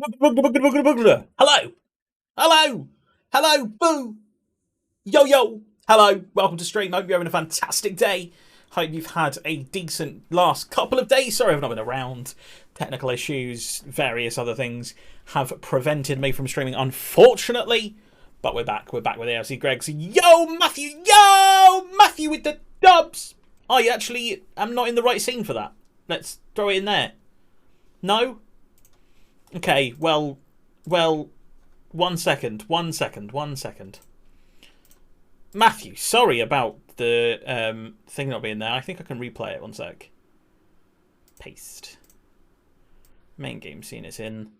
Hello. Hello. Hello. Boo. Yo, yo. Hello. Welcome to stream. Hope you're having a fantastic day. Hope you've had a decent last couple of days. Sorry I've not been around. Technical issues, various other things have prevented me from streaming, unfortunately. But we're back. We're back with AFC Greggs. Yo, Matthew. Yo, Matthew with the dubs. I actually am not in the right scene for that. Let's throw it in there. No? Okay, well, 1 second. Matthew, sorry about the thing not being there. I think I can replay it. 1 sec. Paste. Main game scene is in.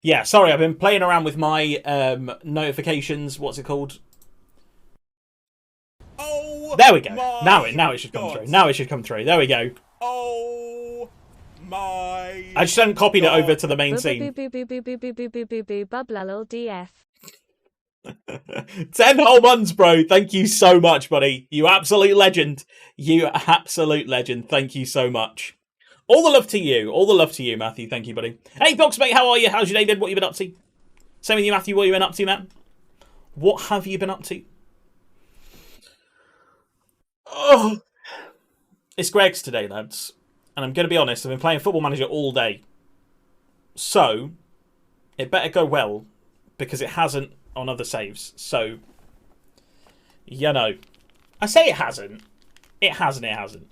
Yeah, sorry, I've been playing around with my notifications. What's it called? Oh, there we go. Now it should come God. through. Now it should come through. There we go. Oh my! I just hadn't copied it over to the main scene. 10 whole months, bro. Thank you so much, buddy. You absolute legend. You absolute legend. Thank you so much. All the love to you. All the love to you, Matthew. Thank you, buddy. Hey, Box, mate. How are you? How's your day been? What you been up to? Same with you, Matthew. What you been up to, man? What have you been up to? Oh, it's Greggs today, lads. And I'm going to be honest, I've been playing Football Manager all day. So, it better go well, because it hasn't on other saves. So, you know. I say it hasn't. It hasn't.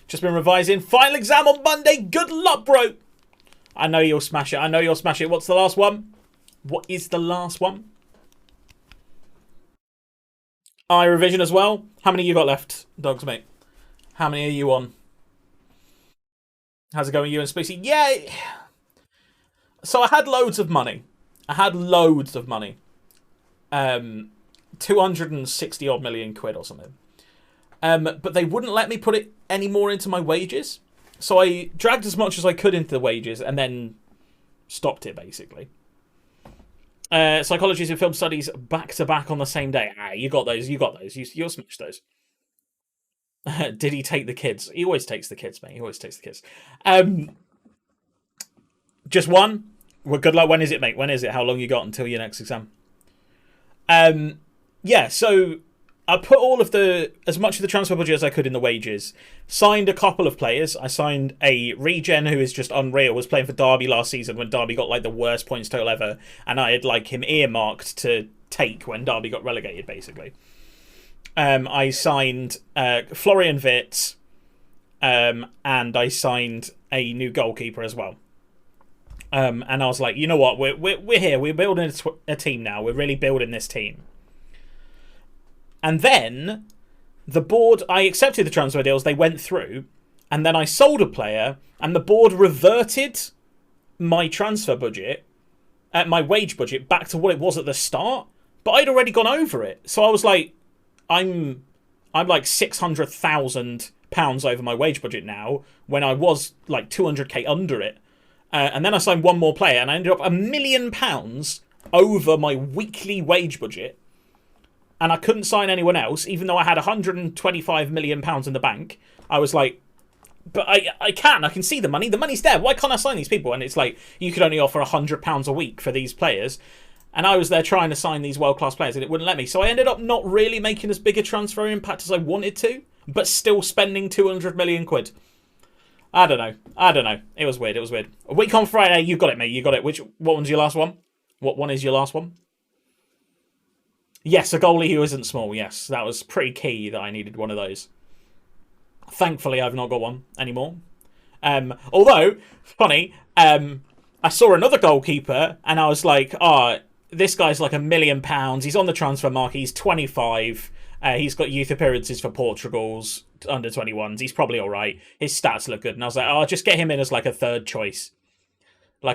Just been revising. Final exam on Monday. Good luck, bro. I know you'll smash it. What's the last one? What is the last one? I revision as well. How many you got left, dogs, mate? How many are you on? How's it going, you and Spacey? Yeah. So I had loads of money. 260 odd million quid or something. But they wouldn't let me put it any more into my wages. So I dragged as much as I could into the wages and then stopped it, basically. Psychologies and film studies back to back on the same day. Ah, you got those. You'll smash those. Did he take the kids? He always takes the kids, mate. He always takes the kids. Just one? Well, good luck. When is it, mate? When is it? How long you got until your next exam? Yeah, so I put as much of the transfer budget as I could in the wages. Signed a couple of players. I signed a regen who is just unreal. Was playing for Derby last season when Derby got like the worst points total ever. And I had like him earmarked to take when Derby got relegated, basically. I signed Florian Wirtz, and I signed a new goalkeeper as well. And I was like, you know what? We're here. We're building a team now. We're really building this team. And then the board, I accepted the transfer deals. They went through, and then I sold a player, and the board reverted my transfer budget, my wage budget, back to what it was at the start. But I'd already gone over it, so I was like, I'm like £600,000 over my wage budget now, when I was like 200k under it. And then I signed one more player, and I ended up £1 million over my weekly wage budget. And I couldn't sign anyone else, even though I had £125 million in the bank. I was like, but I can see the money. The money's there. Why can't I sign these people? And it's like, you could only offer £100 a week for these players. And I was there trying to sign these world-class players, and it wouldn't let me. So I ended up not really making as big a transfer impact as I wanted to, but still spending 200 million quid. I don't know. It was weird. A week on Friday, you got it, mate. You got it. What one's your last one? What one is your last one? Yes, a goalie who isn't small. Yes, that was pretty key that I needed one of those. Thankfully, I've not got one anymore. Although, funny, I saw another goalkeeper, and I was like, this guy's like £1 million. He's on the transfer market. He's 25. He's got youth appearances for Portugal's under 21s. He's probably all right. His stats look good. And I was like, I'll just get him in as like a third choice. And I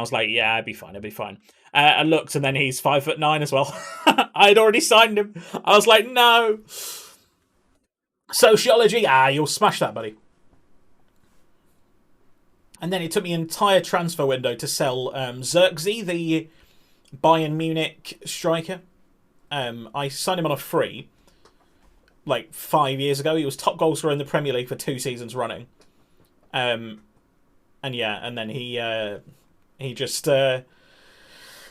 was like, yeah, I'd be fine. I looked, and then he's 5'9" as well. I'd already signed him. I was like, no. Sociology. You'll smash that, buddy. And then it took me an entire transfer window to sell Xerxes, the Bayern Munich striker. I signed him on a free like 5 years ago. He was top goal scorer in the Premier League for 2 seasons running. And yeah, and then he just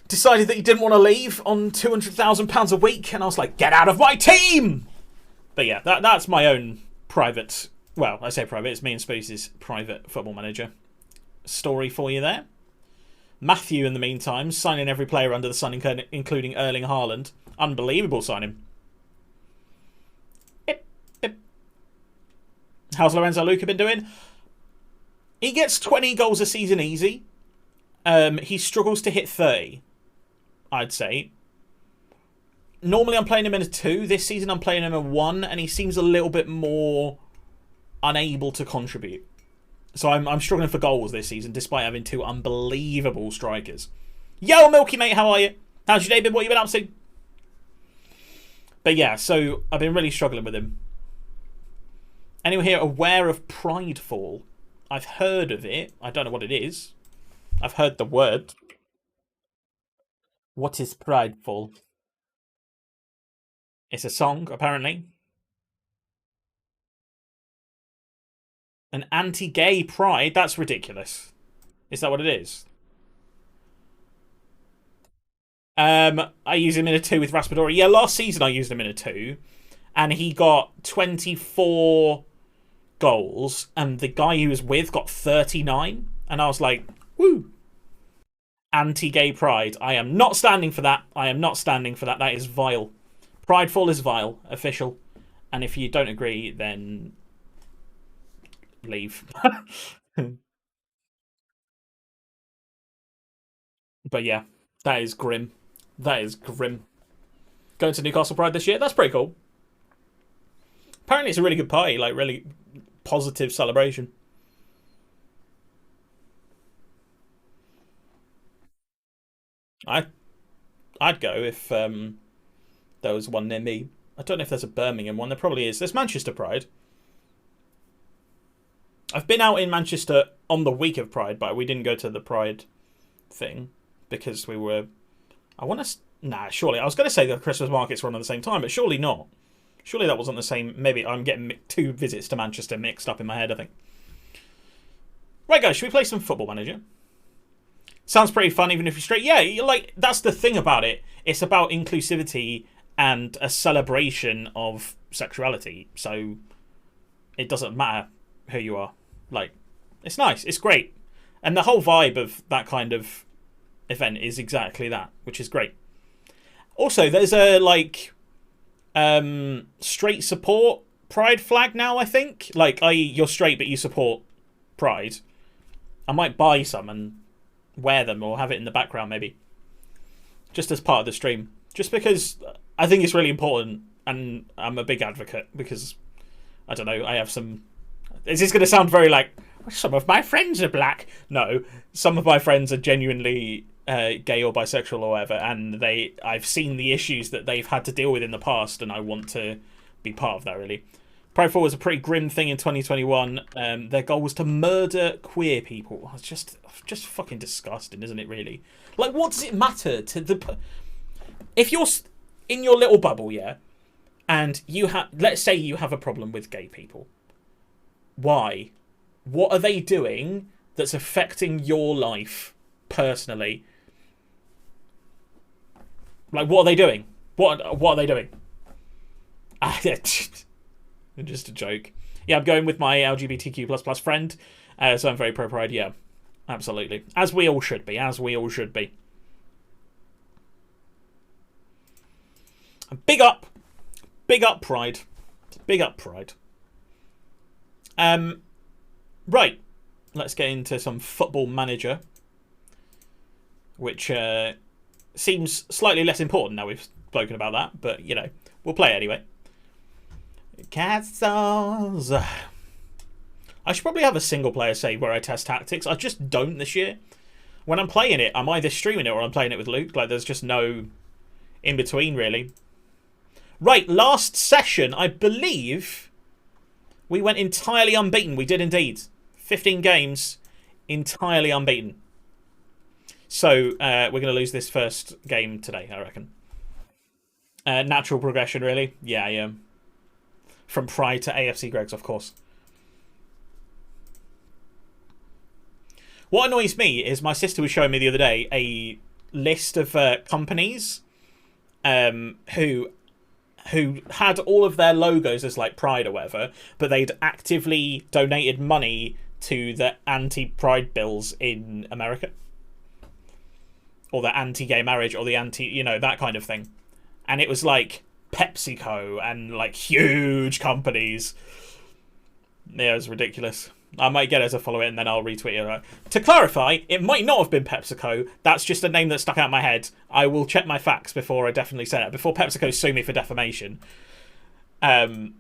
decided that he didn't want to leave on £200,000 a week, and I was like, get out of my team. But yeah, that's my own private. Well, I say private. It's me and Spoosy's private Football Manager story for you there. Matthew, in the meantime, signing every player under the sun, including Erling Haaland. Unbelievable signing. How's Lorenzo Luca been doing? He gets 20 goals a season easy. He struggles to hit 30, I'd say. Normally I'm playing him in a 2. This season I'm playing him in a 1, and he seems a little bit more unable to contribute. So I'm struggling for goals this season, despite having 2 unbelievable strikers. Yo, Milky Mate, how are you? How's your day been? What you been up to? But yeah, so I've been really struggling with him. Anyone here aware of Pridefall? I've heard of it. I don't know what it is. I've heard the word. What is Pridefall? It's a song, apparently. An anti-gay pride? That's ridiculous. Is that what it is? I used him in a 2 with Raspadori. Yeah, last season I used him in a 2. And he got 24 goals. And the guy he was with got 39. And I was like, woo. Anti-gay pride. I am not standing for that. I am not standing for that. That is vile. Prideful is vile. Official. And if you don't agree, then leave. But yeah, that is grim. That is grim. Going to Newcastle Pride this year? That's pretty cool. Apparently it's a really good party. Like, really positive celebration. I'd go if there was one near me. I don't know if there's a Birmingham one. There probably is. There's Manchester Pride. I've been out in Manchester on the week of Pride, but we didn't go to the Pride thing because we were... I want to... Nah, surely. I was going to say the Christmas markets were on at the same time, but surely not. Surely that wasn't the same... Maybe I'm getting 2 visits to Manchester mixed up in my head, I think. Right, guys, should we play some Football Manager? Sounds pretty fun, even if you're straight. Yeah, like, that's the thing about it. It's about inclusivity and a celebration of sexuality. So it doesn't matter who you are. Like, it's nice. It's great. And the whole vibe of that kind of event is exactly that, which is great. Also, there's a, like, straight support Pride flag now, I think. Like, i.e., you're straight, but you support Pride. I might buy some and wear them or have it in the background, maybe. Just as part of the stream. Just because I think it's really important, and I'm a big advocate because, I don't know, I have some... Is this going to sound very like, some of my friends are black? No, some of my friends are genuinely gay or bisexual or whatever, and I've seen the issues that they've had to deal with in the past, and I want to be part of that, really. Prideful was a pretty grim thing in 2021. Their goal was to murder queer people. It's just fucking disgusting, isn't it, really? Like, what does it matter to the... If you're in your little bubble, yeah, and you have... Let's say you have a problem with gay people. Why? What are they doing that's affecting your life personally? Like, what are they doing? What are they doing? Just a joke. Yeah, I'm going with my LGBTQ++ friend, so I'm very pro-Pride. Yeah, absolutely. As we all should be. As we all should be. Big up. Big up Pride. Big up Pride. Right. Let's get into some Football Manager, which seems slightly less important now we've spoken about that, but, you know, we'll play it anyway. Castles. I should probably have a single player save where I test tactics. I just don't this year. When I'm playing it, I'm either streaming it or I'm playing it with Luke. Like, there's just no in between, really. Right, last session, I believe we went entirely unbeaten. We did indeed. 15 games, entirely unbeaten. So we're going to lose this first game today, I reckon. Natural progression, really. Yeah, yeah. From Pride to AFC Greggs, of course. What annoys me is my sister was showing me the other day a list of companies who had all of their logos as like Pride or whatever, but they'd actively donated money to the anti-Pride bills in America, or the anti-gay marriage, or the that kind of thing. And it was like PepsiCo and like huge companies. Yeah, it was ridiculous. I might get her to follow it and then I'll retweet it. To clarify, it might not have been PepsiCo. That's just a name that stuck out in my head. I will check my facts before I definitely say it. Before PepsiCo sue me for defamation. To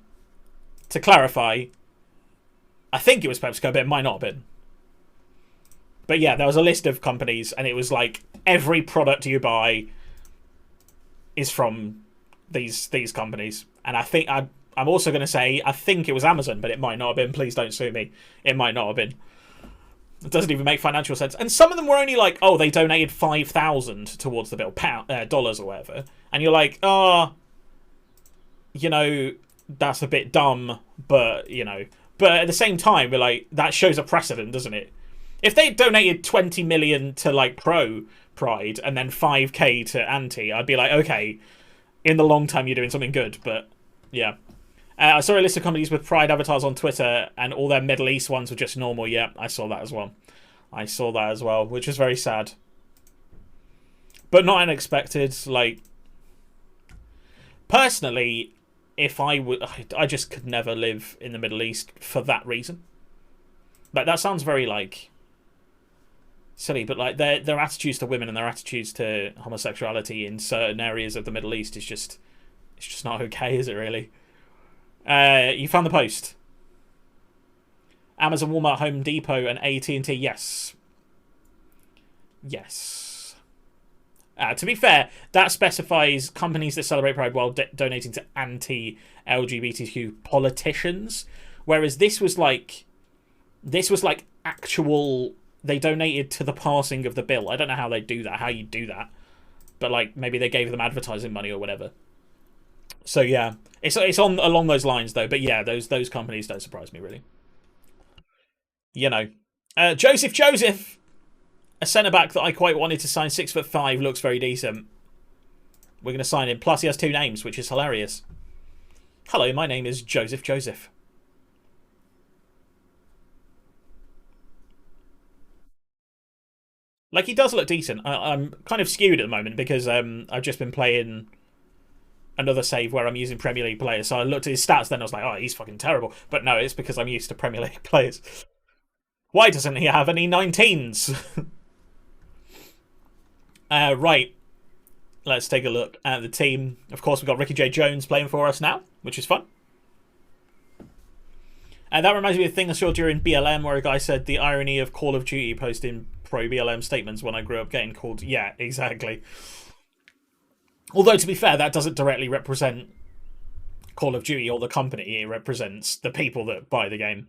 clarify, I think it was PepsiCo, but it might not have been. But yeah, there was a list of companies and it was like every product you buy is from these companies. And I think I'm also going to say, I think it was Amazon, but it might not have been. Please don't sue me. It might not have been. It doesn't even make financial sense. And some of them were only like, oh, they donated $5,000 towards the bill, dollars or whatever. And you're like, oh, that's a bit dumb, but, But at the same time, we're like, that shows a precedent, doesn't it? If they donated 20 million to, like, pro Pride and then 5k to anti, I'd be like, okay, in the long term, you're doing something good, but, yeah. I saw a list of companies with Pride avatars on Twitter, and all their Middle East ones were just normal. Yeah, I saw that as well. Which is very sad. But not unexpected. Like, personally, if I just could never live in the Middle East for that reason. Like, that sounds very, like, silly, but, like, their attitudes to women and their attitudes to homosexuality in certain areas of the Middle East is just, it's just not okay, is it, really? You found the post. Amazon, Walmart, Home Depot, and AT&T. Yes. To be fair, that specifies companies that celebrate Pride while donating to anti-LGBTQ politicians, whereas this was like actual. They donated to the passing of the bill. I don't know how they do that. How you do that, but like maybe they gave them advertising money or whatever. So yeah, it's on along those lines though. But yeah, those companies don't surprise me really. Joseph, a centre back that I quite wanted to sign, 6'5", looks very decent. We're going to sign him. Plus he has 2 names, which is hilarious. Hello, my name is Joseph. Like, he does look decent. I'm kind of skewed at the moment because I've just been playing another save where I'm using Premier League players. So I looked at his stats then I was like, oh, he's fucking terrible. But no, it's because I'm used to Premier League players. Why doesn't he have any 19s? Right. Let's take a look at the team. Of course, we've got Ricky J. Jones playing for us now, which is fun. And that reminds me of a thing I saw during BLM where a guy said the irony of Call of Duty posting pro-BLM statements when I grew up getting called... Yeah, exactly. Although, to be fair, that doesn't directly represent Call of Duty or the company. It represents the people that buy the game.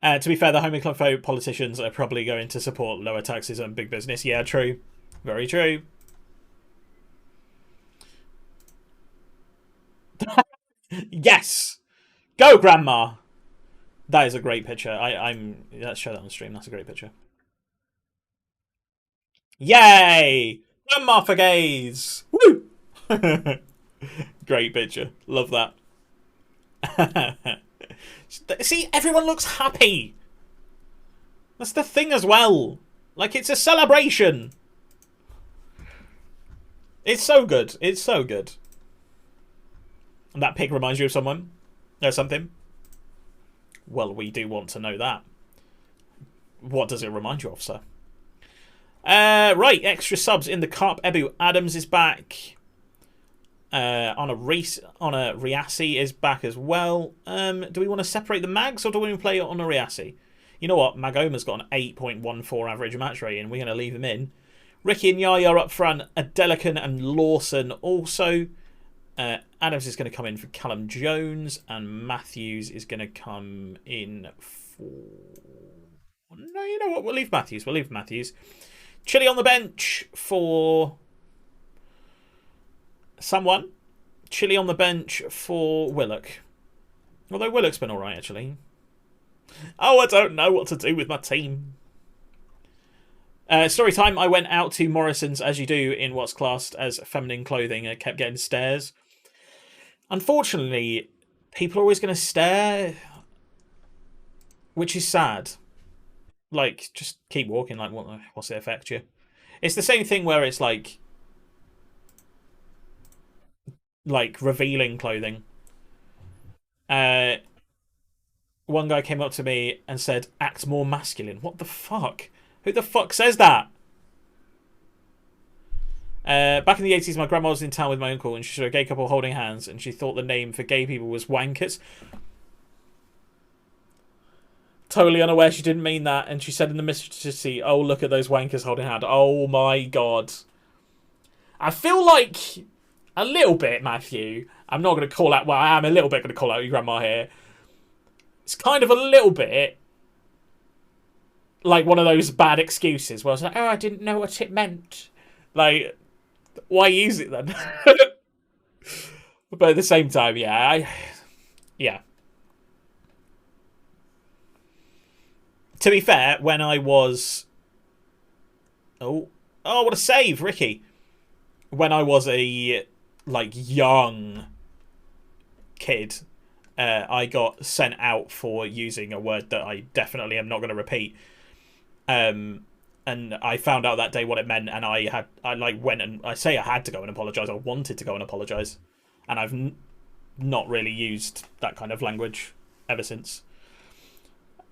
To be fair, the homophobic politicians are probably going to support lower taxes and big business. Yeah, true. Very true. Yes! Go, Grandma! That is a great picture. Let's show that on the stream. That's a great picture. Yay! Grandma for gays! Woo! Great picture. Love that. See, everyone looks happy. That's the thing as well. Like, it's a celebration. It's so good. It's so good. And that pig reminds you of someone? Or something? Well, we do want to know that. What does it remind you of, sir? Right, extra subs in the cup. Ebu Adams is back. On a Riassi is back as well. Do we want to separate the mags or do we want to play on a Riassi? You know what? Magoma's got an 8.14 average match rating. We're going to leave him in. Ricky and Yaya up front. Adelican and Lawson also. Adams is going to come in for Callum Jones. And Matthews is going to come in for... No, you know what? We'll leave Matthews. Chile on the bench for... someone. Chile on the bench for Willock. Although Willock's been alright, actually. Oh, I don't know what to do with my team. Story time. I went out to Morrison's, as you do in what's classed as feminine clothing, and kept getting stares. Unfortunately, people are always going to stare, which is sad. Like, just keep walking. Like, what's it affect you? It's the same thing where it's like revealing clothing. Uh, One guy came up to me and said, "Act more masculine." What the fuck? Who the fuck says that? Back in the 80s, my grandma was in town with my uncle and she saw a gay couple holding hands and she thought the name for gay people was wankers. Totally unaware she didn't mean that, and she said in the mystery, "Oh, look at those wankers holding hands." Oh my god. I feel like a little bit, Matthew. I'm not going to call out. Well, I am a little bit going to call out your grandma here. It's kind of a little bit like one of those bad excuses where I was like, "Oh, I didn't know what it meant." Like, why use it then? But at the same time, yeah. To be fair, when I was... Oh, what a save, Ricky. When I was a, young kid, I got sent out for using a word that I definitely am not going to repeat. And I found out that day what it meant, and I went and... I say I had to go and apologise. I wanted to go and apologise. And I've not really used that kind of language ever since.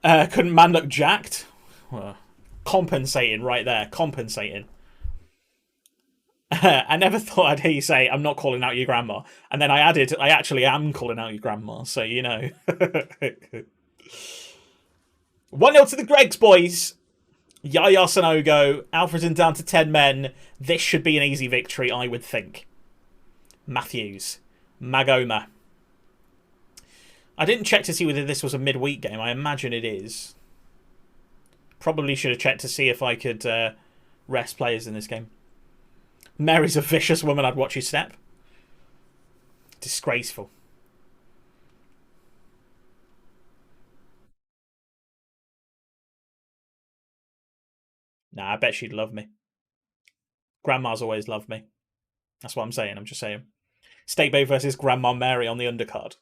Couldn't man look jacked? Compensating right there. Compensating. I never thought I'd hear you say, "I'm not calling out your grandma." And then I added, "I actually am calling out your grandma." So, you know. 1-0 to the Greggs, boys. Yaya Sanogo. Alfredson down to 10 men. This should be an easy victory, I would think. Matthews. Magoma. I didn't check to see whether this was a midweek game. I imagine it is. Probably should have checked to see if I could rest players in this game. Mary's a vicious woman. I'd watch you step. Disgraceful. Nah, I bet she'd love me. Grandma's always loved me. That's what I'm saying. I'm just saying. State Bay versus Grandma Mary on the undercard.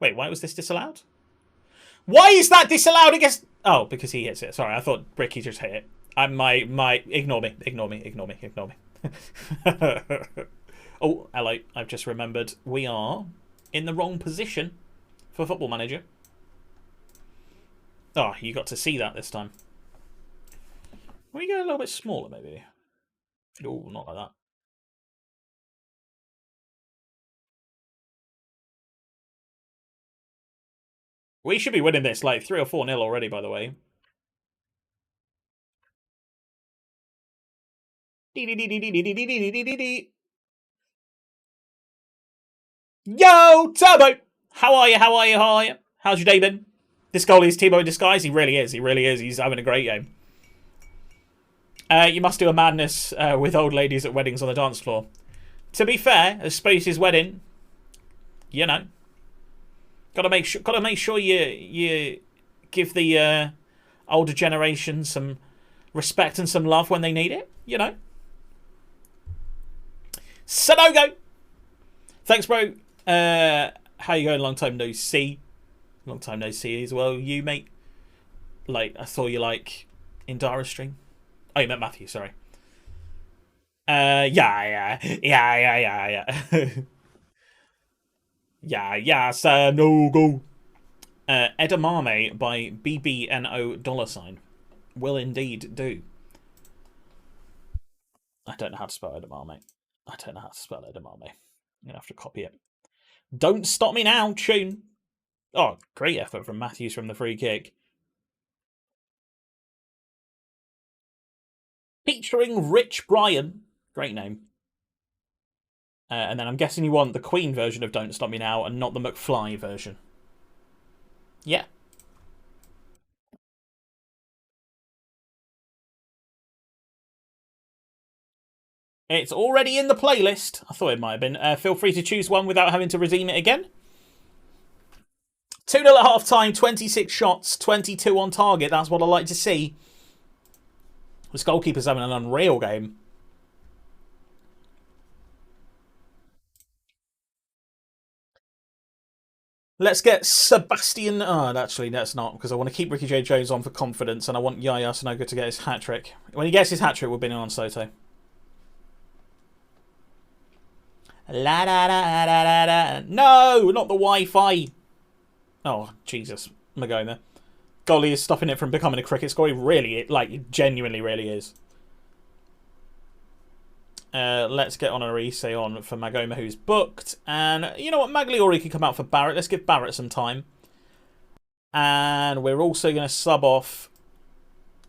Wait, why was this disallowed? Why is that disallowed against... Oh, because he hits it. Sorry, I thought Ricky just hit it. Ignore me. Oh, hello. I've just remembered we are in the wrong position for Football Manager. Oh, you got to see that this time. We go a little bit smaller, maybe. Oh, not like that. We should be winning this, 3 or 4-0 already, by the way. Yo, Turbo! How are you? How's your day been? This goalie is Tebow in disguise. He really is. He's having a great game. You must do a madness with old ladies at weddings on the dance floor. To be fair, as Space's wedding, you know, gotta make sure you give the older generation some respect and some love when they need it. You know. Sanogo! Thanks, bro. How you going? Long time no see. Long time no see as well. You, mate. I saw you, in Dara's stream. Oh, you meant Matthew, sorry. Yeah. Yeah, Sanogo. Edamame by BBNO $. Will indeed do. I don't know how to spell edamame. I'm gonna have to copy it. Don't stop me now, tune. Oh, great effort from Matthews from the free kick. Featuring Rich Bryan. Great name. And then I'm guessing you want the Queen version of Don't Stop Me Now and not the McFly version. Yeah. It's already in the playlist. I thought it might have been. Feel free to choose one without having to redeem it again. 2-0 at half time, 26 shots, 22 on target. That's what I like to see. This goalkeeper's having an unreal game. Let's get Sebastian. Oh, actually, that's not, because I want to keep Ricky J. Jones on for confidence, and I want Yaya Sanogo to get his hat trick. When he gets his hat trick, we'll be on Soto. La da da da da da. No, not the Wi-Fi. Oh, Jesus. Magoma. Golly is stopping it from becoming a cricket score. He really, like, genuinely really is. Let's get on a Orise on for Magoma, who's booked. And you know what? Magliori can come out for Barrett. Let's give Barrett some time. And we're also going to sub off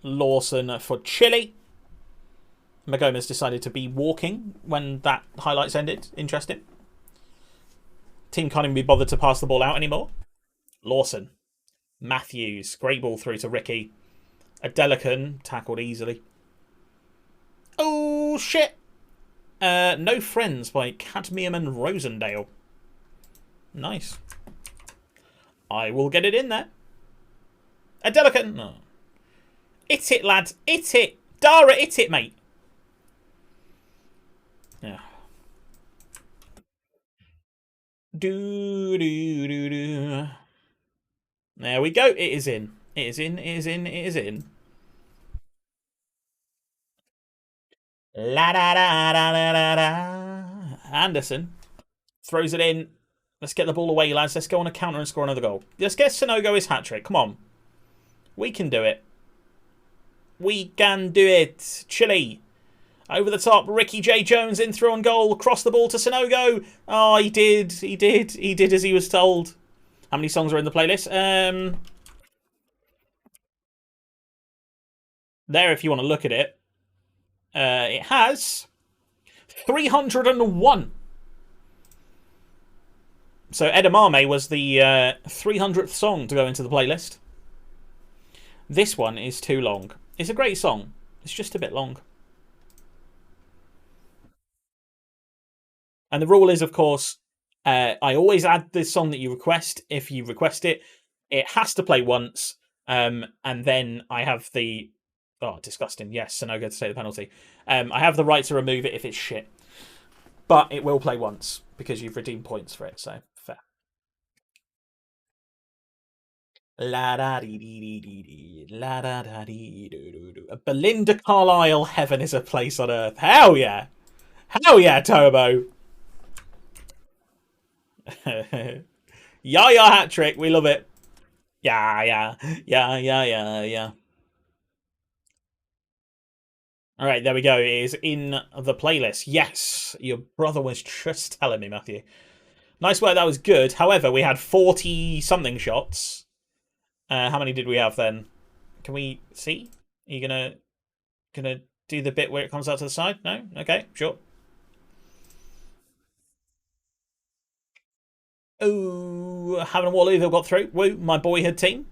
Lawson for Chile. Magoma's decided to be walking when that highlights ended. Interesting. Team can't even be bothered to pass the ball out anymore. Lawson. Matthews. Great ball through to Ricky. Adelican. Tackled easily. Oh, shit. No Friends by Cadmium and Rosendale. Nice. I will get it in there. Adelican. No. It it, lad. It it. Dara, it it, mate. Yeah. Do do do do. There we go. It is in. It is in. It is in. It is in. La da da da da da da. Anderson throws it in. Let's get the ball away, lads. Let's go on a counter and score another goal. Let's get Sanogo his hat trick. Come on. We can do it. We can do it. Chile. Over the top, Ricky J. Jones in through on goal. Cross the ball to Sanogo. Oh, he did. He did. He did as he was told. How many songs are in the playlist? There, if you want to look at it. It has 301. So Edamame was the 300th song to go into the playlist. This one is too long. It's a great song. It's just a bit long. And the rule is, of course, I always add this song that you request. If you request it, it has to play once. And then I have the... Oh, disgusting. Yes, Sanogo to take the penalty. I have the right to remove it if it's shit. But it will play once because you've redeemed points for it, so fair. La da dee dee dee dee dee. La da da dee doo doo doo. Belinda Carlisle, heaven is a place on earth. Hell yeah. Hell yeah, Turbo. Yaya hat trick. We love it. Yeah. All right, there we go. It is in the playlist. Yes, your brother was just telling me, Matthew. Nice work. That was good. However, we had 40-something shots. How many did we have then? Can we see? Are you gonna do the bit where it comes out to the side? No? Okay, sure. Oh, having a Waterlooville got through. Woo, my boyhood team.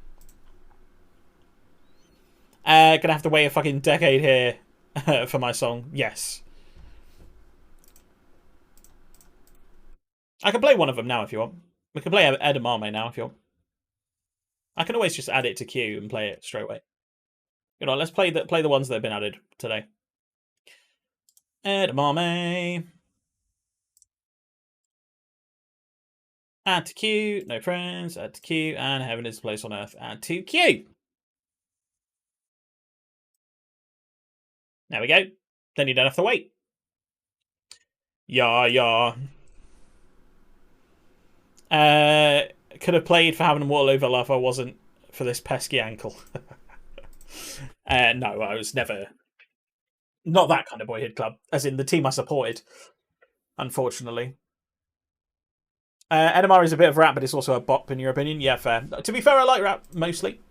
Gonna have to wait a fucking decade here for my song. Yes. I can play one of them now if you want. We can play Edamame now if you want. I can always just add it to queue and play it straight away. You know, let's play the ones that have been added today. Edamame. Add to queue. No friends. Add to queue. And heaven is a place on earth. Add to queue. There we go. Then you don't have to wait. Yeah. Could have played for having a Waterlooville if I wasn't for this pesky ankle. No, I was never... Not that kind of boyhood club. As in the team I supported. Unfortunately. Edamame is a bit of rap, but it's also a bop in your opinion. Yeah, fair. To be fair, I like rap mostly.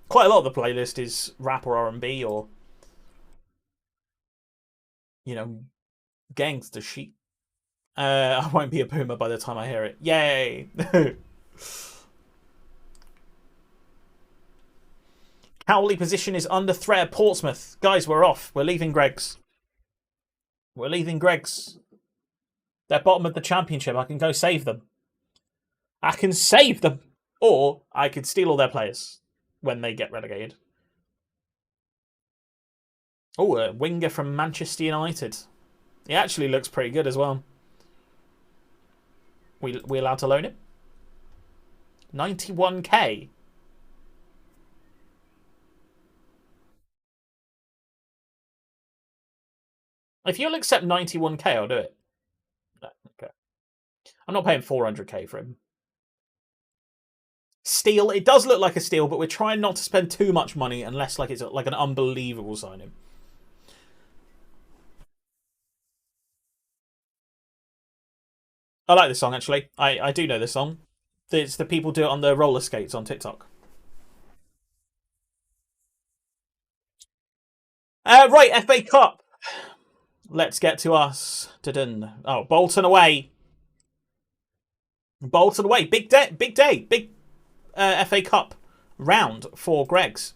Quite a lot of the playlist is rap or R&B or, you know, gangster shit. I won't be a boomer by the time I hear it. Yay! Cowley position is under threat at Portsmouth. Guys, we're off. We're leaving Greggs. They're bottom of the championship. I can go save them. I can save them, or I could steal all their players when they get relegated. Oh, a winger from Manchester United. He actually looks pretty good as well. We allowed to loan him? 91k. If you'll accept 91k, I'll do it. No, okay. I'm not paying 400k for him. Steal. It does look like a steal, but we're trying not to spend too much money unless like it's like an unbelievable signing. I like this song actually. I do know this song. It's the people do it on the roller skates on TikTok. Right, FA Cup. Let's get to us. Dun-dun. Oh, Bolton away. Bolton away. Big day. Big day. Big FA Cup round for Greggs.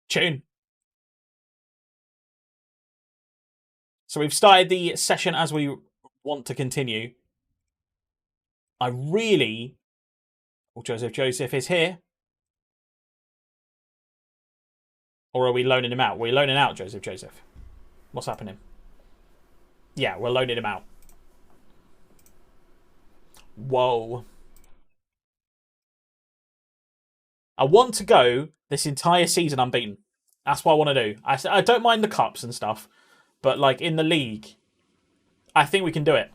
Tune. So we've started the session as we want to continue. I really... Oh, Joseph is here. Or are we loaning him out? We're loaning out Joseph. What's happening? Yeah, we're loaning him out. Whoa. I want to go this entire season unbeaten. That's what I want to do. I don't mind the cups and stuff, but like in the league, I think we can do it.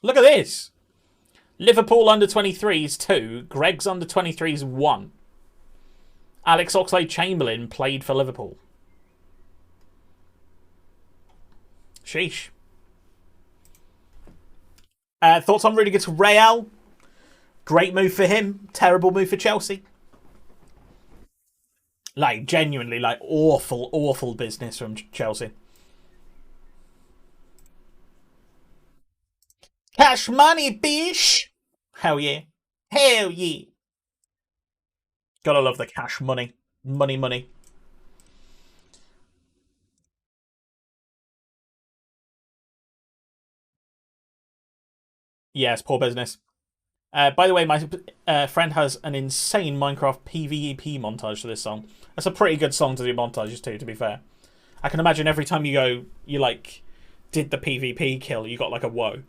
Look at this. Liverpool under 23s 2, Greggs under 23s 1. Alex Oxlade-Chamberlain played for Liverpool. Sheesh. Thoughts on Rudiger to Real? Great move for him. Terrible move for Chelsea. Like, genuinely, like, awful business from Chelsea. Cash money, bish! Hell yeah. Hell yeah. Gotta love the cash money. Money. Yes, poor business. By the way, my friend has an insane Minecraft PvP montage to this song. That's a pretty good song to do montages to be fair. I can imagine every time you go, you like, did the PvP kill, you got like a whoa.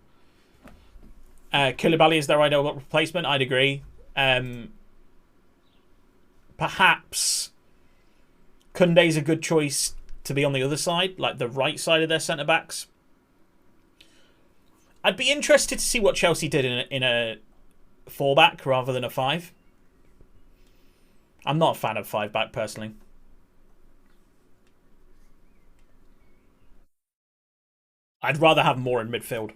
Koulibaly is their ideal replacement, I'd agree. Perhaps Koundé's a good choice to be on the other side, like the right side of their centre-backs. I'd be interested to see what Chelsea did in a 4-back rather than a 5. I'm not a fan of 5-back personally. I'd rather have more in midfield.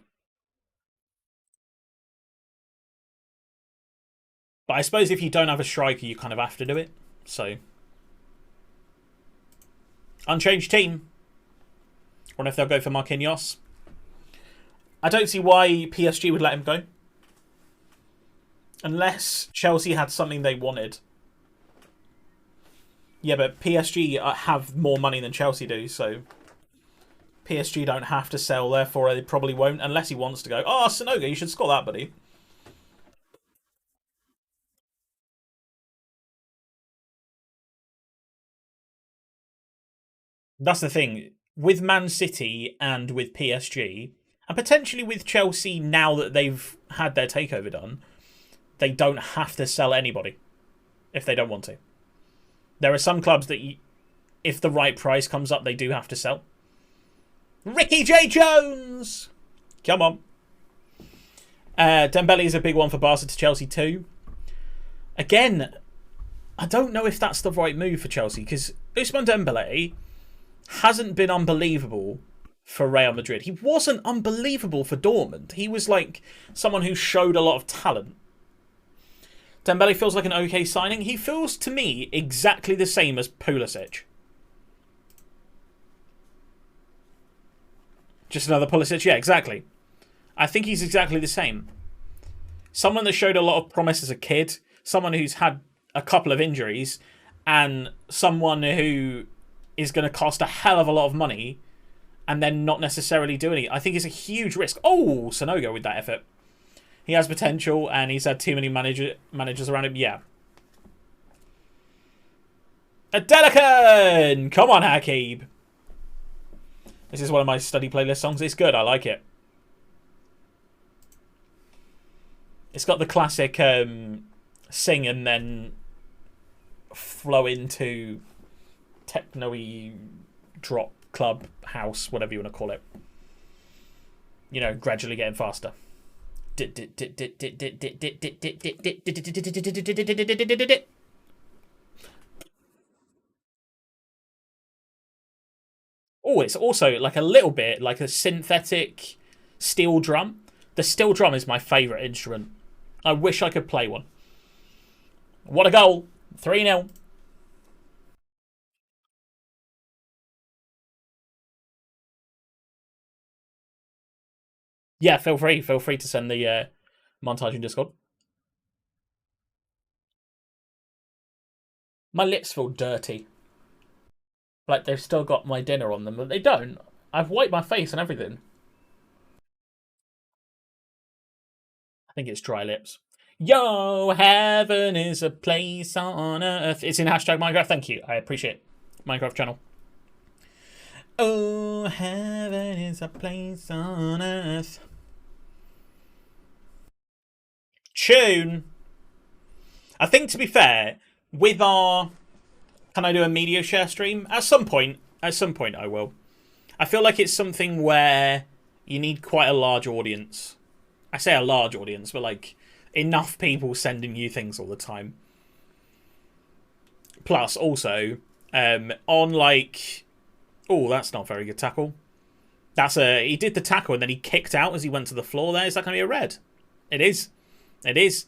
But I suppose if you don't have a striker, you kind of have to do it. So, unchanged team. Wonder if they'll go for Marquinhos. I don't see why PSG would let him go. Unless Chelsea had something they wanted. Yeah, but PSG have more money than Chelsea do, so PSG don't have to sell, therefore they probably won't, unless he wants to go, oh, Sonoga, you should score that, buddy. That's the thing. With Man City and with PSG, and potentially with Chelsea now that they've had their takeover done, they don't have to sell anybody if they don't want to. There are some clubs that, if the right price comes up, they do have to sell. Ricky J. Jones! Come on. Dembele is a big one for Barca to Chelsea too. Again, I don't know if that's the right move for Chelsea, because Ousmane Dembele hasn't been unbelievable for Real Madrid. He wasn't unbelievable for Dortmund. He was like someone who showed a lot of talent. Dembele feels like an okay signing. He feels, to me, exactly the same as Pulisic. Just another Pulisic? Yeah, exactly. I think he's exactly the same. Someone that showed a lot of promise as a kid, someone who's had a couple of injuries, and someone who is going to cost a hell of a lot of money and then not necessarily do anything. I think it's a huge risk. Oh, Sonogo with that effort. He has potential, and he's had too many managers around him. Yeah. A Delican! Come on, Hakib. This is one of my study playlist songs. It's good. I like it. It's got the classic sing and then flow into techno-y drop, club, house, whatever you want to call it. You know, gradually getting faster. Oh, it's also like a little bit like a synthetic steel drum. The steel drum is my favourite instrument. I wish I could play one. What a goal. 3-0. Yeah, feel free. Feel free to send the montage in Discord. My lips feel dirty. Like they've still got my dinner on them, but they don't. I've wiped my face and everything. I think it's dry lips. Yo, heaven is a place on earth. It's in hashtag Minecraft. Thank you. I appreciate it. Minecraft channel. Oh, heaven is a place on earth. Tune. I think, to be fair, with our... Can I do a media share stream? At some point I will. I feel like it's something where you need quite a large audience. I say a large audience, but like enough people sending you things all the time. Plus, also, on like... Oh, that's not a very good tackle. That's a... He did the tackle and then he kicked out as he went to the floor there. Is that going to be a red? It is. It is.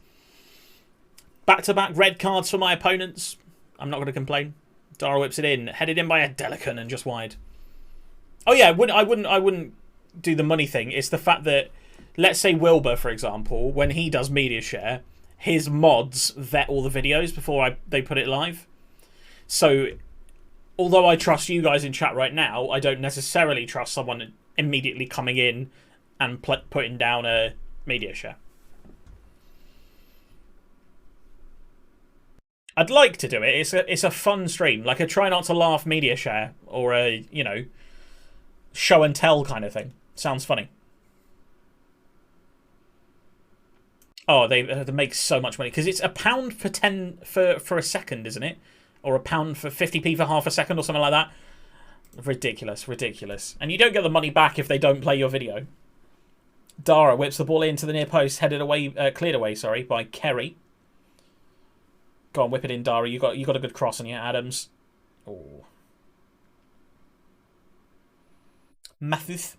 Back-to-back red cards for my opponents. I'm not going to complain. Dara whips it in. Headed in by a Delican and just wide. Oh yeah, I wouldn't do the money thing. It's the fact that, let's say Wilbur, for example, when he does media share, his mods vet all the videos before they put it live. So, although I trust you guys in chat right now, I don't necessarily trust someone immediately coming in and putting down a media share. I'd like to do it. It's a fun stream, like a try not to laugh media share or a, you know, show and tell kind of thing. Sounds funny. Oh, they make so much money because it's £1 for 10 for a second, isn't it? Or £1 for 50p for half a second or something like that. Ridiculous, ridiculous. And you don't get the money back if they don't play your video. Dara whips the ball into the near post, headed away, cleared away, sorry, by Kerry. Go on, whip it in, Dara. You got a good cross on you, Adams. Oh. Matthews.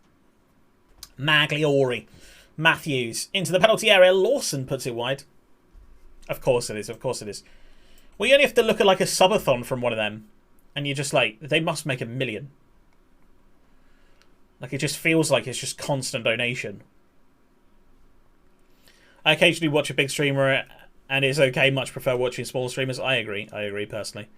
Magliori. Matthews. Into the penalty area. Lawson puts it wide. Of course it is. Of course it is. Well, you only have to look at like a subathon from one of them. And you're just like, they must make $1 million. Like, it just feels like it's just constant donation. I occasionally watch a big streamer... And it's okay, much prefer watching small streamers. I agree personally.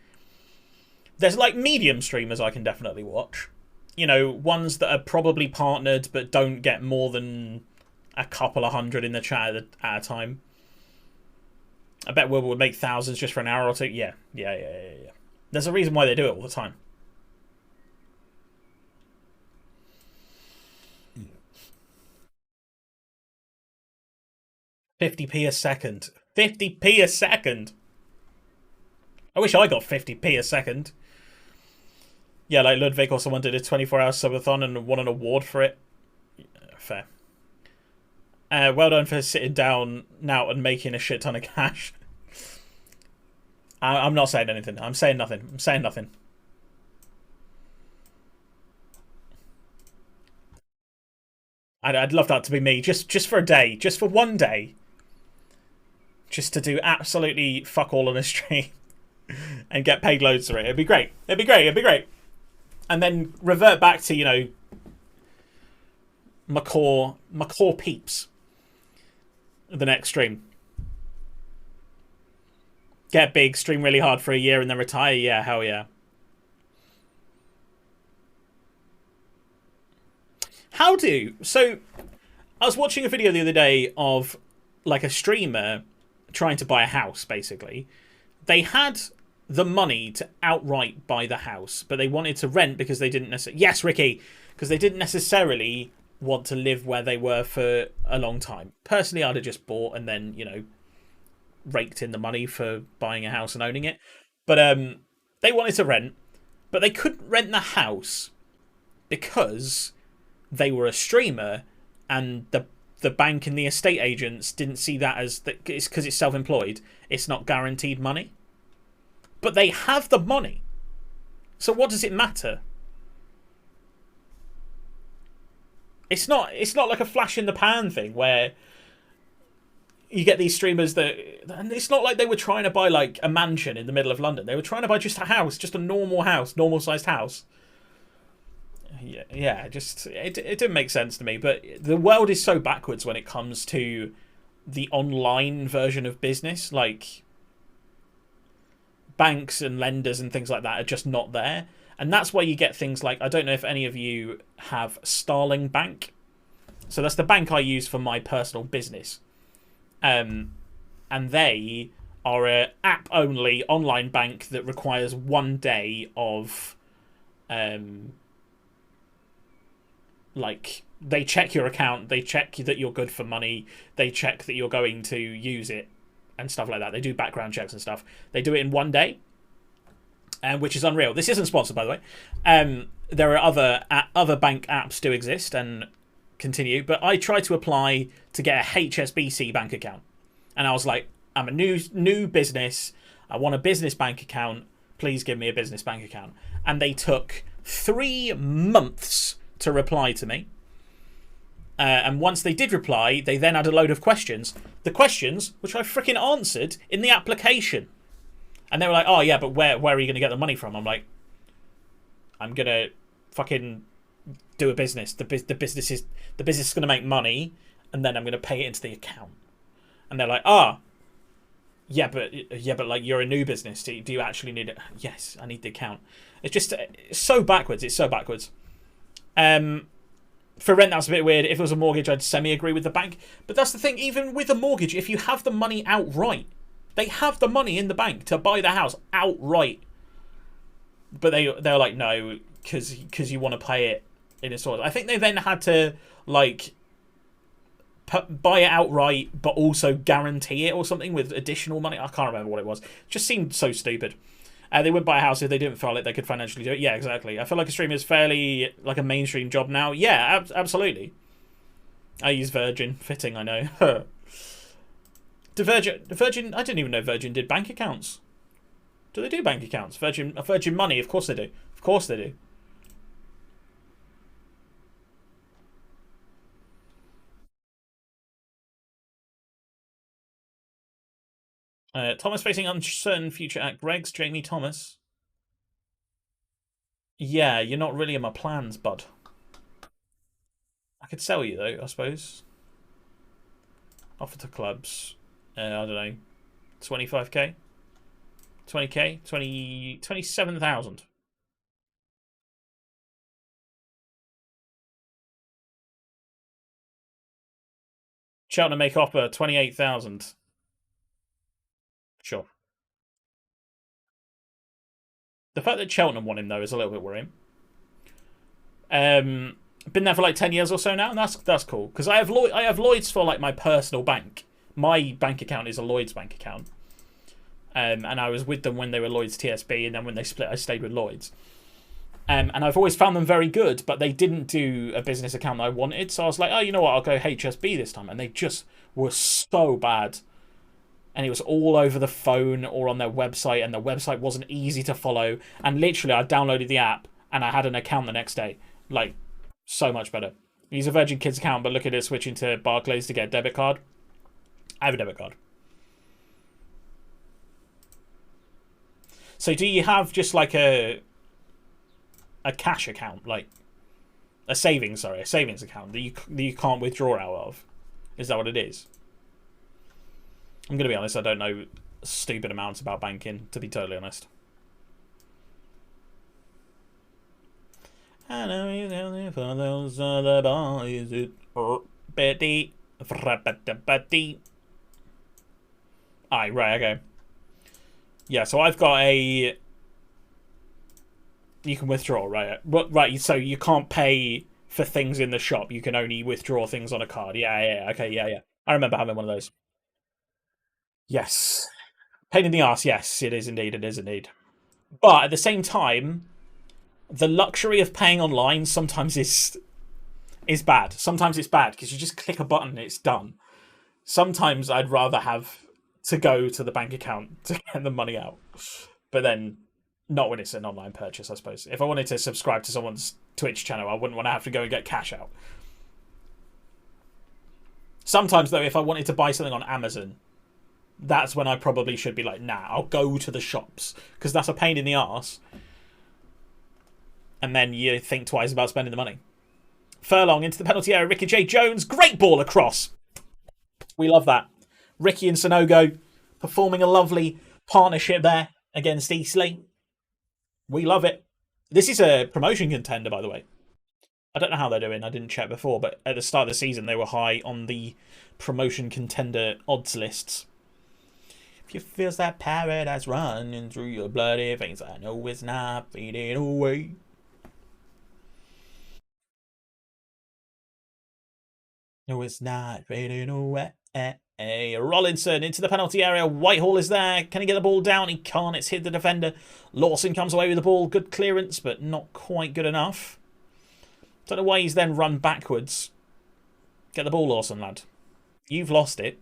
There's like medium streamers I can definitely watch. You know, ones that are probably partnered but don't get more than a couple of hundred in the chat at a time. I bet Wilbur would make thousands just for an hour or two. Yeah. There's a reason why they do it all the time. $50p a second. 50p a second. I wish I got 50p a second. Yeah, like Ludwig or someone did a 24-hour subathon and won an award for it. Yeah, fair. Well done for sitting down now and making a shit ton of cash. I'm not saying anything. I'm saying nothing. I'm saying nothing. I'd love that to be me. Just for a day. Just for one day. Just to do absolutely fuck all on a stream and get paid loads for it. It'd be great. It'd be great. And then revert back to, you know, my core peeps. The next stream. Get big, stream really hard for a year, and then retire. Yeah, hell yeah. So I was watching a video the other day of like a streamer trying to buy a house, basically. They had the money to outright buy the house, but they wanted to rent because they didn't necessarily... Yes, Ricky! Because they didn't necessarily want to live where they were for a long time. Personally, I'd have just bought and then, you know, raked in the money for buying a house and owning it. But they wanted to rent, but they couldn't rent the house because they were a streamer, and the bank and the estate agents didn't see that as... It's because it's self-employed. It's not guaranteed money. But they have the money. So what does it matter? It's not like a flash in the pan thing where you get these streamers that... And it's not like they were trying to buy like a mansion in the middle of London. They were trying to buy just a house, just a normal house, normal-sized house. Yeah, just... It didn't make sense to me. But the world is so backwards when it comes to the online version of business. Like... banks and lenders and things like that are just not there. And that's why you get things like, I don't know if any of you have Starling Bank. So that's the bank I use for my personal business. And they are an app-only online bank that requires 1 day of... like, they check your account, they check that you're good for money, they check that you're going to use it, and stuff like that. They do background checks and stuff. They do it in 1 day, which is unreal. This isn't sponsored, by the way. There are other bank apps do exist and continue, but I tried to apply to get a HSBC bank account, and I was like, I'm a new business. I want a business bank account. Please give me a business bank account. And they took 3 months to reply to me. And once they did reply, they then had a load of questions. The questions, which I freaking answered in the application. And they were like, oh yeah, but where are you going to get the money from? I'm like, I'm going to fucking do a business. The business is going to make money, and then I'm going to pay it into the account. And they're like, yeah, but like, you're a new business. Do you actually need it? Yes, I need the account. It's so backwards. It's so backwards. For rent, that's a bit weird. If it was a mortgage, I'd semi-agree with the bank. But that's the thing, even with a mortgage, if you have the money outright, they have the money in the bank to buy the house outright. But they're like, no, because you want to pay it in installments. I think they then had to, like, buy it outright, but also guarantee it or something with additional money. I can't remember what it was. It just seemed so stupid. They wouldn't buy a house if they didn't feel like they could financially do it. Yeah, exactly. I feel like a streamer is fairly like a mainstream job now. Yeah, absolutely. I use Virgin. Fitting, I know. Virgin, I didn't even know Virgin did bank accounts. Do they do bank accounts? Virgin Money, of course they do. Of course they do. Thomas facing uncertain future at Greggs. Jamie Thomas. Yeah, you're not really in my plans, bud. I could sell you, though, I suppose. Offer to clubs. I don't know. 25k? 20k? 27,000. Cheltenham make offer 28,000. Sure. The fact that Cheltenham want him, though, is a little bit worrying. Been there for like 10 years or so now, and that's cool. Because I have Lloyds for like my personal bank. My bank account is a Lloyds bank account. And I was with them when they were Lloyds TSB, and then when they split, I stayed with Lloyds. And I've always found them very good, but they didn't do a business account that I wanted. So I was like, oh, you know what, I'll go HSB this time. And they just were so bad. And it was all over the phone or on their website, and the website wasn't easy to follow. And literally, I downloaded the app, and I had an account the next day. Like, so much better. Use a Virgin Kids account, but look at it switching to Barclays to get a debit card. I have a debit card. So do you have just like a cash account? Like, A savings, sorry. A savings account that you can't withdraw out of. Is that what it is? I'm going to be honest, I don't know stupid amounts about banking, to be totally honest. I know you for those other boys. Aye, right, okay. Yeah, so I've got a... You can withdraw, right? Right, so you can't pay for things in the shop. You can only withdraw things on a card. Yeah, okay, yeah. I remember having one of those. Yes. Pain in the arse, yes, it is indeed. But at the same time, the luxury of paying online sometimes is bad. Sometimes it's bad because you just click a button and it's done. Sometimes I'd rather have to go to the bank account to get the money out. But then, not when it's an online purchase, I suppose. If I wanted to subscribe to someone's Twitch channel, I wouldn't want to have to go and get cash out. Sometimes, though, if I wanted to buy something on Amazon, that's when I probably should be like, nah, I'll go to the shops. Because that's a pain in the arse. And then you think twice about spending the money. Furlong into the penalty area. Ricky J. Jones. Great ball across. We love that. Ricky and Sonogo performing a lovely partnership there against Eastleigh. We love it. This is a promotion contender, by the way. I don't know how they're doing. I didn't check before, but at the start of the season, they were high on the promotion contender odds lists. If you feel that paradise running through your bloody veins, I know it's not fading away. No, it's not fading away. Rollinson into the penalty area. Whitehall is there. Can he get the ball down? He can't. It's hit the defender. Lawson comes away with the ball. Good clearance, but not quite good enough. Don't know why he's then run backwards. Get the ball, Lawson, lad. You've lost it.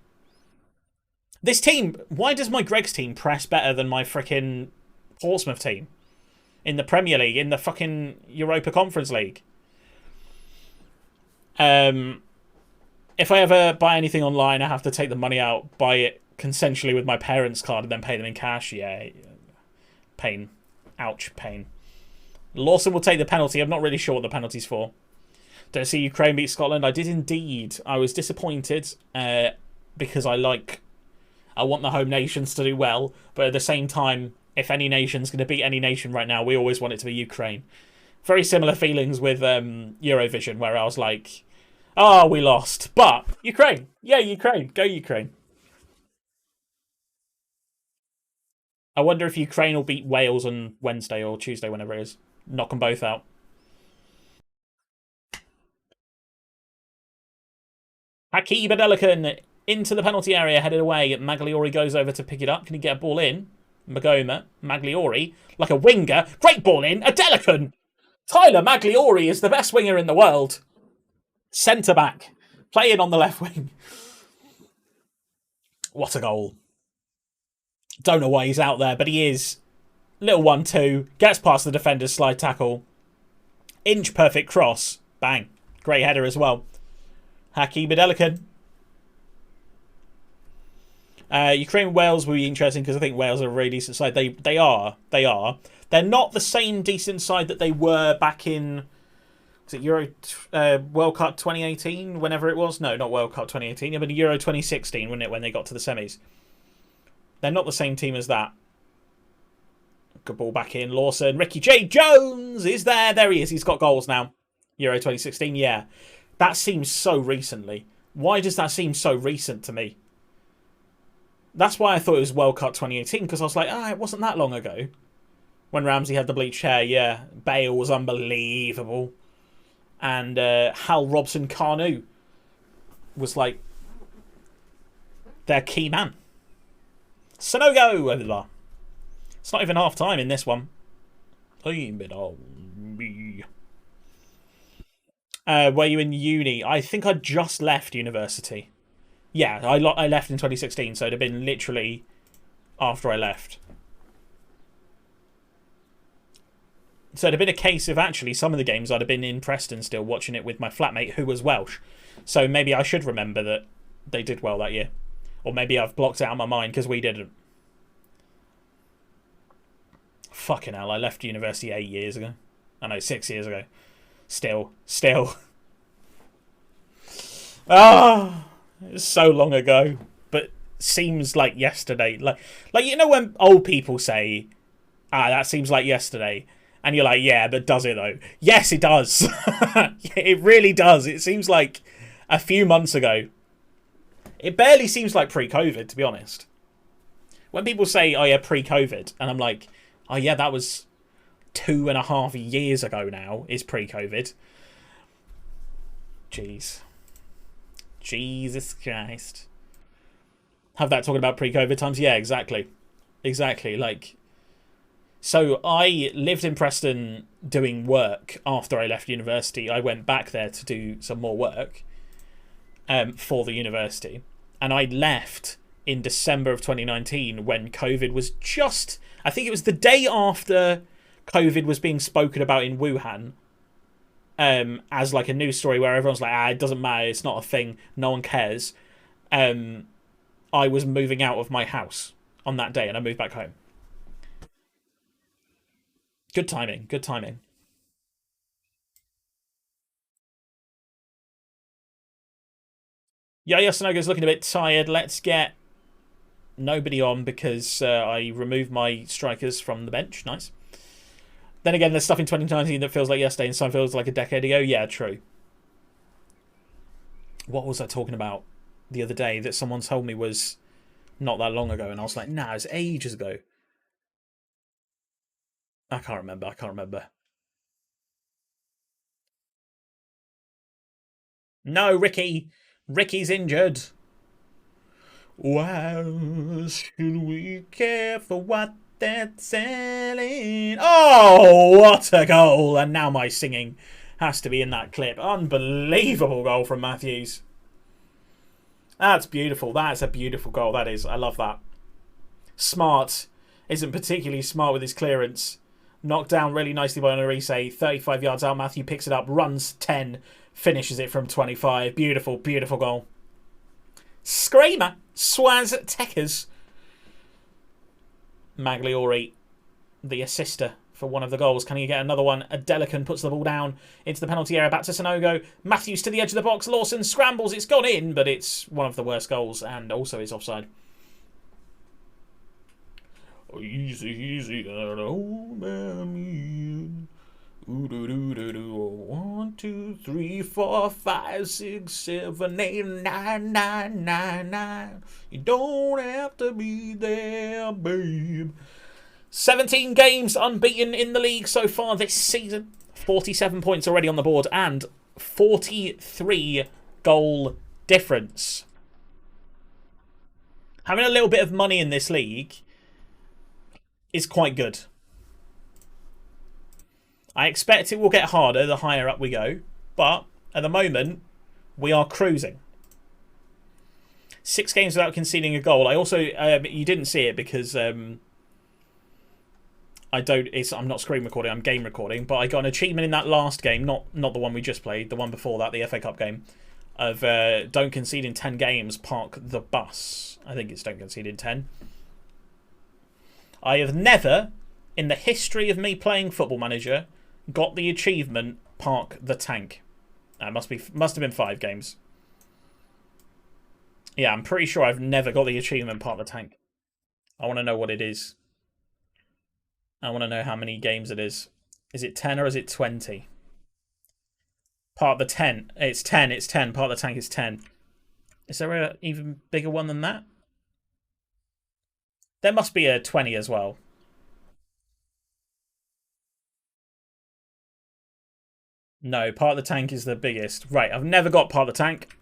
This team... Why does my Greggs team press better than my frickin' Portsmouth team? In the Premier League. In the fucking Europa Conference League. If I ever buy anything online, I have to take the money out, buy it consensually with my parents' card, and then pay them in cash. Yeah. Pain. Ouch, pain. Lawson will take the penalty. I'm not really sure what the penalty's for. Don't see Ukraine beat Scotland. I did indeed. I was disappointed because I want the home nations to do well, but at the same time, if any nation's going to beat any nation right now, we always want it to be Ukraine. Very similar feelings with Eurovision, where I was like, oh, we lost. But Ukraine. Yeah, Ukraine. Go Ukraine. I wonder if Ukraine will beat Wales on Wednesday or Tuesday, whenever it is. Knock them both out. Hakeem Adelican into the penalty area, headed away. Magliori goes over to pick it up. Can he get a ball in? Magoma. Magliori. Like a winger. Great ball in. Adelican. Tyler Magliori is the best winger in the world. Centre back, playing on the left wing. What a goal. Don't know why he's out there, but he is. Little 1-2, gets past the defender's slide tackle. Inch perfect cross. Bang. Great header as well. Hakeem Adelican. Ukraine Wales will be interesting because I think Wales are a really decent side. They are. They're not the same decent side that they were back in... Was it World Cup 2018? Whenever it was? No, not World Cup 2018. Yeah, but Euro 2016, wasn't it, when they got to the semis? They're not the same team as that. Good ball back in. Lawson. Ricky J. Jones is there. There he is. He's got goals now. Euro 2016, yeah. That seems so recently. Why does that seem so recent to me? That's why I thought it was World Cup 2018, because I was like, it wasn't that long ago. When Ramsey had the bleached hair, yeah. Bale was unbelievable. And Hal Robson-Carnu was like their key man. Sonogo over there. It's not even half time in this one. Were you in uni? I think I just left university. Yeah, I left in 2016, so it'd have been literally after I left. So it'd have been a case of actually some of the games I'd have been in Preston still watching it with my flatmate who was Welsh. So maybe I should remember that they did well that year. Or maybe I've blocked it out of my mind because we didn't. Fucking hell, I left university 8 years ago. I know, 6 years ago. Still. Ah, it's so long ago, but seems like yesterday. Like you know when old people say, that seems like yesterday. And you're like, yeah, but does it though? Yes, it does. It really does. It seems like a few months ago. It barely seems like pre-COVID, to be honest. When people say, oh yeah, pre-COVID, and I'm like, oh yeah, that was 2.5 years ago now, is pre-COVID. Jeez. Jesus Christ. Have that talking about pre-COVID times? Yeah, exactly. Like, so I lived in Preston doing work after I left university. I went back there to do some more work for the university. And I left in December of 2019 when COVID was just... I think it was the day after COVID was being spoken about in Wuhan as like a news story where everyone's like, it doesn't matter, it's not a thing, no one cares. I was moving out of my house on that day and I moved back home. Good timing. Yaya Sonogo's looking a bit tired. Let's get nobody on because I removed my strikers from the bench. Nice. Then again, there's stuff in 2019 that feels like yesterday and some feels like a decade ago. Yeah, true. What was I talking about the other day that someone told me was not that long ago? And I was like, nah, it's ages ago. I can't remember. No, Ricky. Ricky's injured. Why should we care for what they're selling? Oh, what a goal. And now my singing has to be in that clip. Unbelievable goal from Matthews. That's beautiful. That's a beautiful goal. That is. I love that. Smart. Isn't particularly smart with his clearance. Knocked down really nicely by Onarise. 35 yards out. Matthew picks it up. Runs 10. Finishes it from 25. Beautiful, beautiful goal. Screamer. Swaz Tekers. Magliori, the assister for one of the goals. Can he get another one? Adelican puts the ball down into the penalty area. Back to Sonogo. Matthews to the edge of the box. Lawson scrambles. It's gone in, but it's one of the worst goals and also is offside. Easy, old man. 1, 2, 3, 4, 5, 6, 7, 8, 9, 9, 9, 9. You don't have to be there, babe. 17 games unbeaten in the league so far this season. 47 points already on the board and 43 goal difference. Having a little bit of money in this league is quite good. I expect it will get harder the higher up we go, but at the moment, we are cruising. 6 games without conceding a goal. I also, you didn't see it because I'm not screen recording, I'm game recording, but I got an achievement in that last game, not the one we just played, the one before that, the FA Cup game, of don't concede in 10 games, park the bus. I think it's don't concede in 10. I have never, in the history of me playing Football Manager, got the achievement park the tank. Must have been 5 games. Yeah, I'm pretty sure I've never got the achievement park the tank. I want to know what it is. I want to know how many games it is. Is it 10 or is it 20? Park the 10. It's 10. It's 10. Park the tank is 10. Is there an even bigger one than that? There must be a 20 as well. No, part of the tank is the biggest. Right, I've never got part of the tank.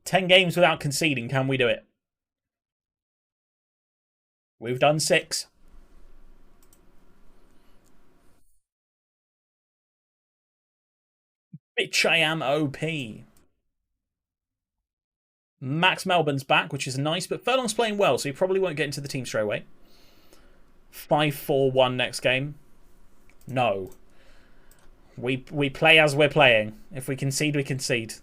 10 games without conceding. Can we do it? We've done 6. Bitch, I am OP. Max Melbourne's back, which is nice, but Furlong's playing well, so he probably won't get into the team straight away. 5-4-1 next game. No. We play as we're playing. If we concede, we concede.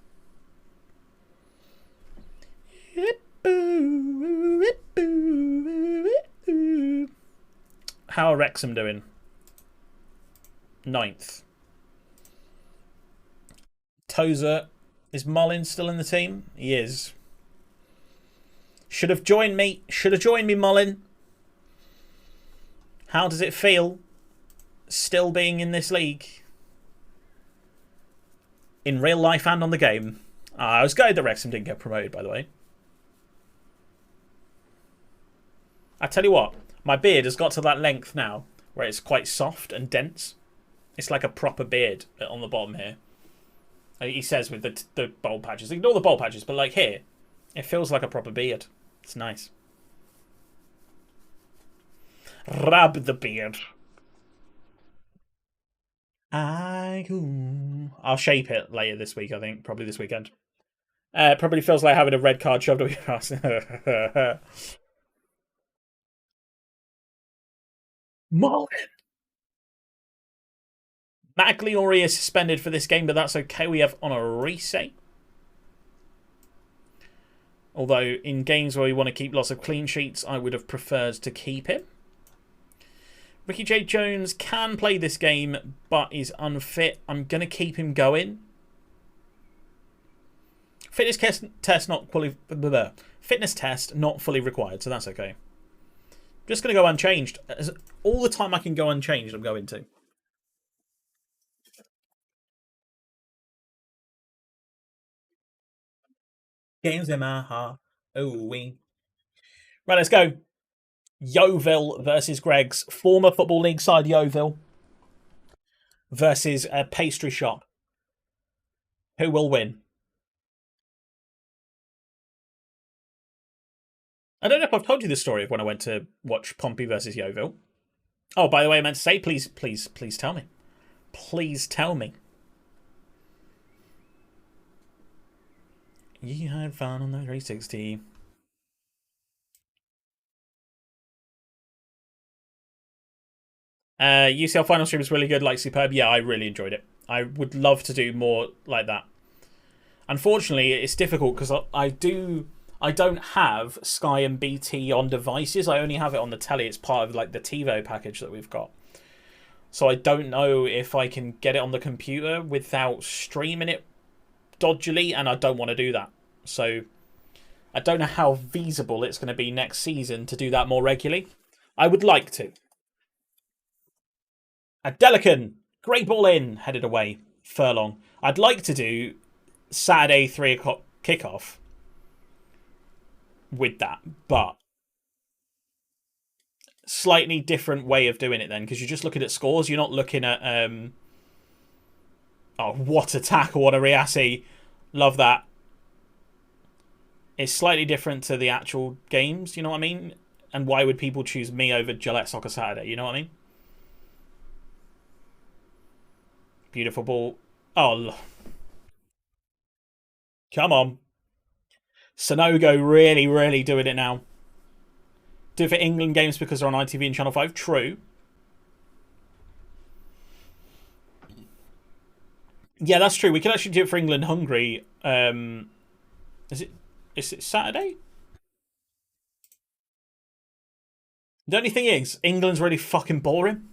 How are Wrexham doing? 9th. Tozer. Is Mullin still in the team? He is. Should have joined me. Should have joined me, Mullin. How does it feel still being in this league? In real life and on the game. I was gutted that Wrexham didn't get promoted, by the way. I tell you what, my beard has got to that length now where it's quite soft and dense. It's like a proper beard on the bottom here. He says with the bald patches. Ignore the bald patches, but like here, it feels like a proper beard. It's nice. Rub the beard. I'll shape it later this week, I think. Probably this weekend. It probably feels like having a red card shoved up your ass. Marlin! Magliori is suspended for this game, but that's okay. We have Honorise. Although in games where we want to keep lots of clean sheets, I would have preferred to keep him. Ricky J. Jones can play this game, but is unfit. I'm going to keep him going. Fitness test not fully required, so that's okay. Just going to go unchanged. All the time I can go unchanged, I'm going to. Games in my heart. Oh, we. Right, let's go. Yeovil versus Greggs. Former Football League side Yeovil versus a pastry shop. Who will win? I don't know if I've told you the story of when I went to watch Pompey versus Yeovil. Oh, by the way, I meant to say, please tell me. Please tell me. You had fun on the 360. UCL final stream was really good, like superb. Yeah, I really enjoyed it. I would love to do more like that. Unfortunately, it's difficult because I don't have Sky and BT on devices. I only have it on the telly. It's part of like the TiVo package that we've got. So I don't know if I can get it on the computer without streaming it dodgily, and I don't want to do that. So I don't know how feasible it's going to be next season to do that more regularly. I would like to. Adelican, great ball in, headed away. Furlong. I'd like to do Saturday 3 o'clock kickoff with that, but slightly different way of doing it then, because you're just looking at scores. You're not looking at oh, what a tackle, what a Riassi. Love that. It's slightly different to the actual games, you know what I mean? And why would people choose me over Gillette Soccer Saturday, you know what I mean? Beautiful ball. Oh, come on. Sonogo really doing it now. Do it for England games because they're on ITV and Channel 5. True. Yeah, that's true. We could actually do it for England-Hungary. Is it Saturday? The only thing is, England's really fucking boring.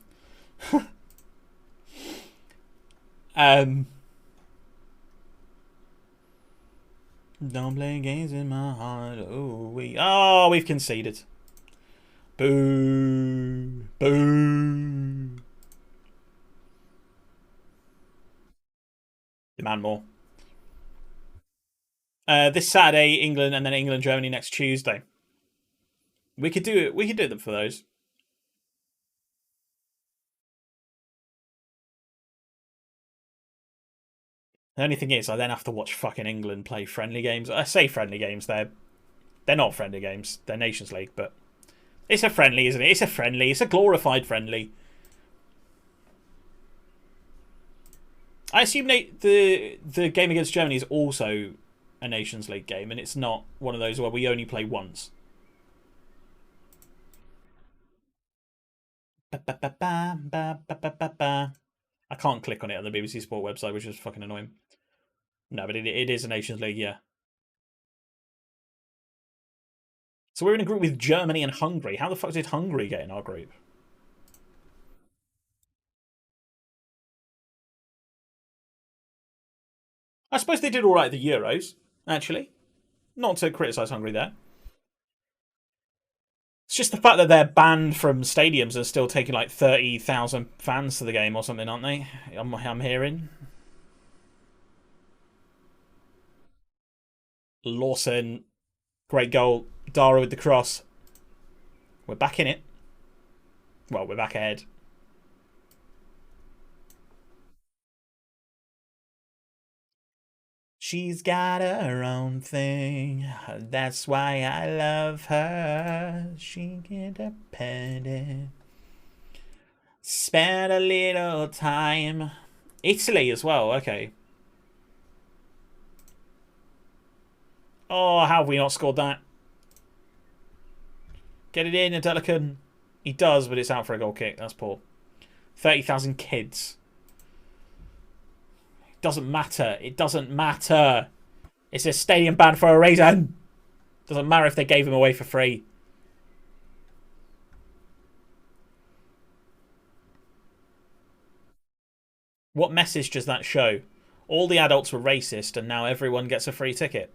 Don't play games in my heart. We've conceded. Boo. Boo. Demand more. This Saturday, England, and then England, Germany next Tuesday. We could do it. We could do them for those. The only thing is, I then have to watch fucking England play friendly games. I say friendly games. They're not friendly games. They're Nations League, but it's a friendly, isn't it? It's a friendly. It's a glorified friendly. I assume the game against Germany is also a Nations League game, and it's not one of those where we only play once. I can't click on it on the BBC Sport website, which is fucking annoying. No, but it is a Nations League, yeah. So we're in a group with Germany and Hungary. How the fuck did Hungary get in our group? I suppose they did all right at the Euros, actually. Not to criticise Hungary there. It's just the fact that they're banned from stadiums and still taking like 30,000 fans to the game or something, aren't they? I'm hearing. Lawson, great goal. Dara with the cross. We're back in it. Well, we're back ahead. She's got her own thing. That's why I love her. She independent. Spend a little time. Italy as well. Okay. Oh, how have we not scored that? Get it in, Adelican. He does, but it's out for a goal kick. That's poor. 30,000 kids. It doesn't matter. It doesn't matter. It's a stadium ban for a reason. Doesn't matter if they gave him away for free. What message does that show? All the adults were racist and now everyone gets a free ticket.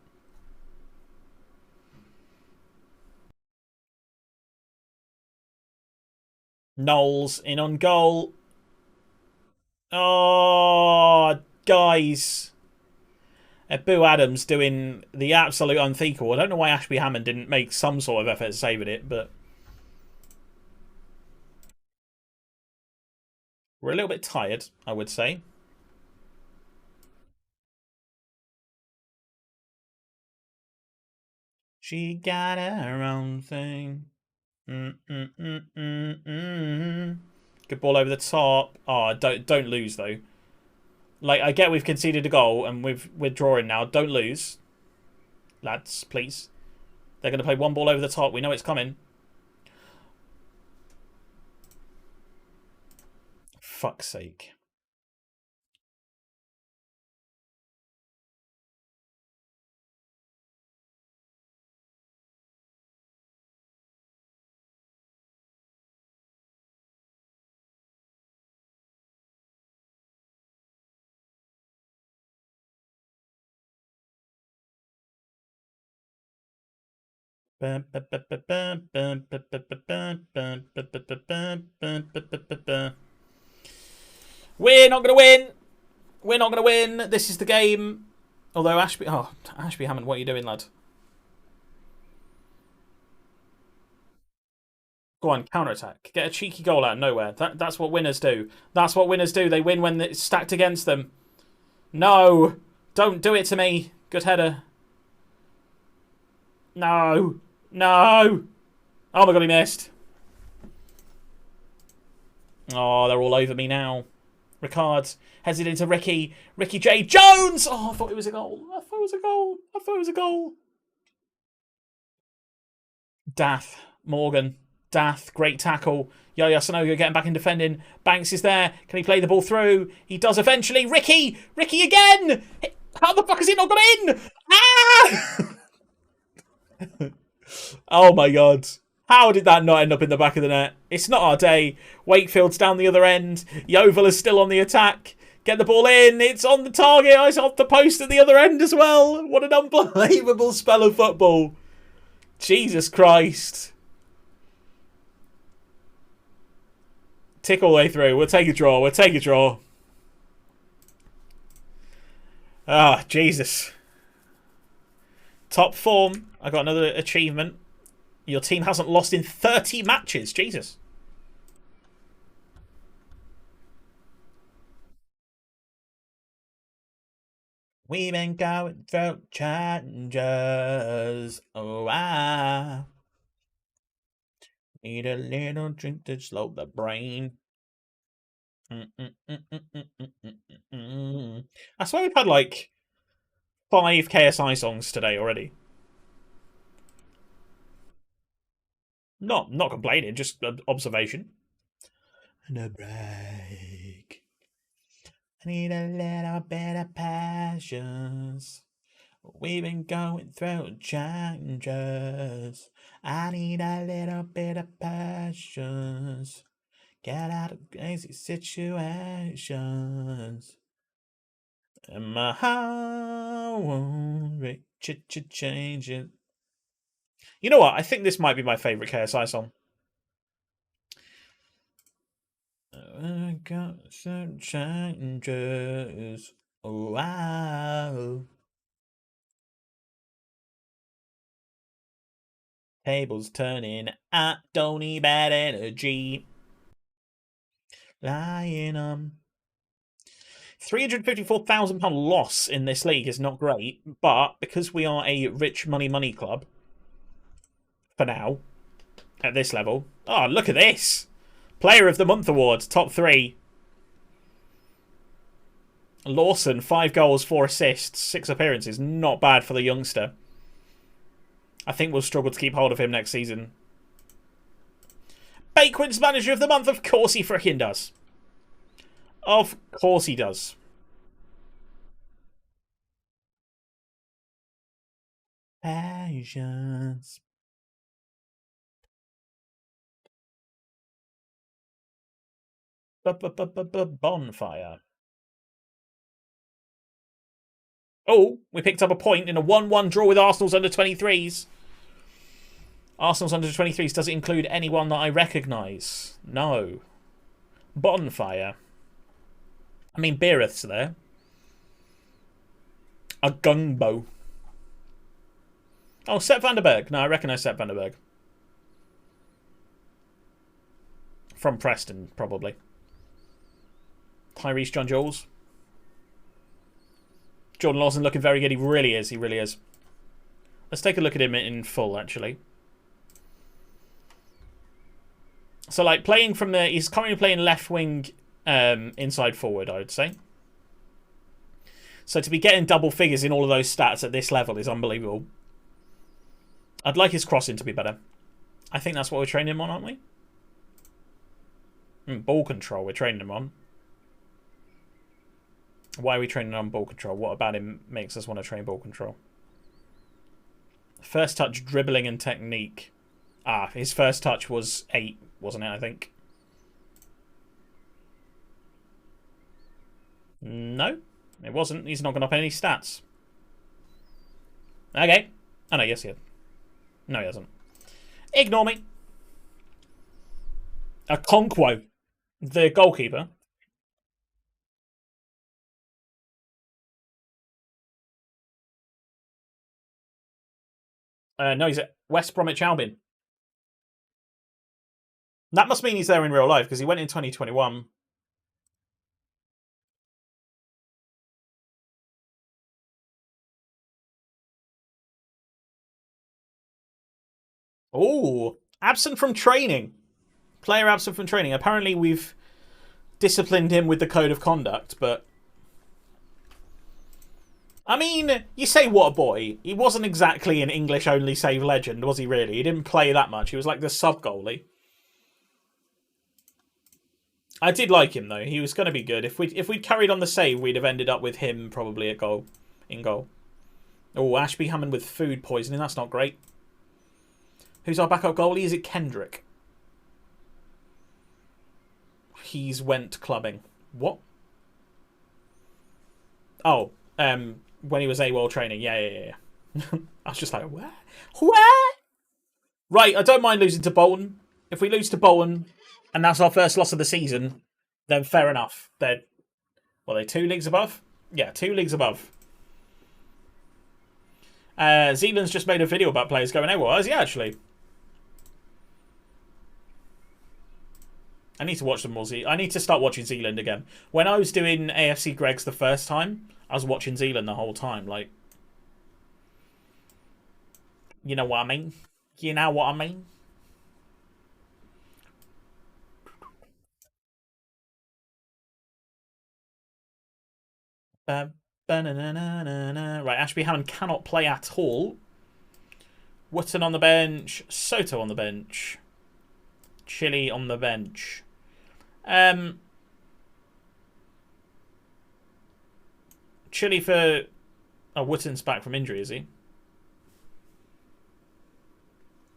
Knowles in on goal. Oh, guys. Boo Adams doing the absolute unthinkable. I don't know why Ashby Hammond didn't make some sort of effort at saving it, but we're a little bit tired, I would say. She got her own thing. Good ball over the top. Oh, don't lose though. Like, I get we've conceded a goal and we're drawing now. Don't lose, lads, please. They're going to play one ball over the top. We know it's coming. Fuck's sake. We're not going to win. We're not going to win. This is the game. Although Ashby... Oh, Ashby Hammond, what are you doing, lad? Go on, counter-attack. Get a cheeky goal out of nowhere. That's what winners do. That's what winners do. They win when it's stacked against them. No. Don't do it to me. Good header. No. No. Oh my god, he missed. Oh, they're all over me now. Ricard heads it into Ricky. Ricky J. Jones! Oh, I thought it was a goal. I thought it was a goal. I thought it was a goal. Dath. Morgan. Dath. Great tackle. Yo-Yo Sanogo getting back in defending. Banks is there. Can he play the ball through? He does eventually. Ricky! Ricky again! How the fuck has it not gone in? Ah! Oh my god. How did that not end up in the back of the net? It's not our day. Wakefield's down the other end. Yeovil is still on the attack. Get the ball in. It's on the target. It's off the post at the other end as well. What an unbelievable spell of football. Jesus Christ. Tick all the way through. We'll take a draw. We'll take a draw. Ah, Jesus. Top form. I got another achievement. Your team hasn't lost in 30 matches. Jesus. We've been going through challenges. Oh, I need a little drink to slow the brain. I swear we've had like 5 KSI songs today already. Not complaining, just observation. And a break. I need a little bit of passions. We've been going through changes. I need a little bit of passions. Get out of crazy situations. And my heart won't change it. You know what? I think this might be my favourite KSI song. I got some changes. Wow. Tables turning. I don't need bad energy. Lying on. £354,000 loss in this league is not great, but because we are a rich money club, for now, at this level. Oh, look at this! Player of the Month award, top 3. Lawson, 5 goals, 4 assists, 6 appearances. Not bad for the youngster. I think we'll struggle to keep hold of him next season. Bakeman's Manager of the Month, of course he frickin' does. Of course he does. Patience. Bonfire. Oh, we picked up a point in a 1-1 draw with Arsenal's under-23s. Arsenal's under-23s, does it include anyone that I recognise? No. Bonfire. I mean, Beereth's there. A Gungbo. Oh, Sepp van der Berg. No, I recognise Sepp van der Berg. From Preston, probably. Tyrese John Jules. Jordan Lawson looking very good. He really is. He really is. Let's take a look at him in full, actually. So, like, playing from the... He's currently playing left wing inside forward, I would say. So to be getting double figures in all of those stats at this level is unbelievable. I'd like his crossing to be better. I think that's what we're training him on, aren't we? Ball control we're training him on. Why are we training on ball control? What about him makes us want to train ball control? First touch, dribbling and technique. Ah, his first touch was 8, wasn't it, I think? No, it wasn't. He's not gone up any stats. Okay. Oh, no, yes, he had. No, he hasn't. Ignore me. Okonkwo, the goalkeeper. No, he's at West Bromwich Albion. That must mean he's there in real life, because he went in 2021. Oh, absent from training. Player absent from training. Apparently we've disciplined him with the code of conduct, but... I mean, you say what a boy. He wasn't exactly an English-only save legend, was he really? He didn't play that much. He was like the sub-goalie. I did like him, though. He was going to be good. If we'd carried on the save, we'd have ended up with him probably in goal. Oh, Ashby Hammond with food poisoning. That's not great. Who's our backup goalie? Is it Kendrick? He's went clubbing. What? Oh, when he was AWOL training. Yeah. I was just like, where? Where? Right, I don't mind losing to Bolton. If we lose to Bolton, and that's our first loss of the season, then fair enough. They're 2 leagues above? Yeah, 2 leagues above. Zealand's just made a video about players going AWOL. Has he actually? I need to watch them more. I need to start watching Zealand again. When I was doing AFC Greggs the first time, I was watching Zealand the whole time. Like, you know what I mean? You know what I mean? Right, Ashby Hammond cannot play at all. Wootton on the bench. Soto on the bench. Chile on the bench. Chile for... Oh, Wootton's back from injury, is he?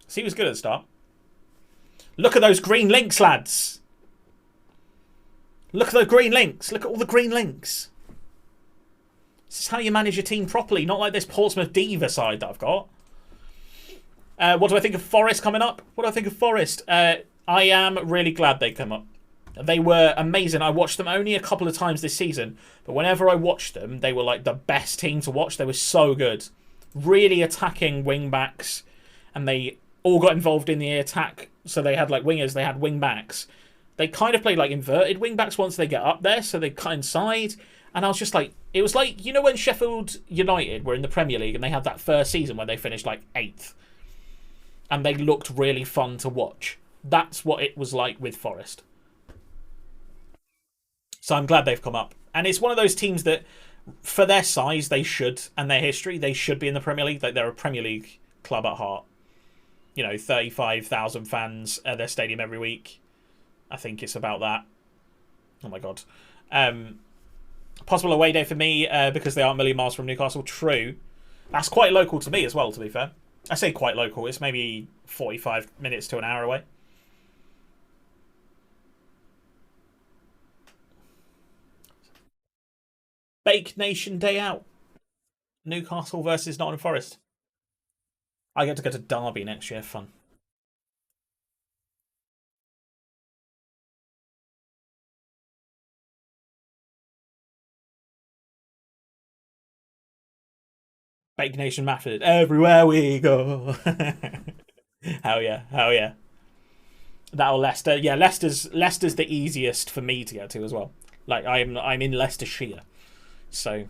So he was good at the start. Look at those green links, lads. Look at the green links. Look at all the green links. This is how you manage your team properly, not like this Portsmouth Diva side that I've got. What do I think of Forest coming up? What do I think of Forest? I am really glad they come up. They were amazing. I watched them only a couple of times this season, but whenever I watched them, they were like the best team to watch. They were so good. Really attacking wing backs, and they all got involved in the attack. So they had like wingers, they had wing backs. They kind of played like inverted wing backs once they get up there, so they cut inside. And I was just like, it was like, you know when Sheffield United were in the Premier League and they had that first season where they finished like 8th? And they looked really fun to watch. That's what it was like with Forest. So I'm glad they've come up. And it's one of those teams that, for their size, they should, and their history, they should be in the Premier League. Like, they're a Premier League club at heart. You know, 35,000 fans at their stadium every week. I think it's about that. Oh my god. Possible away day for me because they aren't a million miles from Newcastle. True. That's quite local to me as well, to be fair. I say quite local. It's maybe 45 minutes to an hour away. Bake Nation Day out. Newcastle versus Nottingham Forest. I get to go to Derby next year. Fun. Bake Nation Mafford. Everywhere we go. Hell yeah. Hell yeah. That'll Leicester. Yeah, Leicester's the easiest for me to get to as well. Like I'm in Leicestershire. So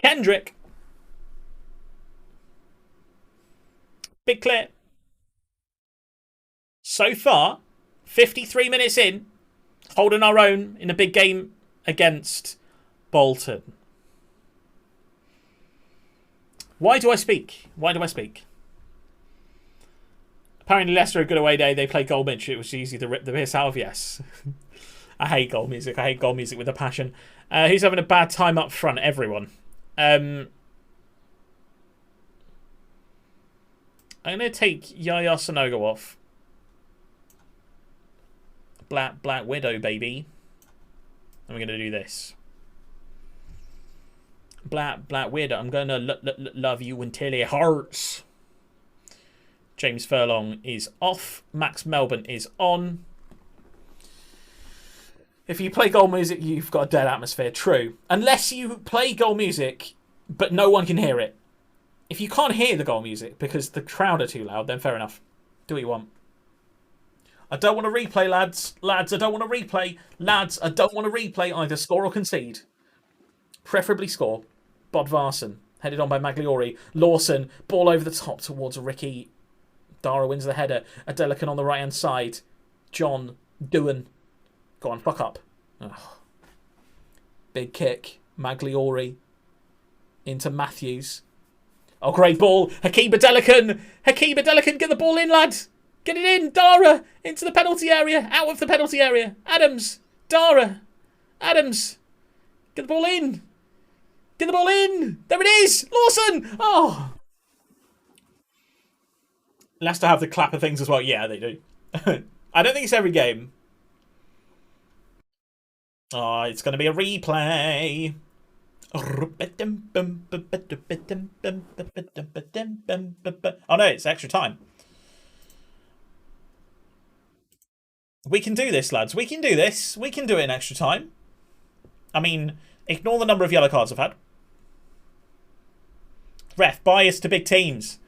Kendrick. Big clear. So far, 53 minutes in, holding our own in a big game against Bolton. Why do I speak? Why do I speak? Apparently Leicester a good away day. They play Goldmich. It was easy to rip the piss out of. Yes. I hate goal music. I hate goal music with a passion. Who's having a bad time up front? Everyone. I'm going to take Yaya Sonogo off. Black Widow, baby. And we're going to do this. Black Widow. I'm going to love you until it hurts. James Furlong is off. Max Melbourne is on. If you play goal music, you've got a dead atmosphere. True. Unless you play goal music, but no one can hear it. If you can't hear the goal music because the crowd are too loud, then fair enough. Do what you want. I don't want to replay, lads. Lads, I don't want to replay. Lads, I don't want to replay. Either score or concede. Preferably score. Bodvarsson, headed on by Magliori. Lawson, ball over the top towards Ricky. Dara wins the header. Adelican on the right-hand side. John Doohan. Go on, fuck up. Ugh. Big kick. Magliori. Into Matthews. Oh, great ball. Hakeem Adelican. Hakeem Adelican, get the ball in, lad. Get it in. Dara. Into the penalty area. Out of the penalty area. Adams. Dara. Adams. Get the ball in. Get the ball in. There it is. Lawson. Oh. Leicester have the clapper things as well. Yeah, they do. I don't think it's every game. Oh, it's going to be a replay. Oh no, it's extra time. We can do this, lads. We can do this. We can do it in extra time. I mean, ignore the number of yellow cards I've had. Ref, bias to big teams.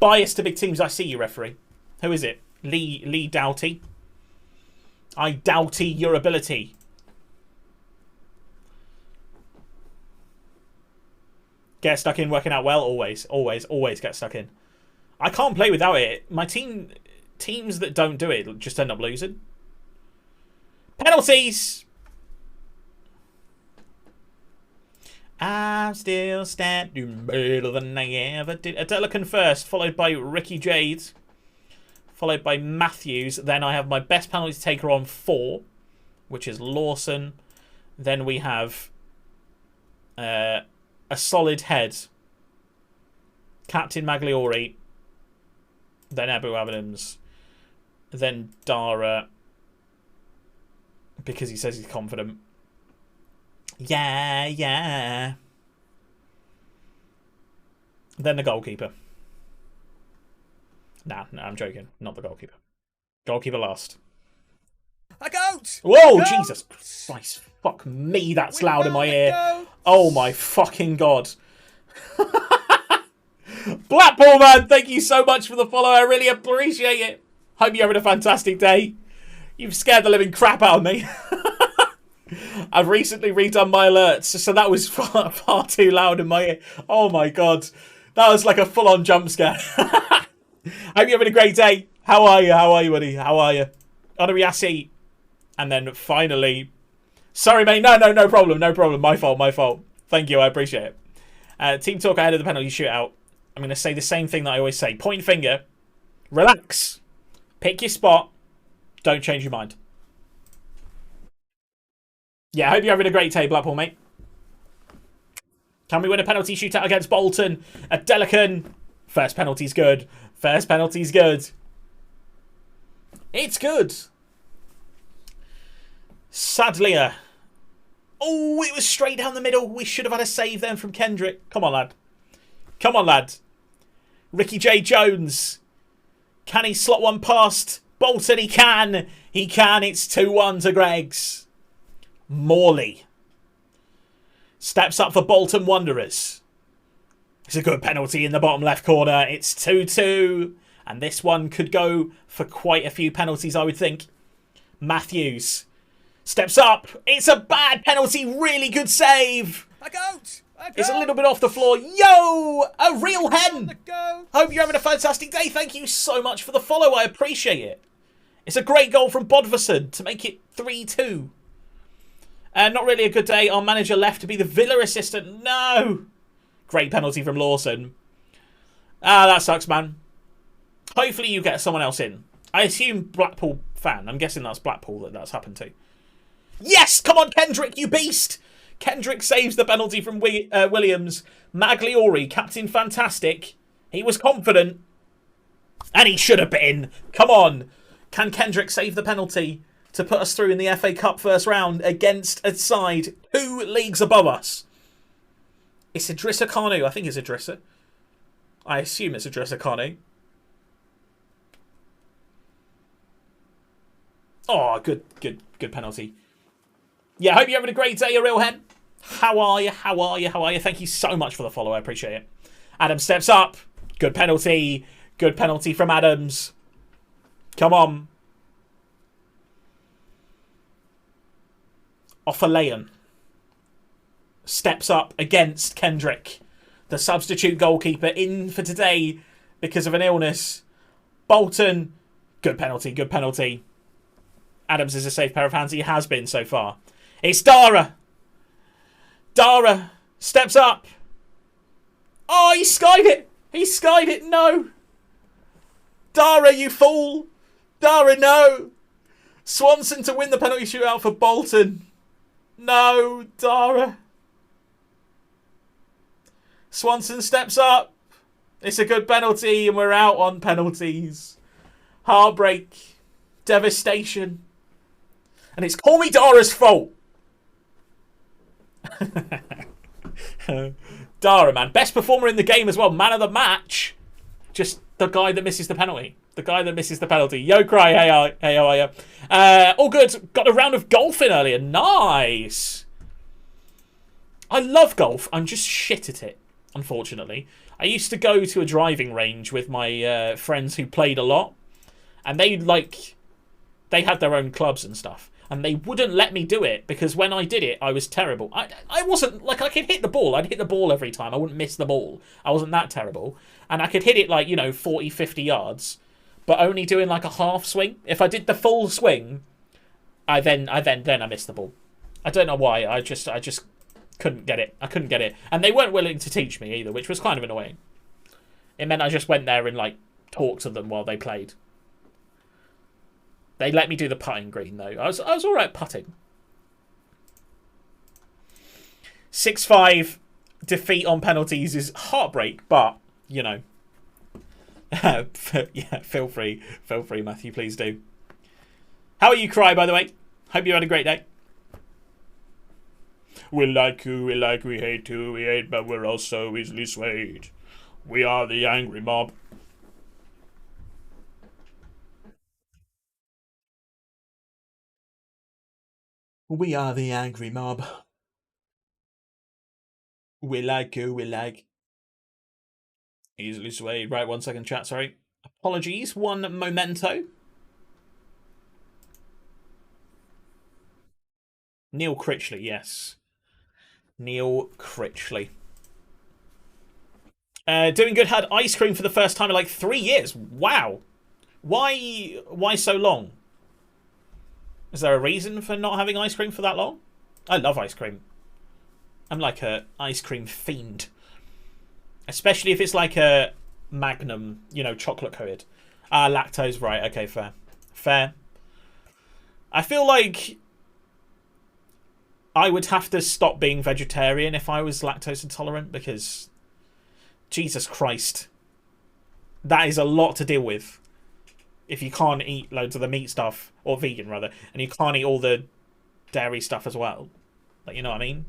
Bias to big teams. I see you, referee. Who is it? Lee Doughty. I doughty your ability. Get stuck in, working out well. Always get stuck in. I can't play without it. My teams that don't do it just end up losing. Penalties. I'm still standing better than I ever did. Adelican first, followed by Ricky Jade, followed by Matthews. Then I have my best penalty taker on 4, which is Lawson. Then we have a solid head, Captain Magliori. Then Abu Adams. Then Dara, because he says he's confident. Yeah, yeah. Then the goalkeeper. Nah, I'm joking. Not the goalkeeper. Goalkeeper last. A goat! Whoa, A goat! Jesus Christ. Fuck me, that's We loud in my found a ear. goat! Oh my fucking god. Blackpool, man, thank you so much for the follow. I really appreciate it. Hope you're having a fantastic day. You've scared the living crap out of me. I've recently redone my alerts, so that was far too loud in my ear. Oh my god. That was like a full-on jump scare. Hope you're having a great day. How are you? How are you, buddy? How are you? Onariasi. And then finally... Sorry, mate. No problem. No problem. My fault. Thank you. I appreciate it. Team talk ahead of the penalty shootout. I'm going to say the same thing that I always say. Point finger. Relax. Pick your spot. Don't change your mind. Yeah, I hope you're having a great day, Blackpool, mate. Can we win a penalty shootout against Bolton? A Delican. First penalty's good. First penalty's good. It's good. Sadlier. Oh, it was straight down the middle. We should have had a save then from Kendrick. Come on, lad. Come on, lad. Ricky J. Jones. Can he slot one past Bolton? He can. He can. It's 2-1 to Greggs. Morley. Steps up for Bolton Wanderers. It's a good penalty in the bottom left corner. It's 2-2. And this one could go for quite a few penalties, I would think. Matthews. Steps up. It's a bad penalty. Really good save. A goat! It's a little bit off the floor. Yo! A real hen! The goat! Hope you're having a fantastic day. Thank you so much for the follow. I appreciate it. It's a great goal from Bodvarsson to make it 3-2. Not really a good day. Our manager left to be the Villa assistant. No! Great penalty from Lawson. Ah, that sucks, man. Hopefully you get someone else in. I assume Blackpool fan. I'm guessing that's Blackpool that's happened to. Yes! Come on, Kendrick, you beast! Kendrick saves the penalty from Williams. Magliori, captain fantastic. He was confident. And he should have been. Come on. Can Kendrick save the penalty to put us through in the FA Cup first round against a side 2 leagues above us? It's Idrissa Kanu. I think it's Idrissa. I assume it's Idrissa Kanu. Oh, good penalty. Yeah, hope you're having a great day, you real hen. How are you? Thank you so much for the follow. I appreciate it. Adam steps up. Good penalty. Good penalty from Adams. Come on. Offalayan steps up against Kendrick. The substitute goalkeeper in for today because of an illness. Bolton. Good penalty. Adams is a safe pair of hands. He has been so far. It's Dara. Dara steps up. Oh, he skied it. No. Dara, you fool. Dara, no. Swanson to win the penalty shootout for Bolton. No, Dara. Swanson steps up. It's a good penalty and we're out on penalties. Heartbreak. Devastation. And it's Call Me Dara's fault. Dara, man. Best performer in the game as well. Man of the match. Just the guy that misses the penalty. Yo, Cry. Hey, how are you? All good. Got a round of golf in earlier. Nice. I love golf. I'm just shit at it, unfortunately. I used to go to a driving range with my friends who played a lot. And they had their own clubs and stuff. And they wouldn't let me do it because when I did it, I was terrible. I wasn't, like, I could hit the ball. I'd hit the ball every time. I wouldn't miss the ball. I wasn't that terrible. And I could hit it, like, 40, 50 yards, but only doing, like, a half swing. If I did the full swing, I missed the ball. I don't know why. I just couldn't get it. I couldn't get it. And they weren't willing to teach me either, which was kind of annoying. It meant I just went there and, like, talked to them while they played. They let me do the putting green, though. I was all right putting. 6-5 defeat on penalties is heartbreak, but, yeah, feel free, Matthew, please do. How are you, Cry, by the way? Hope you had a great day. We like you, we like, we hate you, we hate, but we're also easily swayed. We are the angry mob. We are the angry mob. We like you, we like. Easily swayed. Right, 1 second, chat, sorry. Apologies. One memento. Neil Critchley, yes. Neil Critchley. Doing good. Had ice cream for the first time in like 3 years. Wow. Why so long? Is there a reason for not having ice cream for that long? I love ice cream. I'm like a ice cream fiend. Especially if it's like a Magnum, chocolate coated. Lactose, right, okay, fair. Fair. I feel like I would have to stop being vegetarian if I was lactose intolerant because Jesus Christ. That is a lot to deal with. If you can't eat loads of the meat stuff, or vegan rather, and you can't eat all the dairy stuff as well. Like, you know what I mean?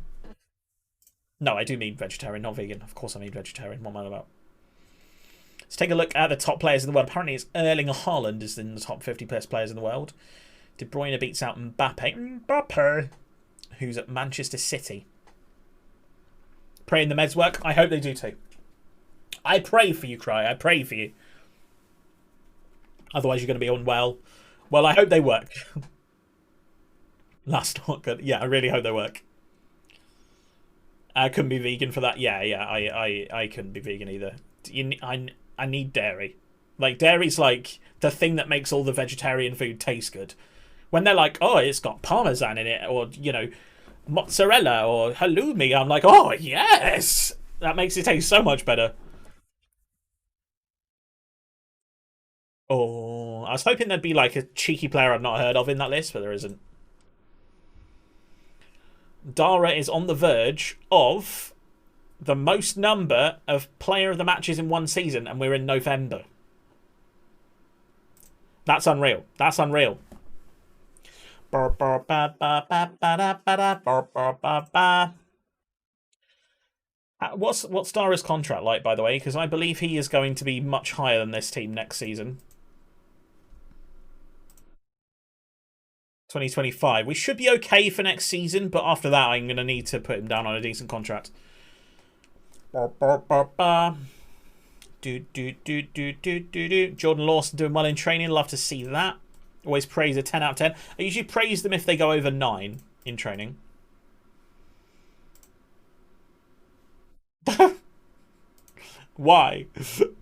No, I do mean vegetarian, not vegan. Of course I mean vegetarian. What am I about? Let's take a look at the top players in the world. Apparently it's Erling Haaland is in the top 50 best players in the world. De Bruyne beats out Mbappe, who's at Manchester City. Praying the meds work. I hope they do too. I pray for you, Cry. I pray for you. Otherwise you're going to be unwell. Well, I hope they work. That's not good. Yeah, I really hope they work. I couldn't be vegan for that. Yeah, I couldn't be vegan either. I need dairy. Like, dairy's like the thing that makes all the vegetarian food taste good. When they're like, oh, it's got parmesan in it, or, mozzarella or halloumi, I'm like, oh, yes! That makes it taste so much better. Oh, I was hoping there'd be like a cheeky player I've not heard of in that list, but there isn't. Dara is on the verge of the most number of player of the matches in one season, and we're in November. That's unreal. That's unreal. What's Dara's contract like, by the way? Because I believe he is going to be much higher than this team next season. 2025. We should be okay for next season, but after that, I'm going to need to put him down on a decent contract. Jordan Lawson doing well in training. Love to see that. Always praise a 10 out of 10. I usually praise them if they go over 9 in training. Why?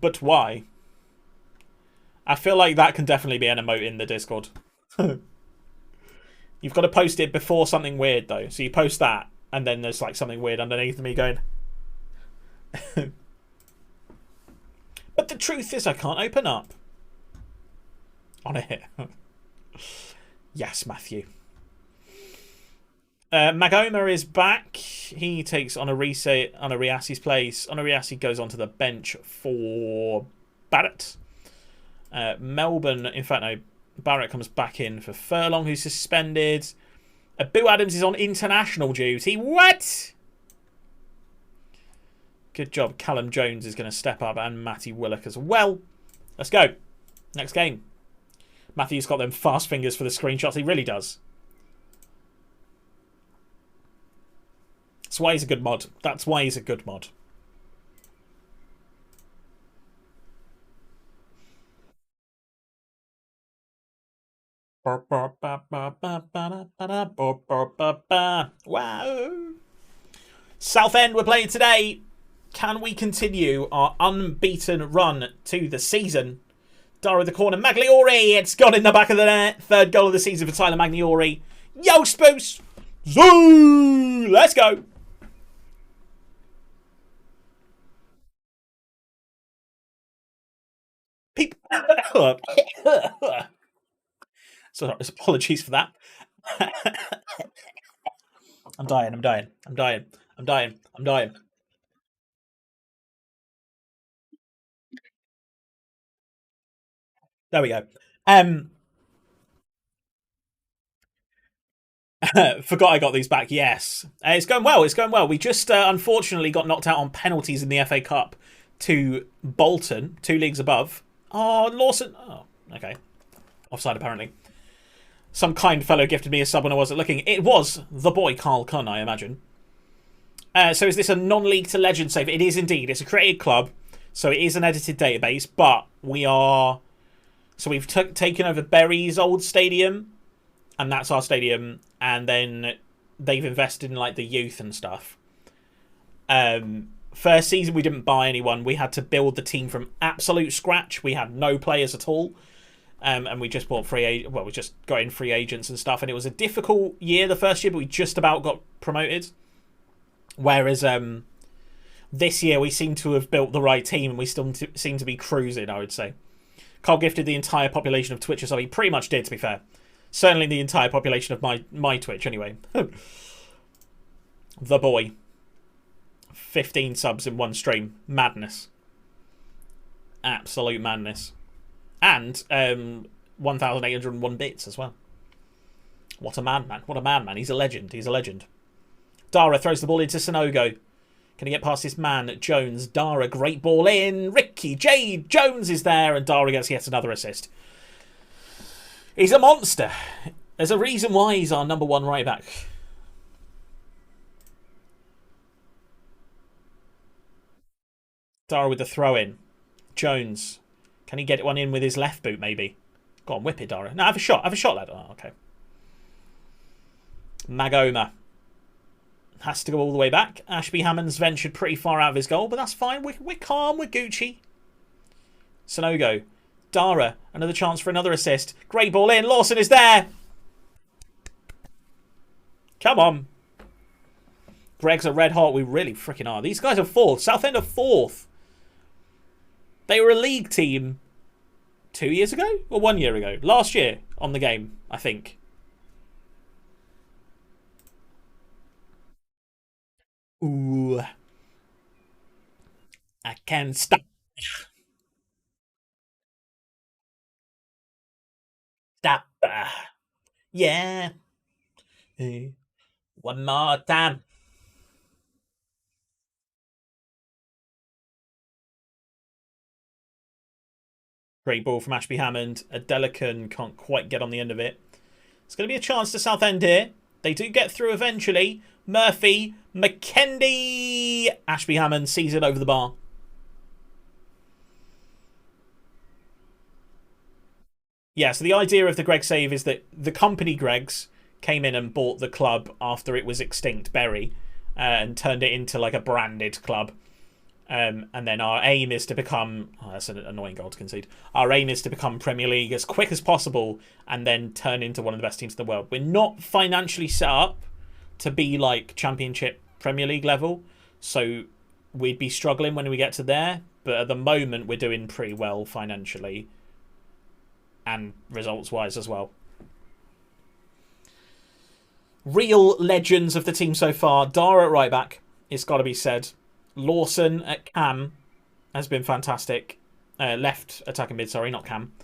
But why? I feel like that can definitely be an emote in the Discord. You've got to post it before something weird, though. So you post that, and then there's like something weird underneath me going. But the truth is, I can't open up on it. Yes, Matthew. Magoma is back. He takes Onariasi's place. Onariasi goes onto the bench for Barrett. Melbourne, in fact, no. Barrett comes back in for Furlong, who's suspended. Boo Adams is on international duty. What? Good job. Callum Jones is going to step up, and Matty Willock as well. Let's go. Next game. Matthew's got them fast fingers for the screenshots. He really does. That's why he's a good mod. That's why he's a good mod. Wow. Southend, we're playing today. Can we continue our unbeaten run to the season? Dara in the corner. Magliori. It's gone in the back of the net. Third goal of the season for Tyler Magliori. Yo, Spoos. Zoo. Let's go. So apologies for that. I'm dying. There we go. Forgot I got these back. Yes, it's going well. It's going well. We just unfortunately got knocked out on penalties in the FA Cup to Bolton, 2 leagues above. Oh, Lawson. Oh, okay. Offside apparently. Some kind fellow gifted me a sub when I wasn't looking. It was the boy Carl Kunn, I imagine. So is this a non-league to legend save? It is indeed. It's a created club, so it is an edited database. But we are. So we've taken over Bury's old stadium, and that's our stadium. And then they've invested in like the youth and stuff. First season we didn't buy anyone. We had to build the team from absolute scratch. We had no players at all. And we just bought we just got in free agents and stuff. And it was a difficult year the first year, but we just about got promoted. Whereas this year we seem to have built the right team and we still seem to be cruising, I would say. Carl gifted the entire population of Twitch, so he pretty much did, to be fair. Certainly the entire population of my Twitch, anyway. The boy. 15 subs in one stream. Madness. Absolute madness. And 1,801 bits as well. What a man. What a man. He's a legend. He's a legend. Dara throws the ball into Sonogo. Can he get past this man, Jones? Dara, great ball in. Ricky J. Jones is there, and Dara gets yet another assist. He's a monster. There's a reason why he's our #1 right back. Dara with the throw in. Jones. Can he get one in with his left boot, maybe? Go on, whip it, Dara. No, have a shot. Have a shot, lad. Oh, okay. Magoma. Has to go all the way back. Ashby Hammond's ventured pretty far out of his goal, but that's fine. We're calm. We're Gucci. Sonogo. Dara. Another chance for another assist. Great ball in. Lawson is there. Come on. Greggs are red hot. We really freaking are. These guys are 4th. Southend are 4th. They were a league team 2 years ago? Or 1 year ago? Last year on the game, I think. Ooh. I can't stop. Stop. Yeah. One more time. Great ball from Ashby Hammond. Adelican can't quite get on the end of it. It's going to be a chance to Southend here. They do get through eventually. Murphy. McKendy. Ashby Hammond sees it over the bar. Yeah, so the idea of the Greggs save is that the company Greggs came in and bought the club after it was extinct, Bury, and turned it into like a branded club. And then our aim is to become... Oh, that's an annoying goal to concede. Our aim is to become Premier League as quick as possible and then turn into one of the best teams in the world. We're not financially set up to be like Championship Premier League level, so we'd be struggling when we get to there. But at the moment, we're doing pretty well financially and results-wise as well. Real legends of the team so far. Dara at right back, it's got to be said. Lawson at cam has been fantastic. Left attacking mid, sorry, not cam.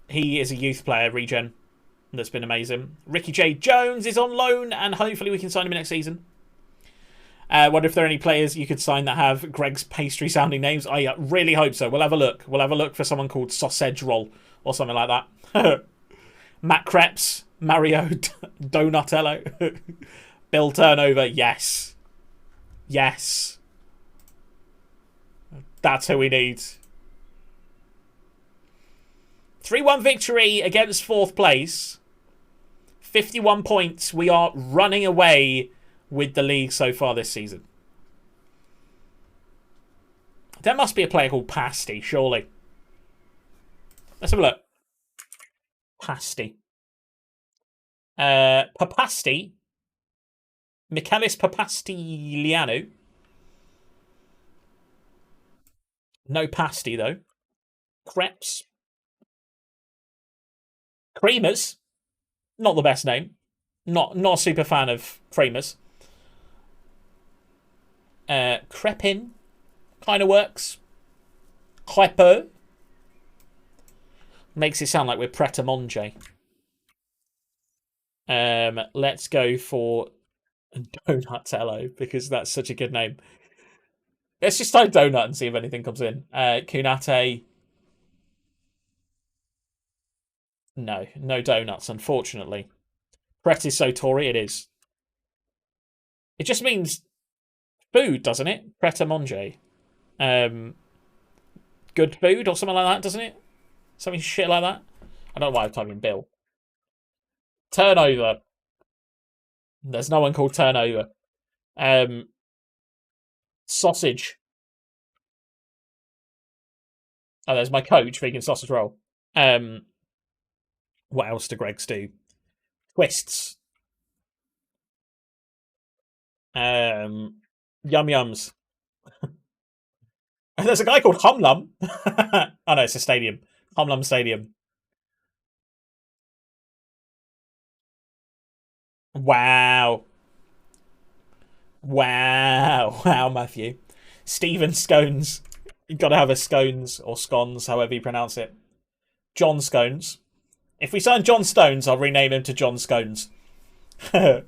He is a youth player, regen, that's been amazing. Ricky J. Jones is on loan, and hopefully we can sign him next season. Wonder if there are any players you could sign that have Greg's pastry-sounding names. I really hope so. We'll have a look. We'll have a look for someone called Sausage Roll or something like that. Matt Kreps, Mario Donatello, Bill Turnover. Yes. Yes. That's who we need. 3-1 victory against 4th place. 51 points. We are running away with the league so far this season. There must be a player called Pasty, surely. Let's have a look. Pasty. Papasti. Michaelis Papastiliano. No pasty, though. Crepes. Creamers. Not the best name. Not a super fan of creamers. Crepin. Kind of works. Hypo. Makes it sound like we're pret a manger. Let's go for Donatello because that's such a good name. Let's just type donut and see if anything comes in. Kunate. No, no donuts, unfortunately. Pret is so Tory, it is. It just means food, doesn't it? Pret a manger. Good food or something like that, doesn't it? Something shit like that. I don't know why I'm typing Bill. Turnover. There's no one called Turnover. Sausage. Oh, there's my coach vegan sausage roll. What else do Greggs do? Twists. Yum yums. There's a guy called Humlum. Oh no, it's a stadium. Humlum Stadium. Wow. Wow. Wow, Matthew. Stephen Scones. You've got to have a scones or scones, however you pronounce it. John Scones. If we sign John Stones, I'll rename him to John Scones. If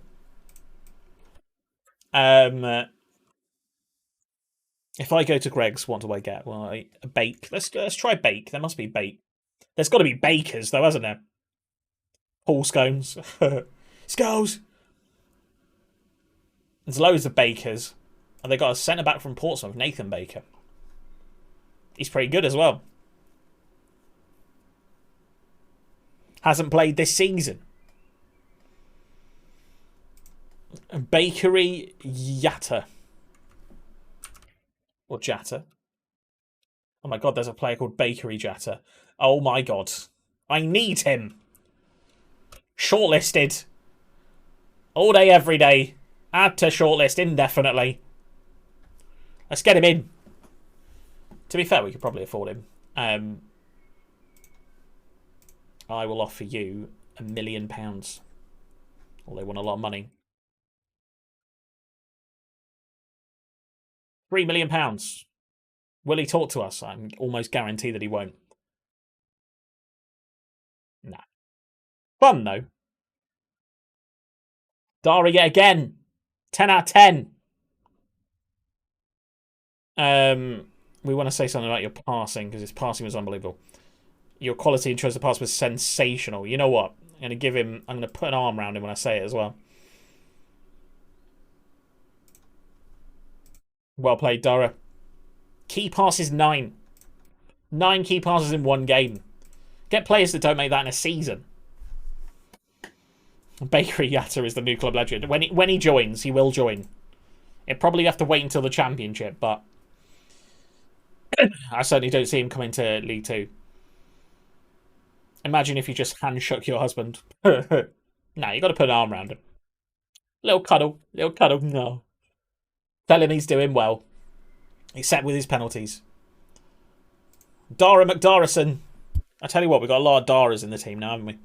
I go to Greggs, what do I get? Well, a bake. Let's try bake. There must be bake. There's got to be bakers, though, hasn't there? Paul Scones. Scones! There's loads of bakers. And they got a centre back from Portsmouth, Nathan Baker. He's pretty good as well. Hasn't played this season. Bakery Yatta. Or Jatta. Oh my god, there's a player called Bakery Jatta. Oh my god. I need him. Shortlisted. All day, every day. Add to shortlist indefinitely. Let's get him in. To be fair, we could probably afford him. I will offer you £1 million. Well, they want a lot of money. £3 million. Will he talk to us? I'm almost guaranteed that he won't. Nah. Fun, though. Dari yet again. 10 out of 10. We want to say something about your passing, because his passing was unbelievable. Your quality in choice of pass was sensational. You know what? I'm going to put an arm around him when I say it as well. Well played, Dara. Key passes 9. 9 key passes in one game. Get players that don't make that in a season. Bakery Yatta is the new club legend. When he joins, he will join. It probably have to wait until the championship, but I certainly don't see him coming to League 2. Imagine if you just hand shook your husband. Nah, you got to put an arm around him. Little cuddle. No. Tell him he's doing well. Except with his penalties. Dara McDarrison. I tell you what, we've got a lot of Daras in the team now, haven't we?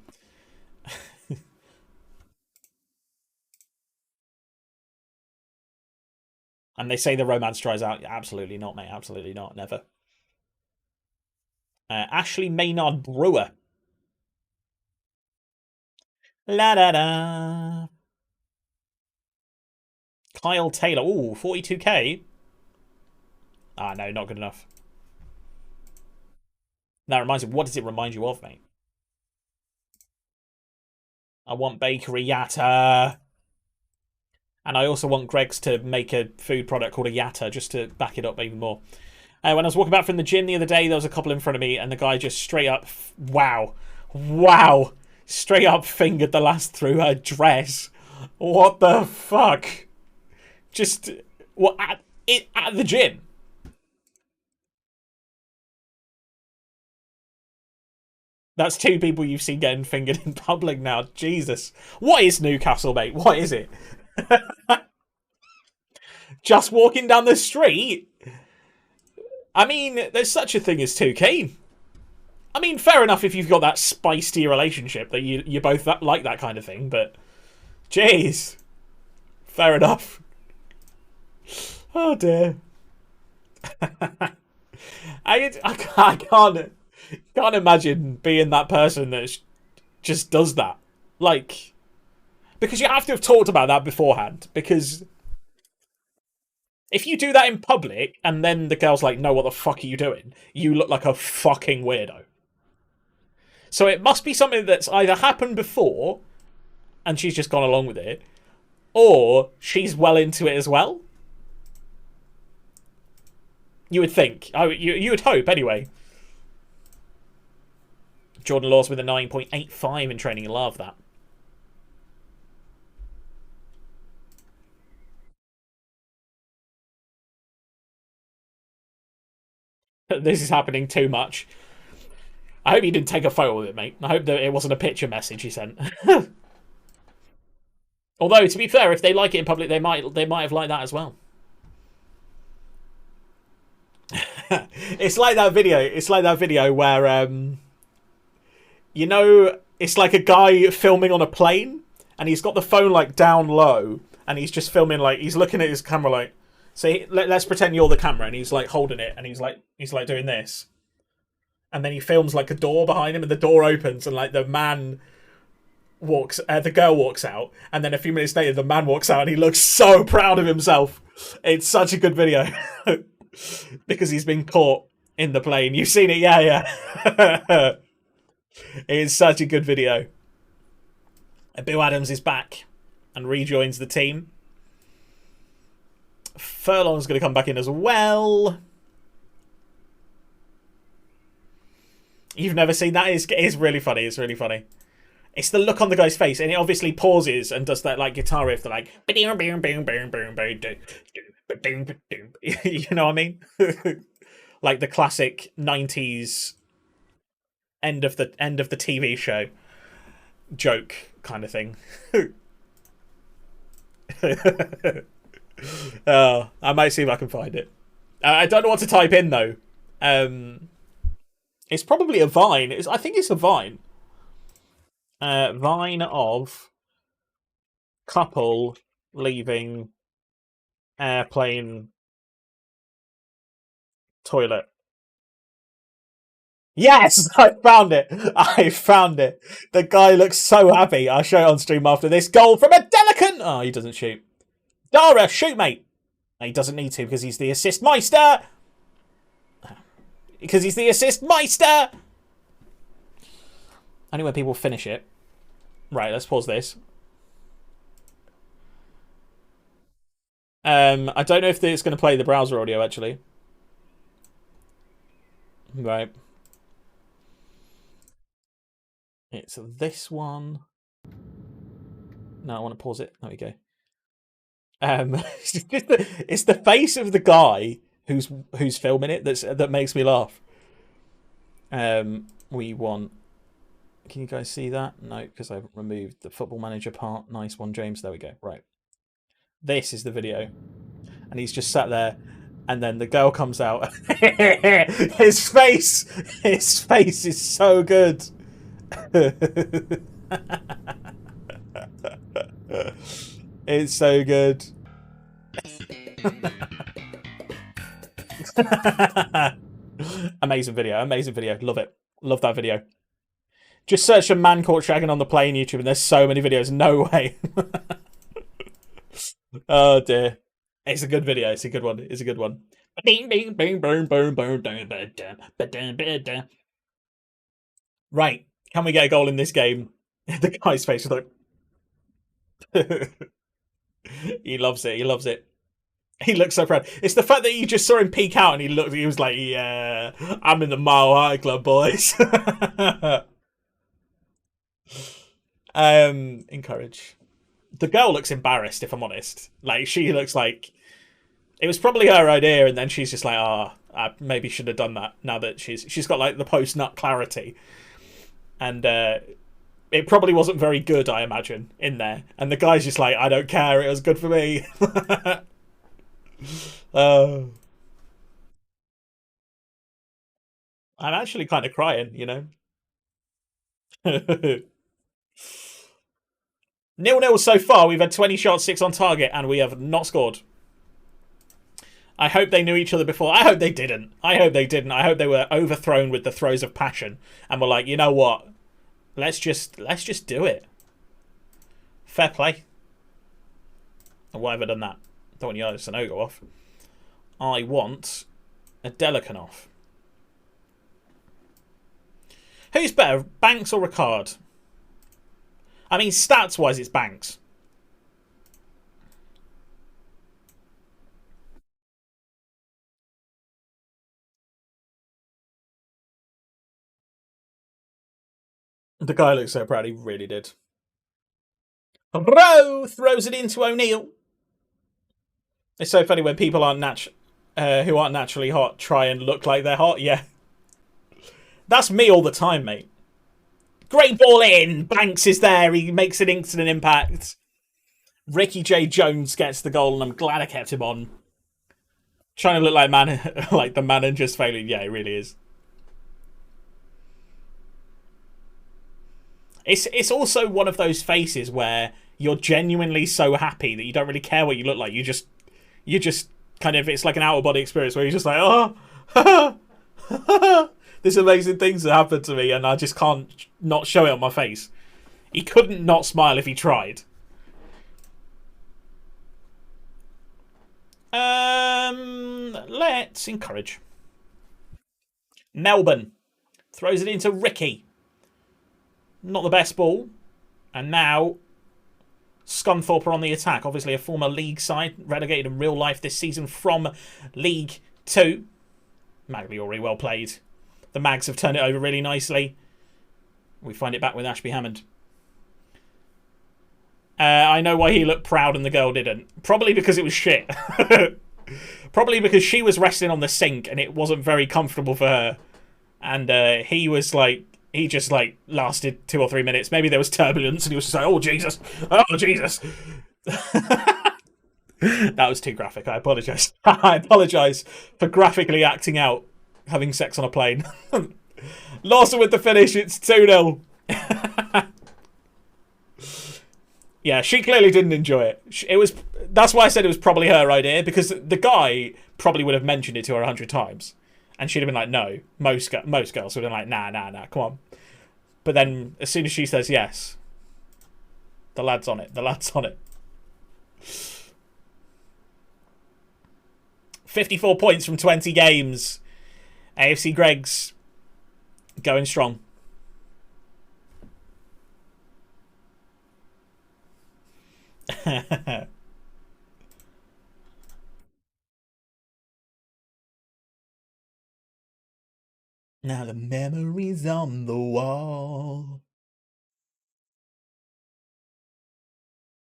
And they say the romance dries out. Absolutely not, mate. Absolutely not. Never. Ashley Maynard Brewer. La da da. Kyle Taylor. Ooh, 42k. Ah, no, not good enough. That reminds me. What does it remind you of, mate? I want Bakery Yatta. And I also want Greggs to make a food product called a Yatta, just to back it up even more. When I was walking back from the gym the other day, there was a couple in front of me, and the guy just straight up, wow, straight up fingered the last through her dress. What the fuck? Just what at the gym? That's 2 people you've seen getting fingered in public now. Jesus, what is Newcastle, mate? What is it? Just walking down the street? I mean, there's such a thing as too keen. I mean, fair enough if you've got that spice to your relationship that you both like that kind of thing, but jeez, fair enough. Oh dear. I can't imagine being that person that just does that. Like, Because you have to have talked about that beforehand. Because if you do that in public and then the girl's like, no, what the fuck are you doing? You look like a fucking weirdo. So it must be something that's either happened before and she's just gone along with it, or she's well into it as well. You would think. You would hope, anyway. Jordan Laws with a 9.85 in training. Love that. This is happening too much. I hope you didn't take a photo of it, mate. I hope that it wasn't a picture message you sent. Although, to be fair, if they like it in public, they might have liked that as well. It's like that video. It's like that video where, you know, it's like a guy filming on a plane, and he's got the phone like down low, and he's just filming like he's looking at his camera like. So let's pretend you're the camera, and he's like holding it, and he's like doing this, and then he films like a door behind him, and the door opens, and like the girl walks out, and then a few minutes later the man walks out, and he looks so proud of himself. It's such a good video because he's been caught in the plane. You've seen it, yeah. It's such a good video. And Bill Adams is back and rejoins the team. Furlong's going to come back in as well. You've never seen that? It's really funny. It's really funny. It's the look on the guy's face, and it obviously pauses and does that like guitar riff, that like, you know what I mean? Like the classic 90s end of the TV show joke kind of thing. I might see if I can find it. I don't know what to type in though. It's probably a Vine. I think it's a Vine. Vine of couple leaving airplane toilet. Yes, I found it. I found it. The guy looks so happy. I'll show it on stream after this. Goal from a Delican. Oh, he doesn't shoot. Dara, shoot, mate. No, he doesn't need to because he's the assist meister. Because he's the assist meister. Only when people finish it. Right, let's pause this. I don't know if it's going to play the browser audio, actually. Right. It's this one. No, I want to pause it. There we go. It's the face of the guy who's filming it that makes me laugh. We want. Can you guys see that? No, because I've removed the Football Manager part. Nice one, James. There we go. Right. This is the video, and he's just sat there, and then the girl comes out. His face is so good. It's so good. Amazing video. Love it. Love that video. Just search for man caught shagging on the plane YouTube, and there's so many videos. No way. Oh dear. It's a good video. It's a good one. It's a good one. Right. Can we get a goal in this game? The guy's face is like. He loves it. He loves it. He looks so proud. It's the fact that you just saw him peek out and he was like, yeah, I'm in the Mile High Club, boys. Encourage. The girl looks embarrassed, if I'm honest. Like, she looks like it was probably her idea, and then she's just like, I maybe should have done that now that she's got like the post-nut clarity. And it probably wasn't very good, I imagine, in there. And the guy's just like, I don't care, it was good for me. I'm actually kind of crying, you know. 0-0 so far. We've had 20 shots, 6 on target, and we have not scored. I hope they knew each other before. I hope they didn't. I hope they were overthrown with the throes of passion and were like, you know what? Let's just do it. Fair play. And why have I done that? Don't want your Sano go off. I want a Delikanov. Who's better, Banks or Ricard? I mean, stats-wise, it's Banks. The guy looks so proud. He really did. Rowe throws it into O'Neill. It's so funny when people who aren't naturally hot try and look like they're hot. Yeah. That's me all the time, mate. Great ball in. Banks is there. He makes an instant impact. Ricky J. Jones gets the goal, and I'm glad I kept him on. Trying to look like like the manager's failing. Yeah, it really is. It's also one of those faces where you're genuinely so happy that you don't really care what you look like. You just kind of, it's like an out of body experience where you're just like, oh, this amazing things that happened to me, and I just can't not show it on my face. He couldn't not smile if he tried. Let's encourage. Melbourne throws it into Ricky. Not the best ball. And now Scunthorpe are on the attack. Obviously a former league side, relegated in real life this season from League 2. Magliori, well played. The Mags have turned it over really nicely. We find it back with Ashby Hammond. I know why he looked proud and the girl didn't. Probably because it was shit. Probably because she was resting on the sink and it wasn't very comfortable for her. And he was like, he just like lasted 2 or 3 minutes. Maybe there was turbulence and he was just like, oh Jesus, oh Jesus. That was too graphic. I apologise. I apologise for graphically acting out having sex on a plane. Lawson with the finish. It's 2-0. Yeah, she clearly didn't enjoy it. That's why I said it was probably her idea, because the guy probably would have mentioned it to her 100 times. And she'd have been like, no. Most girls would have been like, nah, come on. But then, as soon as she says yes, the lad's on it. 54 points from 20 games. AFC Greggs going strong. Now the memories on the wall.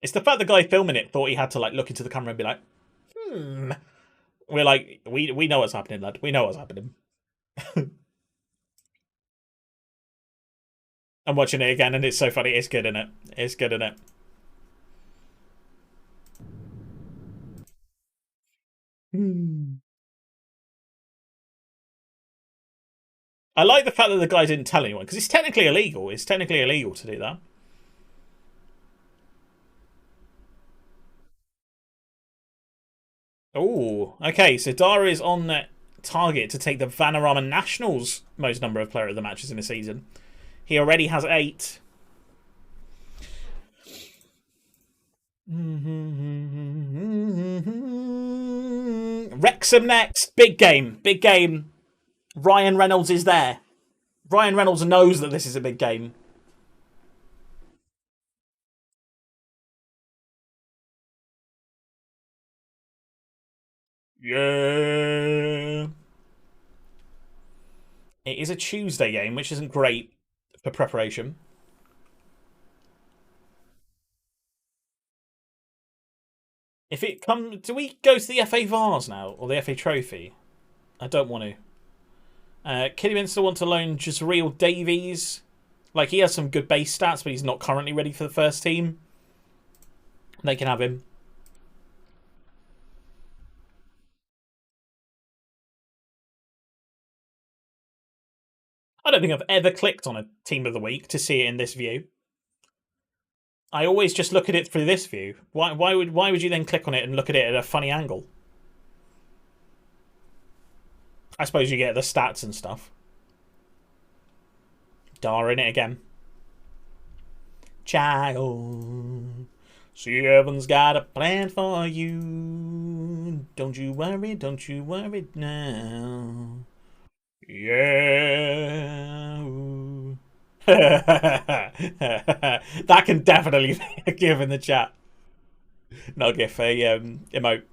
It's the fact the guy filming it thought he had to like look into the camera and be like, We're like, we know what's happening, lad. We know what's happening. I'm watching it again and it's so funny. It's good, innit? It's good, innit? I like the fact that the guy didn't tell anyone, because it's technically illegal. It's technically illegal to do that. Oh, okay. So Dara is on target to take the Vanarama Nationals most number of player of the matches in a season. He already has 8. Wrexham next. Big game. Big game. Ryan Reynolds is there. Ryan Reynolds knows that this is a big game. Yeah. It is a Tuesday game, which isn't great for preparation. If it comes... Do we go to the FA Vars now? Or the FA Trophy? I don't want to. Kiddyman still want to loan Jezreel Davies. Like, he has some good base stats, but he's not currently ready for the first team. They can have him. I don't think I've ever clicked on a Team of the Week to see it in this view. I always just look at it through this view. Why would you then click on it and look at it at a funny angle? I suppose you get the stats and stuff. Dar in it again. Child. Heaven's got a plan for you. Don't you worry now. Yeah. That can definitely be a GIF in the chat. Not a GIF, a emote.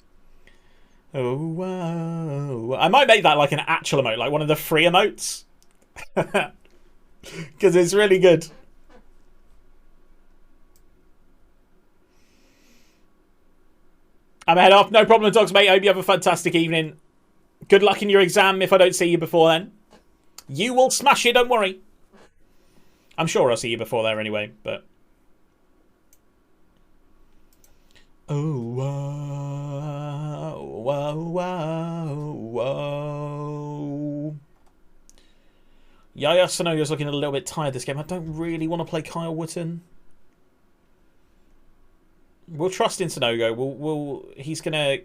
Oh, wow. I might make that like an actual emote, like one of the free emotes. Because it's really good. I'm ahead off. No problem, dogs, mate. I hope you have a fantastic evening. Good luck in your exam if I don't see you before then. You will smash it, don't worry. I'm sure I'll see you before there anyway, but... Oh, whoa, whoa, whoa, whoa. Yaya Sonogo's looking a little bit tired this game. I don't really want to play Kyle Wootton. We'll trust in Sonogo. He's going to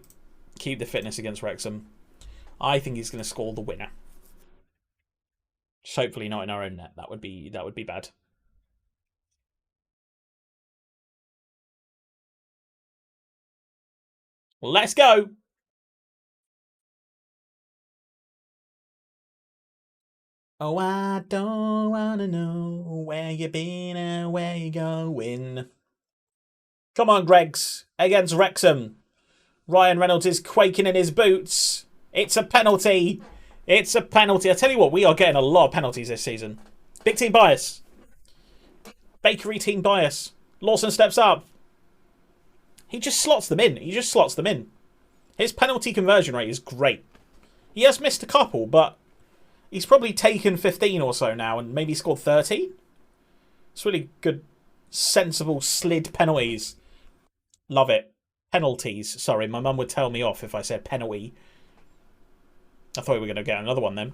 keep the fitness against Wrexham. I think he's going to score the winner. Just hopefully not in our own net. That would be bad. Let's go. Oh, I don't want to know where you been and where you going. Come on, Greggs. Against Wrexham. Ryan Reynolds is quaking in his boots. It's a penalty. It's a penalty. I tell you what, we are getting a lot of penalties this season. Big team bias. Bakery team bias. Lawson steps up. He just slots them in. His penalty conversion rate is great. He has missed a couple, but he's probably taken 15 or so now and maybe scored 13. It's really good, sensible slid penalties. Love it. Penalties. Sorry, my mum would tell me off if I said penalty. I thought we were going to get another one then.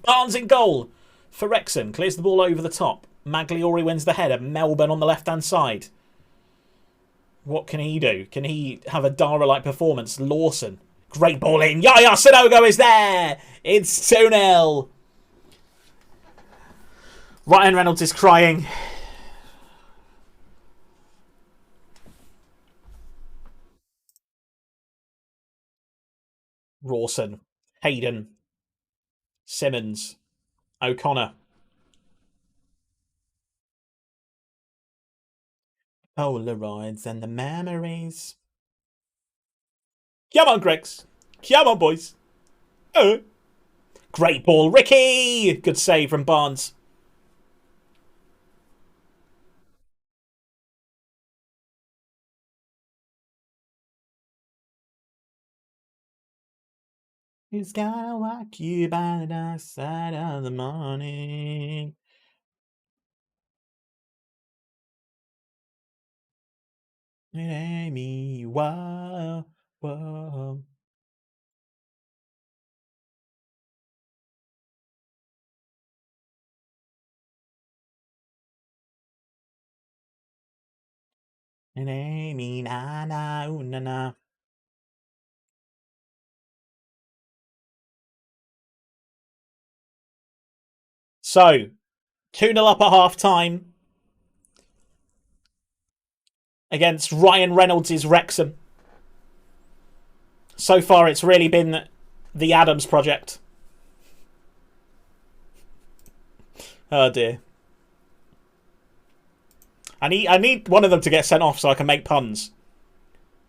Barnes in goal for Wrexham. Clears the ball over the top. Magliori wins the header. Melbourne on the left-hand side. What can he do? Can he have a Dara-like performance? Lawson. Great ball in. Yaya Sonogo is there. It's 2-0. Ryan Reynolds is crying. Rawson. Hayden. Simmons. O'Connor. Polaroids and the memories. Come on, Greggs. Come on, boys. Great ball, Ricky. Good save from Barnes. Who's gonna walk you by the dark side of the morning? It ain't me. Whoa, whoa. It ain't me. Na na ooh, na na. So, 2-0 up at half time against Ryan Reynolds' Wrexham. So far, it's really been the Adams project. Oh dear. I need one of them to get sent off so I can make puns.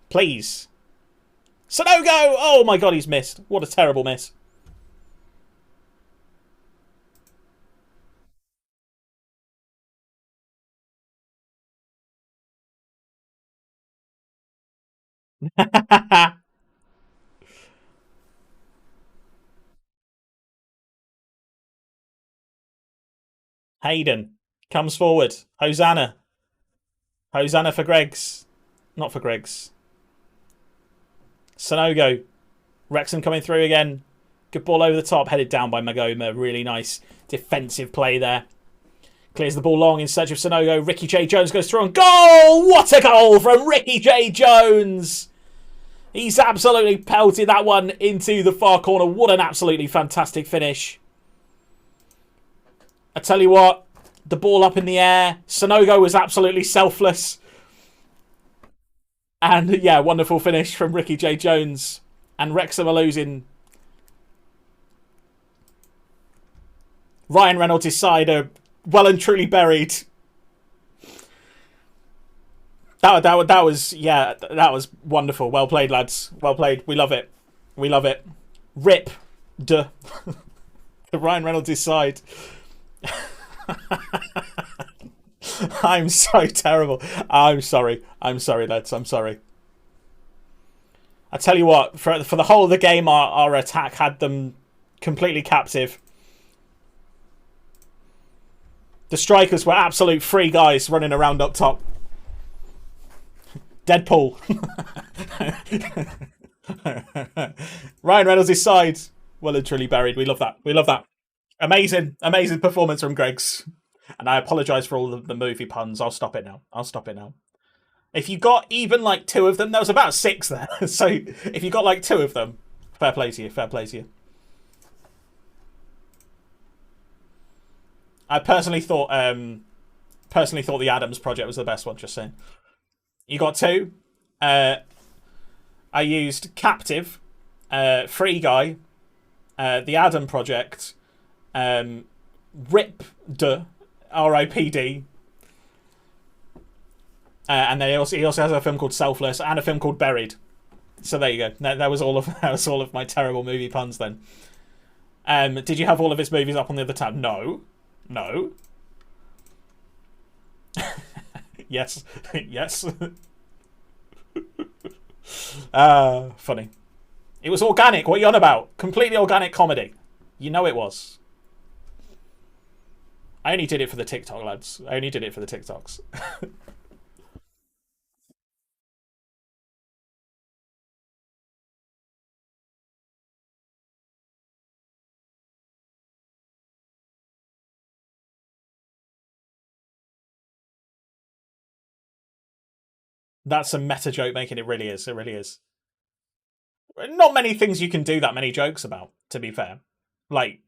Please. Sonogo! Oh my god, he's missed. What a terrible miss. Hayden comes forward. Hosanna. Hosanna for Greggs. Not for Greggs. Sonogo. Wrexham coming through again. Good ball over the top. Headed down by Magoma. Really nice defensive play there. Clears the ball long in search of Sonogo. Ricky J. Jones goes through and goal! What a goal from Ricky J. Jones! He's absolutely pelted that one into the far corner. What an absolutely fantastic finish. I tell you what, the ball up in the air. Sonogo was absolutely selfless. And yeah, wonderful finish from Ricky J. Jones. And Wrexham are losing. Ryan Reynolds' side are well and truly buried. That was wonderful. Well played, lads. Well played. We love it. We love it. Rip. Duh. The Ryan Reynolds' side. I'm so terrible. I'm sorry. I'm sorry, lads. I'm sorry. I tell you what, for the whole of the game, our attack had them completely captive. The strikers were absolute free guys running around up top. Deadpool. Ryan Reynolds' side. Well and truly buried. We love that. We love that. Amazing, amazing performance from Greggs. And I apologise for all of the movie puns. I'll stop it now. I'll stop it now. If you got even like 2 of them, there was about 6 there. So if you got like 2 of them, fair play to you. Fair play to you. I personally thought the Adams project was the best one. Just saying. You got 2. I used Captive, Free Guy, the Adam Project, RIPD, R-I-P-D, and he also has a film called Selfless and a film called Buried. So there you go. That was all of my terrible movie puns then. Did you have all of his movies up on the other tab? No. Yes. Yes. Funny. It was organic. What are you on about? Completely organic comedy. You know it was. I only did it for the TikTok, lads. I only did it for the TikToks. That's a meta joke making it really is. It really is. Not many things you can do that many jokes about, to be fair. Like,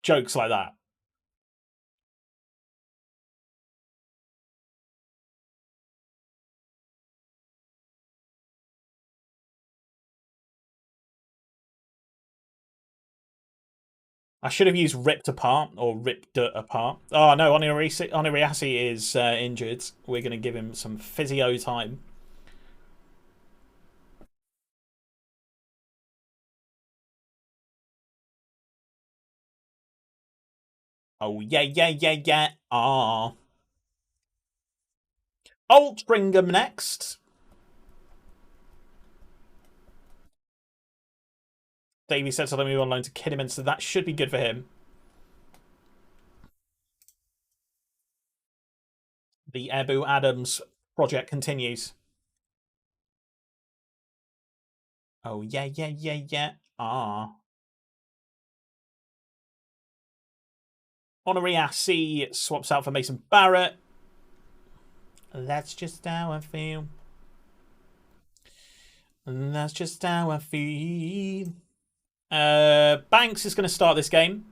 jokes like that. I should have used ripped apart or ripped apart. Oh no, Oniriasi is injured. We're going to give him some physio time. Oh yeah. Ah. Altringham next. Davey said something on loan to Kidderman, so that should be good for him. The Ebu Adams project continues. Oh yeah. Ah. Oniriasi swaps out for Mason Barrett. That's just how I feel. That's just how I feel. Banks is going to start this game.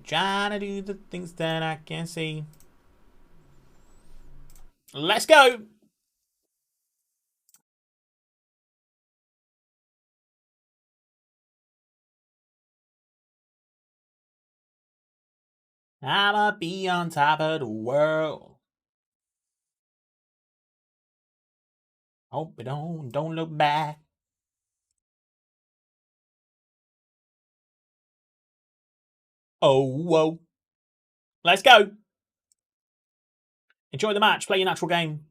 Trying to do the things that I can see. Let's go. I'ma be on top of the world. Hope we don't look back. Oh, whoa. Let's go. Enjoy the match. Play your natural game.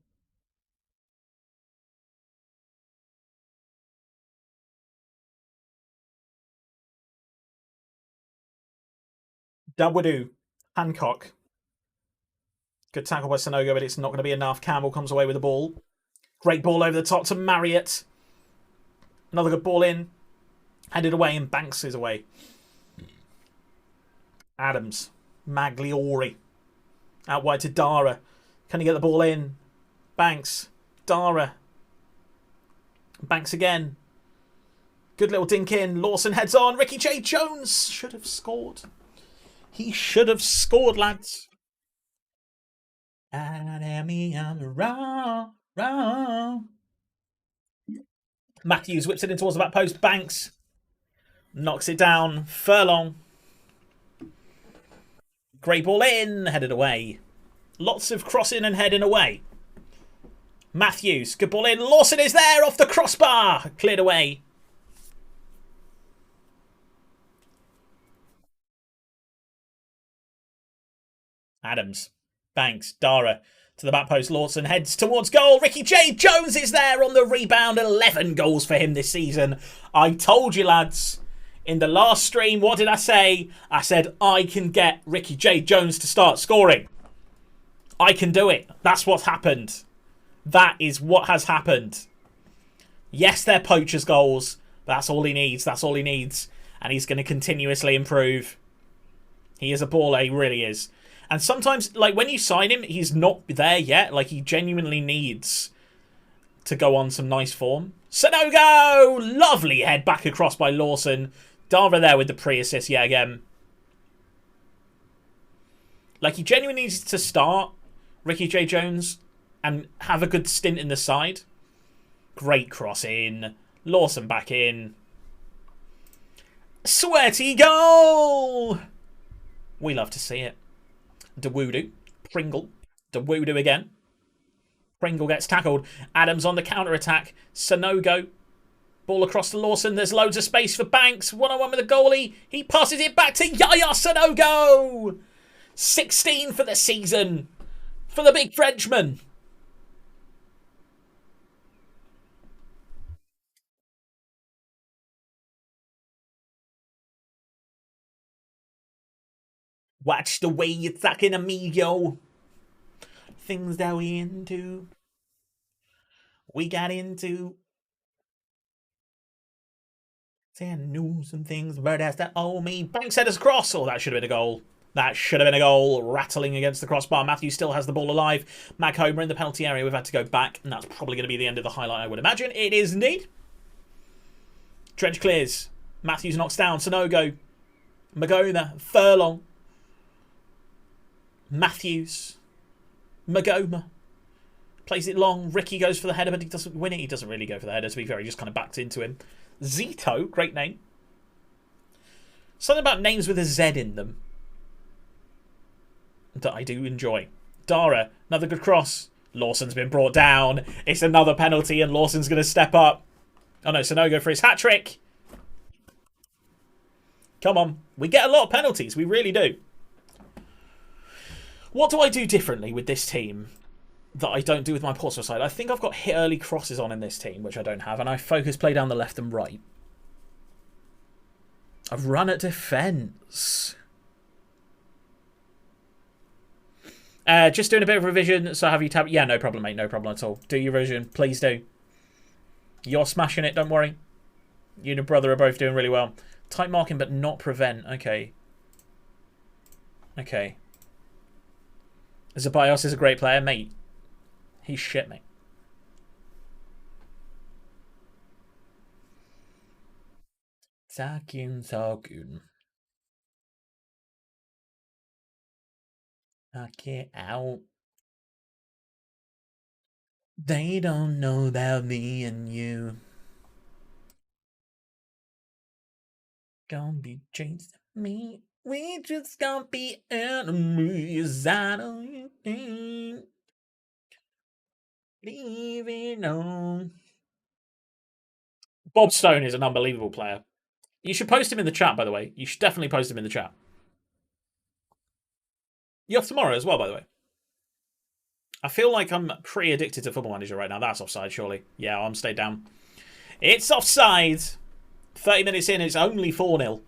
Dubwadoo. Hancock. Good tackle by Sonogo, but it's not going to be enough. Campbell comes away with the ball. Great ball over the top to Marriott. Another good ball in. Headed away, and Banks is away. Adams. Magliori. Out wide to Dara. Can he get the ball in? Banks. Dara. Banks again. Good little dink in. Lawson heads on. Ricky J. Jones should have scored. He should have scored, lads. I'm wrong. Matthews whips it in towards the back post. Banks knocks it down. Furlong. Great ball in. Headed away. Lots of crossing and heading away. Matthews. Good ball in. Lawson is there off the crossbar. Cleared away. Adams. Banks. Dara. To the back post. Lawson heads towards goal. Ricky J. Jones is there on the rebound. 11 goals for him this season. I told you, lads. In the last stream, what did I say? I said I can get Ricky J. Jones to start scoring. I can do it. That's what's happened. That is what has happened. Yes, they're poachers' goals. But that's all he needs. That's all he needs. And he's going to continuously improve. He is a baller. He really is. And sometimes, like, when you sign him, he's not there yet. Like, he genuinely needs to go on some nice form. Sanogo! Lovely head back across by Lawson. Dara there with the pre-assist yet again. Like, he genuinely needs to start Ricky J. Jones and have a good stint in the side. Great cross in. Lawson back in. Sweaty goal! We love to see it. Dawudu. Pringle. Dawudu again. Pringle gets tackled. Adams on the counter-attack. Sanogo. Ball across to Lawson. There's loads of space for Banks. 1-on-1 with the goalie. He passes it back to Yaya Sanogo. 16 for the season. For the big Frenchman. Watch the way you're talking, amigo. Things that we into. We got into. Saying knew some things, but that's that owe me. Banks headers across. Oh, that should have been a goal. That should have been a goal. Rattling against the crossbar. Matthew still has the ball alive. Mag Homer in the penalty area. We've had to go back, and that's probably going to be the end of the highlight, I would imagine. It is indeed. Dredge clears. Matthews knocks down. Sanogo. Magona. Furlong. Matthews. Magoma. Plays it long. Ricky goes for the header, but he doesn't win it. He doesn't really go for the header, to be fair. He just kind of backs into him. Zito. Great name. Something about names with a Z in them that I do enjoy. Dara. Another good cross. Lawson's been brought down. It's another penalty, and Lawson's going to step up. Oh no, Sanogo for his hat-trick. Come on. We get a lot of penalties. We really do. What do I do differently with this team that I don't do with my Portsmouth side? I think I've got hit early crosses on in this team, which I don't have, and I focus play down the left and right. I've run at defence. Just doing a bit of revision, so have you tab? Yeah, no problem, mate. No problem at all. Do your revision. Please do. You're smashing it, don't worry. You and your brother are both doing really well. Tight marking, but not prevent. Okay. Okay. Zeballos is a great player, mate. He's shit, mate. Talking. Knock it out. They don't know about me and you. Gonna be chasing me. We just gonna be enemies. I don't think. Leaving on. Bob Stone is an unbelievable player. You should post him in the chat, by the way. You should definitely post him in the chat. You're off tomorrow as well, by the way. I feel like I'm pretty addicted to Football Manager right now. That's offside, surely. Yeah, I'm stayed down. It's offside. 30 minutes in, it's only 4-0.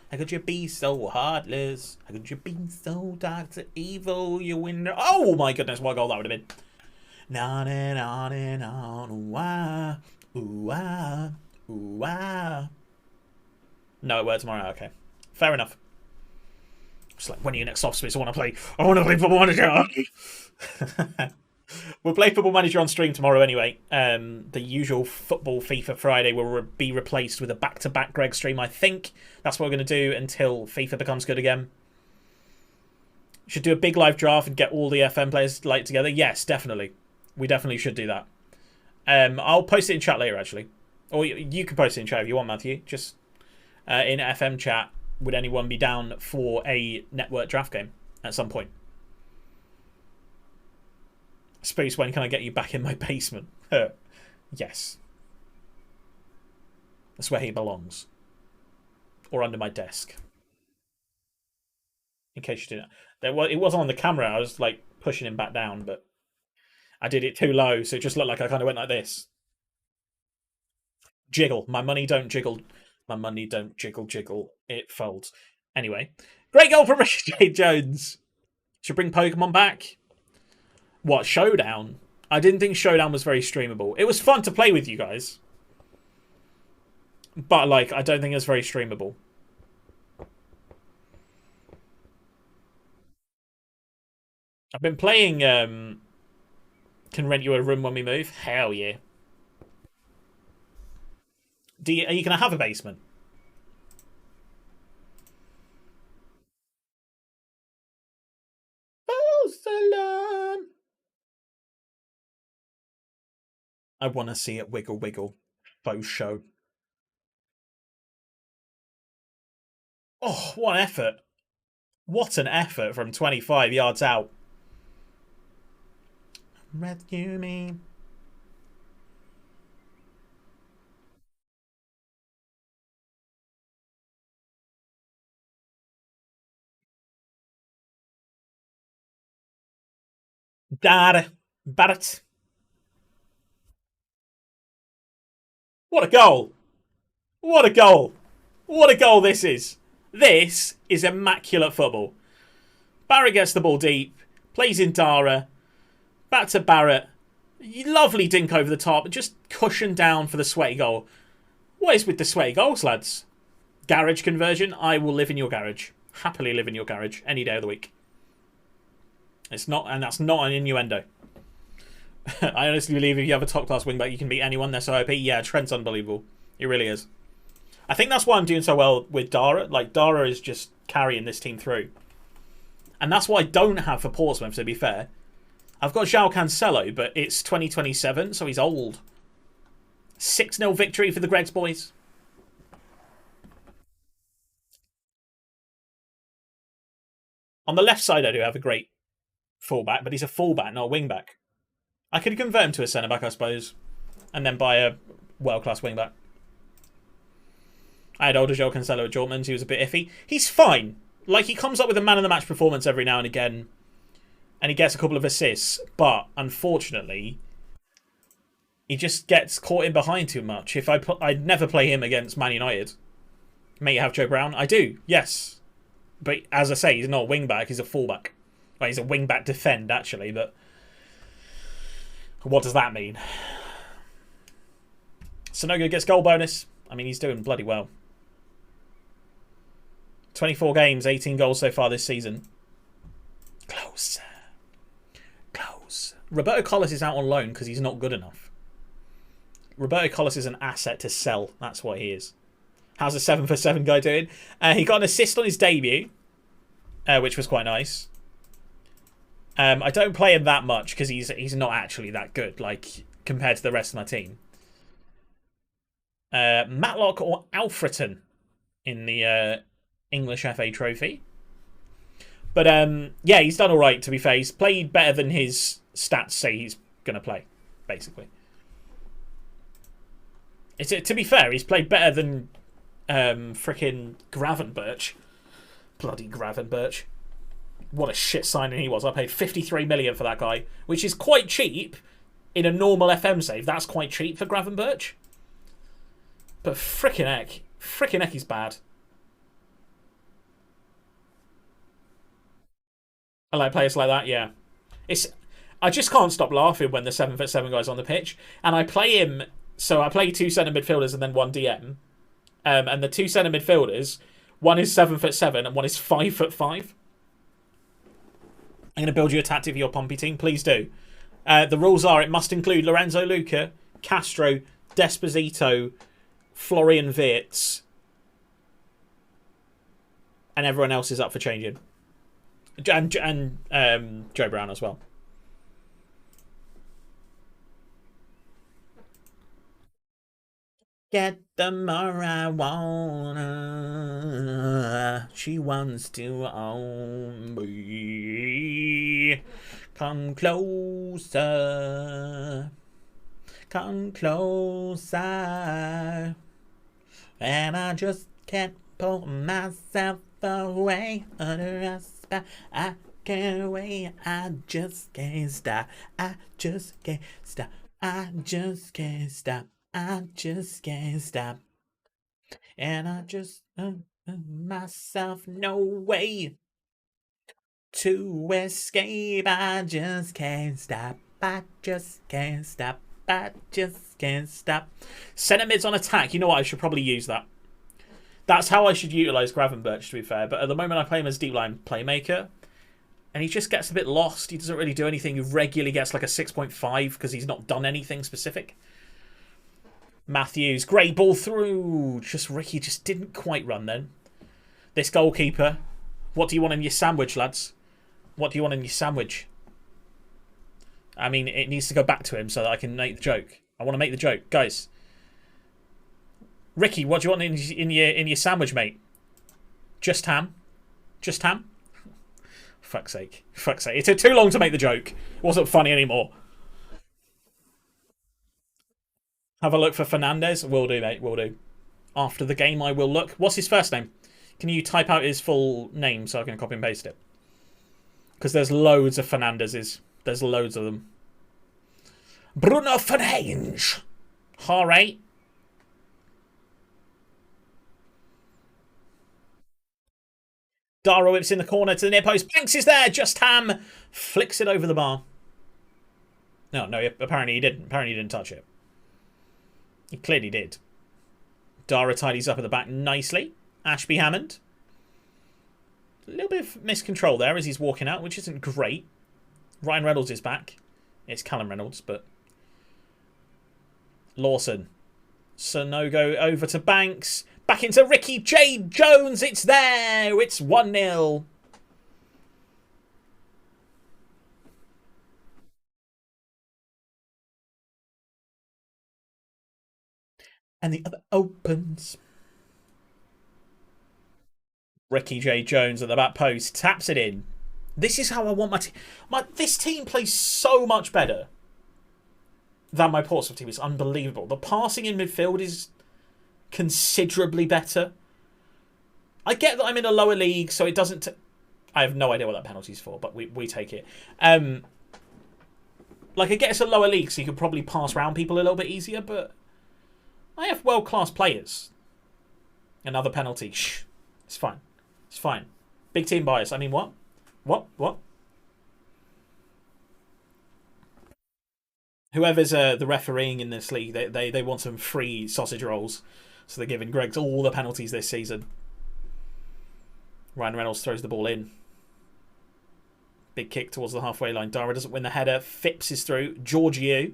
How could you be so heartless? How could you be so dark to evil? You win. Oh my goodness, what a goal that would have been. On and on and on. Ooh, ah. Ooh, ah. Ooh, ah. No, it worked tomorrow. Okay. Fair enough. It's like, when are you next soft space? I want to play Football Manager. We'll play Football Manager on stream tomorrow anyway. The usual football FIFA Friday will be replaced with a back-to-back Greg stream, I think. That's what we're going to do until FIFA becomes good again. Should do a big live draft and get all the FM players together. Yes, definitely. We definitely should do that. I'll post it in chat later, actually. Or you can post it in chat if you want, Matthew. Just in FM chat, would anyone be down for a network draft game at some point? Space, when can I get you back in my basement? Yes. That's where he belongs. Or under my desk. In case you didn't. It wasn't on the camera. I was like pushing him back down, but I did it too low, so it just looked like I kind of went like this. Jiggle. My money don't jiggle. My money don't jiggle. It folds. Anyway. Great goal from Richard J. Jones. Should bring Pokemon back. What, Showdown? I didn't think Showdown was very streamable. It was fun to play with you guys. But, like, I don't think it's very streamable. I've been playing, Can Rent You a Room When We Move. Hell yeah. Are you going to have a basement? Oh, Salam. I want to see it wiggle wiggle. Faux show. Oh, what an effort. What an effort from 25 yards out. Rescue me. Dad. Barrett. What a goal. What a goal. What a goal this is. This is immaculate football. Barrett gets the ball deep. Plays in Dara. Back to Barrett. Lovely dink over the top. Just cushion down for the sweaty goal. What is with the sweaty goals, lads? Garage conversion? I will live in your garage. Happily live in your garage any day of the week. It's not, and that's not an innuendo. I honestly believe if you have a top-class wingback, you can beat anyone. They're so OP. Yeah, Trent's unbelievable. He really is. I think that's why I'm doing so well with Dara. Like, Dara is just carrying this team through. And that's what I don't have for Portsmouth, to be fair. I've got João Cancelo, but it's 2027, so he's old. 6-0 victory for the Greggs boys. On the left side, I do have a great fullback, but he's a fullback, not a wingback. I could convert him to a centre-back, I suppose, and then buy a world-class wingback. I had older João Cancelo at Dortmund. He was a bit iffy. He's fine. Like, he comes up with a man-of-the-match performance every now and again, and he gets a couple of assists, but, unfortunately, he just gets caught in behind too much. I'd never play him against Man United. May you have Joe Brown? I do, yes. But, as I say, he's not a wing-back, he's a full-back. Well, he's a wing-back defend, actually, but what does that mean? Sonogo gets goal bonus. I mean, he's doing bloody well. 24 games, 18 goals so far this season. Close. Close. Roberto Carlos is out on loan because he's not good enough. Roberto Carlos is an asset to sell. That's what he is. How's the 7-for-7 guy doing? He got an assist on his debut, which was quite nice. I don't play him that much because he's not actually that good, like, compared to the rest of my team. Matlock or Alfreton in the English FA Trophy. But, yeah, he's done all right, to be fair. He's played better than his stats say he's going to play, basically. To be fair, he's played better than frickin' Gravenberch. Bloody Gravenberch. What a shit signing he was. I paid 53 million for that guy, which is quite cheap in a normal FM save. That's quite cheap for Gravenberch. But frickin' heck, he's bad. I like players like that, yeah. I just can't stop laughing when the 7-for-7 guy's on the pitch. And I play him, so I play 2 centre midfielders and then 1 DM. And the 2 centre midfielders, one is 7'7" and one is 5'5". I'm going to build you a tactic for your Pompey team. Please do. The rules are it must include Lorenzo Luca, Castro, Desposito, Florian Wirtz, and everyone else is up for changing. And Joe Brown as well. Get the marijuana. She wants to own me. Come closer. Come closer. And I just can't pull myself away under a spell. I can't wait. I just can't stop. I just can't stop. I just can't stop. I just can't stop. And I just myself no way to escape. I just can't stop. I just can't stop. I just can't stop. Centre mids on attack. You know what? I should probably use that. That's how I should utilise Gravenberch, to be fair. But at the moment, I play him as deep line playmaker. And he just gets a bit lost. He doesn't really do anything. He regularly gets like a 6.5 because he's not done anything specific. Matthews, great ball through. Just Ricky just didn't quite run then. This goalkeeper. What do you want in your sandwich, lads? What do you want in your sandwich? I mean, it needs to go back to him so that I can make the joke. I want to make the joke. Guys. Ricky, what do you want in your sandwich, mate? Just ham? Just ham? Fuck's sake. Fuck's sake. It took too long to make the joke. It wasn't funny anymore. Have a look for Fernandez. Will do, mate. Will do. After the game, I will look. What's his first name? Can you type out his full name so I can copy and paste it? Because there's loads of Fernandezes. There's loads of them. Bruno Fernandes. Hare. Dara whips in the corner to the near post. Banks is there. Just Ham flicks it over the bar. No, apparently he didn't. Apparently he didn't touch it. He clearly did. Dara tidies up at the back nicely. Ashby Hammond. A little bit of miscontrol there as he's walking out, which isn't great. Ryan Reynolds is back. It's Callum Reynolds, but... Lawson. Sonogo over to Banks. Back into Ricky J. Jones. It's there. It's 1-0. And the other opens. Ricky J. Jones at the back post. Taps it in. This is how I want my team. This team plays so much better than my Portsmouth team. It's unbelievable. The passing in midfield is considerably better. I get that I'm in a lower league, so it doesn't... I have no idea what that penalty's for, but we take it. Like, I get it's a lower league, so you could probably pass around people a little bit easier, but... I have world-class players. Another penalty. Shh. It's fine. It's fine. Big team bias. I mean, what? What? Whoever's the refereeing in this league, they want some free sausage rolls. So they're giving Greggs all the penalties this season. Ryan Reynolds throws the ball in. Big kick towards the halfway line. Dara doesn't win the header. Phipps is through. Giorgio.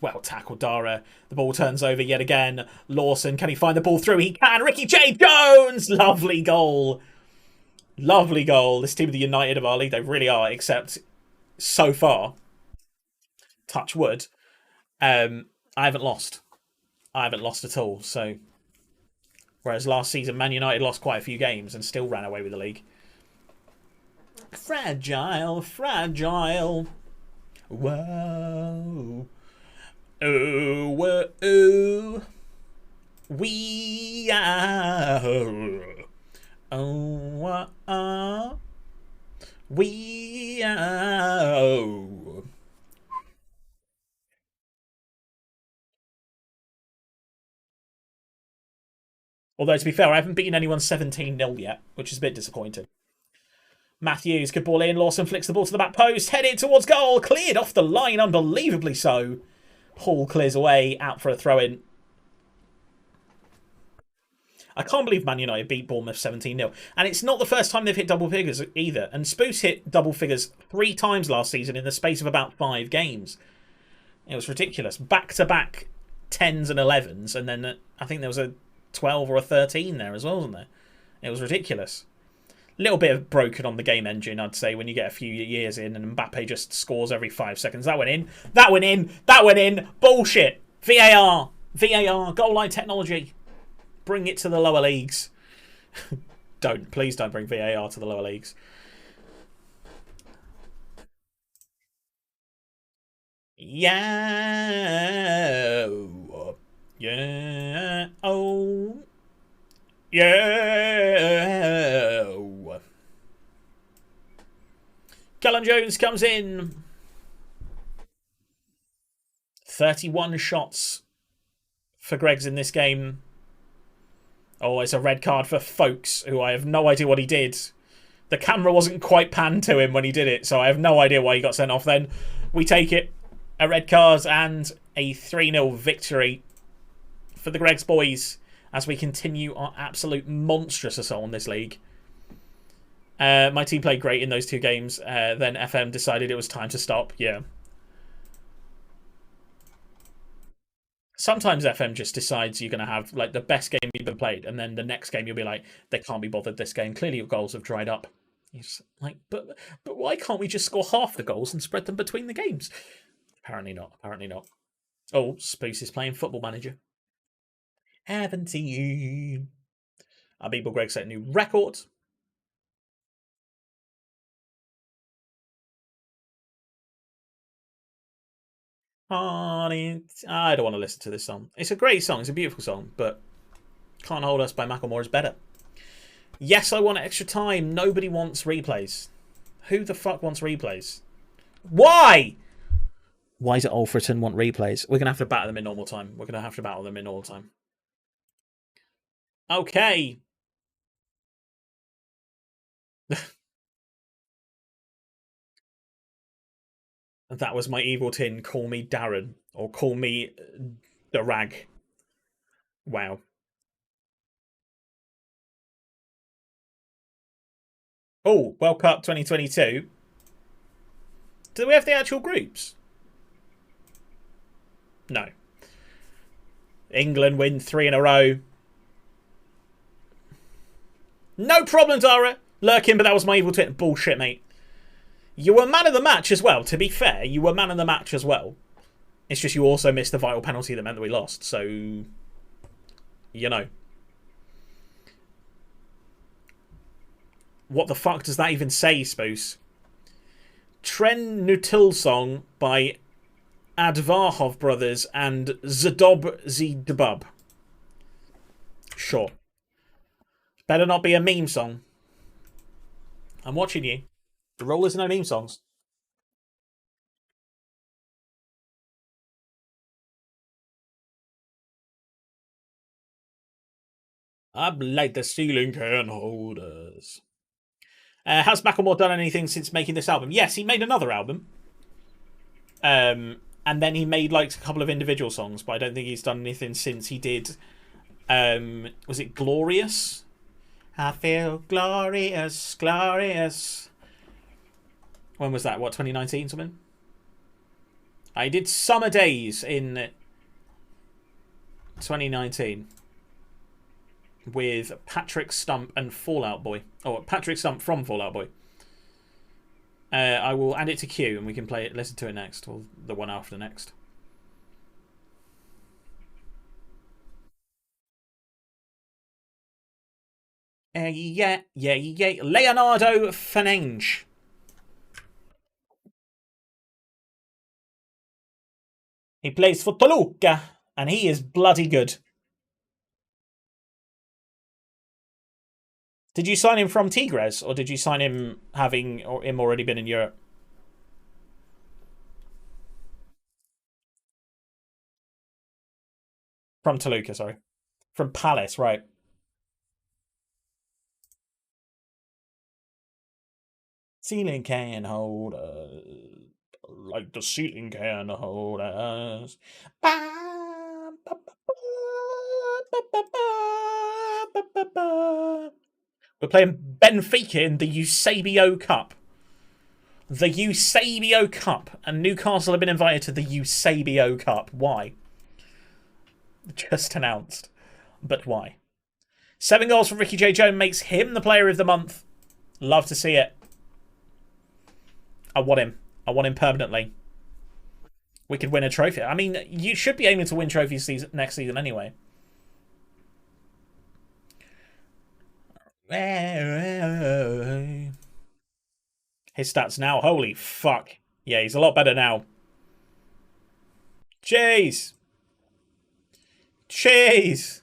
Well tackled, Dara. The ball turns over yet again. Lawson, can he find the ball through? He can. Ricky J. Jones! Lovely goal. Lovely goal. This team are the United of our league. They really are, except so far, touch wood, I haven't lost. I haven't lost at all. So, whereas last season, Man United lost quite a few games and still ran away with the league. Fragile, fragile. Whoa. Oh, whoa, oh. We are. Oh, we are. Although, to be fair, I haven't beaten anyone 17-0 yet, which is a bit disappointing. Matthews, good ball in. Lawson flicks the ball to the back post. Headed towards goal. Cleared off the line, unbelievably so. Hall clears away, out for a throw-in. I can't believe Man United beat Bournemouth 17-0. And it's not the first time they've hit double figures either. And Spoos hit double figures 3 times last season in the space of about 5 games. It was ridiculous. Back-to-back 10s and 11s, and then I think there was a 12 or a 13 there as well, wasn't there? It was ridiculous. Little bit of broken on the game engine, I'd say, when you get a few years in and Mbappe just scores every 5 seconds. That went in. That went in. That went in. Bullshit. VAR. VAR. Goal line technology. Bring it to the lower leagues. Please don't bring VAR to the lower leagues. Yeah. Yeah. Oh. Yeah. Callum Jones comes in. 31 shots for Greggs in this game. Oh, it's a red card for Folks, who I have no idea what he did. The camera wasn't quite panned to him when he did it, so I have no idea why he got sent off then. We take it. A red card and a 3-0 victory for the Greggs boys as we continue our absolute monstrous assault on this league. My team played great in those 2 games. Then FM decided it was time to stop. Yeah. Sometimes FM just decides you're going to have like the best game you've ever played, and then the next game you'll be like, they can't be bothered this game. Clearly your goals have dried up. You're just like, but why can't we just score half the goals and spread them between the games? Apparently not. Apparently not. Oh, Spoos is playing Football Manager. Haven't he? Our people Greg set a new record. I don't want to listen to this song. It's a great song. It's a beautiful song, but Can't Hold Us by Macklemore is better. Yes, I want extra time. Nobody wants replays. Who the fuck wants replays? Why? Why does Alfreton want replays? We're going to have to battle them in normal time. We're going to have to battle them in normal time. Okay. That was my evil tin. Call me Darren. Or call me the Rag. Wow. Oh, World Cup 2022. Do we have the actual groups? No. England win 3 in a row. No problem, Dara. Lurking, but that was my evil twin. Bullshit, mate. You were man of the match as well. To be fair, you were man of the match as well. It's just you also missed the vital penalty that meant that we lost. So, you know. What the fuck does that even say, Spoos? Tren Nutil song by Advarhov Brothers and Zadob Zdbub. Sure. Better not be a meme song. I'm watching you. The rule is no meme songs. I like the ceiling can holders. Has Macklemore done anything since making this album? Yes, he made another album. And then he made like a couple of individual songs, but I don't think he's done anything since he did. Was it Glorious? I feel glorious, glorious. When was that? What, 2019 something? I did Summer Days in 2019 with Patrick Stump and Fallout Boy. Oh, Patrick Stump from Fallout Boy. I will add it to queue and we can play it, listen to it next, or the one after next. Yeah. Leonardo Fenange. He plays for Toluca, and he is bloody good. Did you sign him from Tigres, or did you sign him having him already been in Europe? From Toluca, sorry. From Palace, right. Ceiling can hold us. Like the ceiling can hold us. We're playing Benfica in the Eusebio Cup. The Eusebio Cup. And Newcastle have been invited to the Eusebio Cup. Why? Just announced. But why? 7 goals from Ricky J. Jones makes him the player of the month. Love to see it. I want him. I want him permanently. We could win a trophy. I mean, you should be aiming to win trophies next season anyway. His stats now. Holy fuck. Yeah, he's a lot better now. Jeez. Jeez.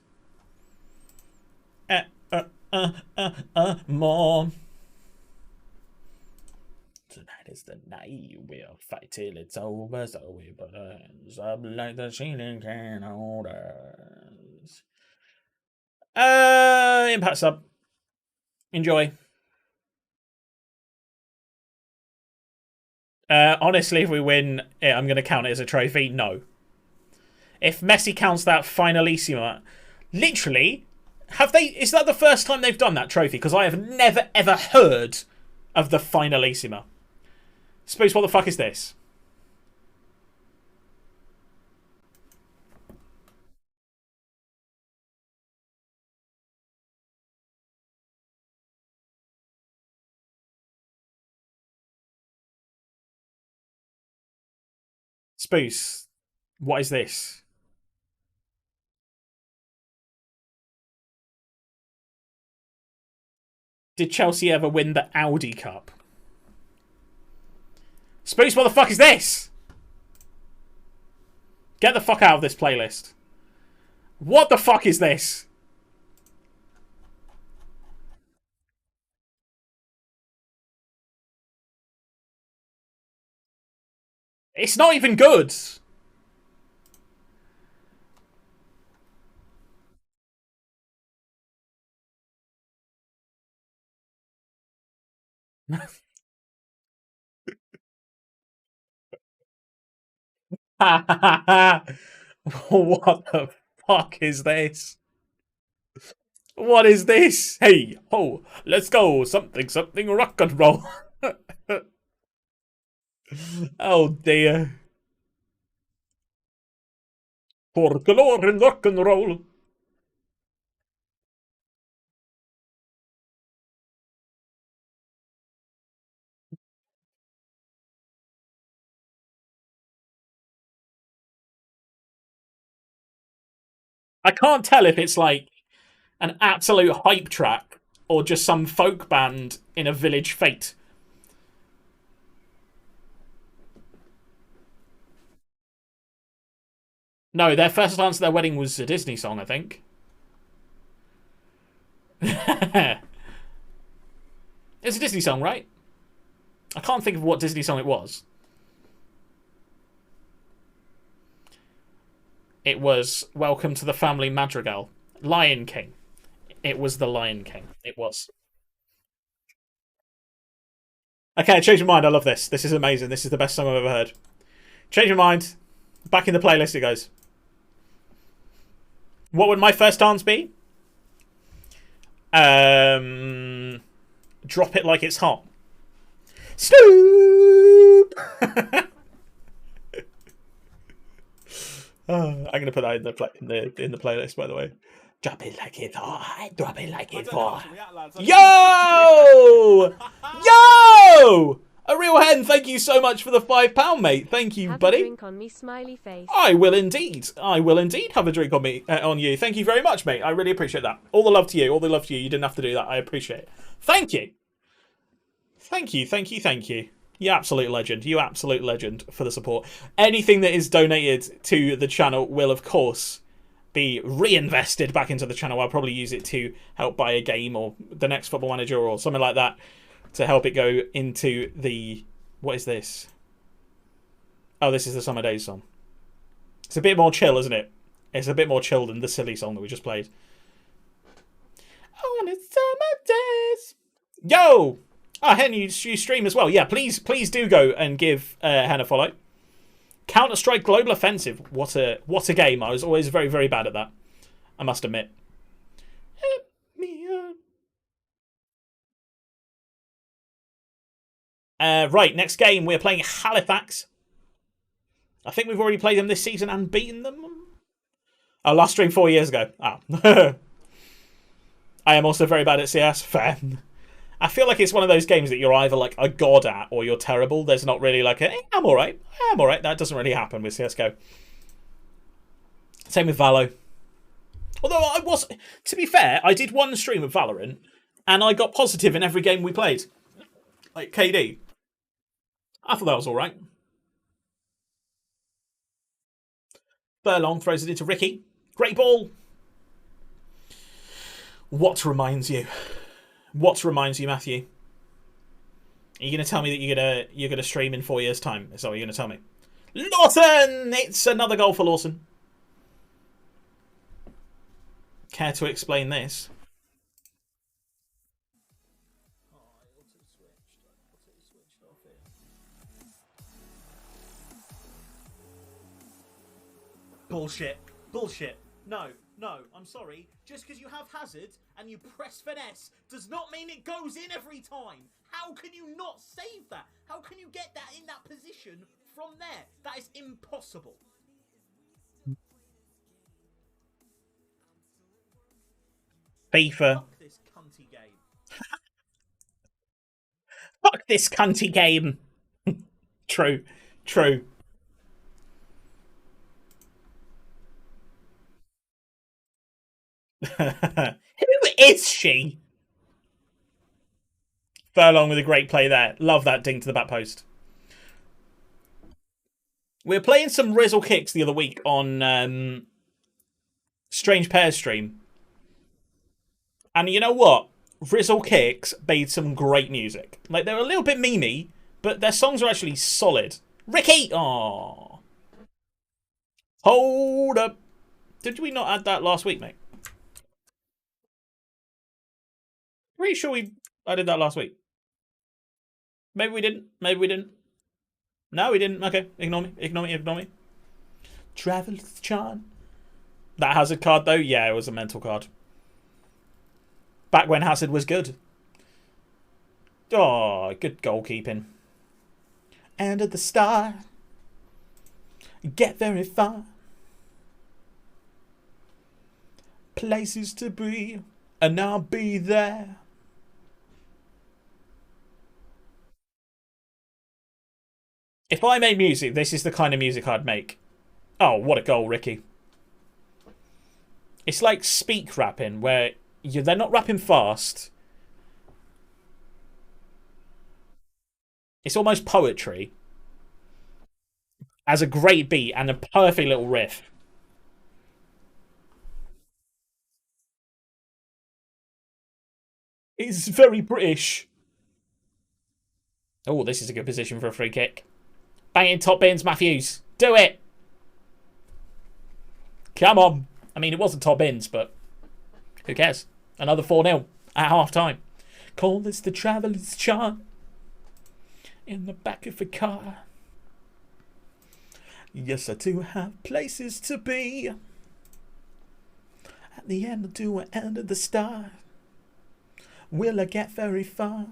More. Tonight is the night we'll fight till it's over, so we put our hands up like the ceiling can hold us. Impact sub. Enjoy. Honestly, if we win, I'm going to count it as a trophy. No. If Messi counts that finalissima, literally, have they? Is that the first time they've done that trophy? Because I have never ever heard of the finalissima. Suppose what the fuck is this? Spoos, what is this? Did Chelsea ever win the Audi Cup? Spoos, what the fuck is this? Get the fuck out of this playlist. What the fuck is this? It's not even good. What the fuck is this? What is this? Hey, ho, let's go. Something, something, rock and roll. Oh dear. For color and rock and roll. I can't tell if it's like an absolute hype track or just some folk band in a village fete. No, their first dance at their wedding was a Disney song, I think. It's a Disney song, right? I can't think of what Disney song it was. It was Welcome to the Family Madrigal. Lion King. It was the Lion King. It was. Okay, I changed my mind. I love this. This is amazing. This is the best song I've ever heard. Change your mind. Back in the playlist it goes. What would my first dance be? Drop it like it's hot. Snoop! I'm gonna put that in the playlist, by the way. Drop it like it's hot. Drop it like it's hot. Yo! Yo! A real hen, thank you so much for the £5, mate. Thank you, buddy. Have a drink on me, smiley face. I will indeed. I will indeed have a drink on me, on you. Thank you very much, mate. I really appreciate that. All the love to you. All the love to you. You didn't have to do that. I appreciate it. Thank you. Thank you. Thank you. Thank you. You absolute legend. You absolute legend for the support. Anything that is donated to the channel will, of course, be reinvested back into the channel. I'll probably use it to help buy a game or the next Football Manager or something like that to help it go into the... What is this? Oh, this is the Summer Days song. It's a bit more chill, isn't it? It's a bit more chill than the silly song that we just played. Oh, and it's Summer Days. Yo! Ah, Hen, you stream as well. Yeah, please do go and give Hen a follow. Counter-Strike Global Offensive. What a game. I was always very, very bad at that. I must admit. Right, next game, we're playing Halifax. I think we've already played them this season and beaten them. Oh, last stream 4 years ago. Oh. I am also very bad at CS. Fair. I feel like it's one of those games that you're either like a god at or you're terrible. There's not really like I'm alright. I'm alright. That doesn't really happen with CSGO. Same with Valo. Although I was, to be fair, I did one stream of Valorant and I got positive in every game we played. Like KD. I thought that was alright. Furlong throws it into Ricky. Great ball. What reminds you? What reminds you, Matthew? Are you going to tell me that you're gonna stream in 4 years' time? Is that what you're going to tell me? Lawson! It's another goal for Lawson. Care to explain this? Bullshit. Bullshit. No, I'm sorry. Just because you have Hazard and you press finesse does not mean it goes in every time. How can you not save that? How can you get that in that position from there? That is impossible. FIFA. Fuck this cunty game. Fuck this cunty game. True. Who is she? Furlong with a great play there. Love that ding to the back post. We were playing some Rizzle kicks the other week on Strange Pairs stream. And you know what? Rizzle kicks made some great music. Like, they're a little bit memey, but their songs are actually solid. Ricky! Aww. Hold up. Did we not add that last week, mate? Pretty sure I did that last week. Maybe we didn't. No, we didn't. Okay, ignore me. Travel's Charm. That Hazard card, though? Yeah, it was a mental card. Back when Hazard was good. Oh, good goalkeeping. And at the start, get very far. Places to be, and I'll be there. If I made music, this is the kind of music I'd make. Oh, what a goal, Ricky. It's like speak rapping, where they're not rapping fast. It's almost poetry. As a great beat and a perfect little riff. It's very British. Oh, this is a good position for a free kick. Bang in top bins, Matthews. Do it. Come on. I mean, it wasn't top bins, but who cares? Another 4-0 at half time. Call this the traveller's charm. In the back of a car. Yes, I do have places to be. At the end, I do an end of the start. Will I get very far?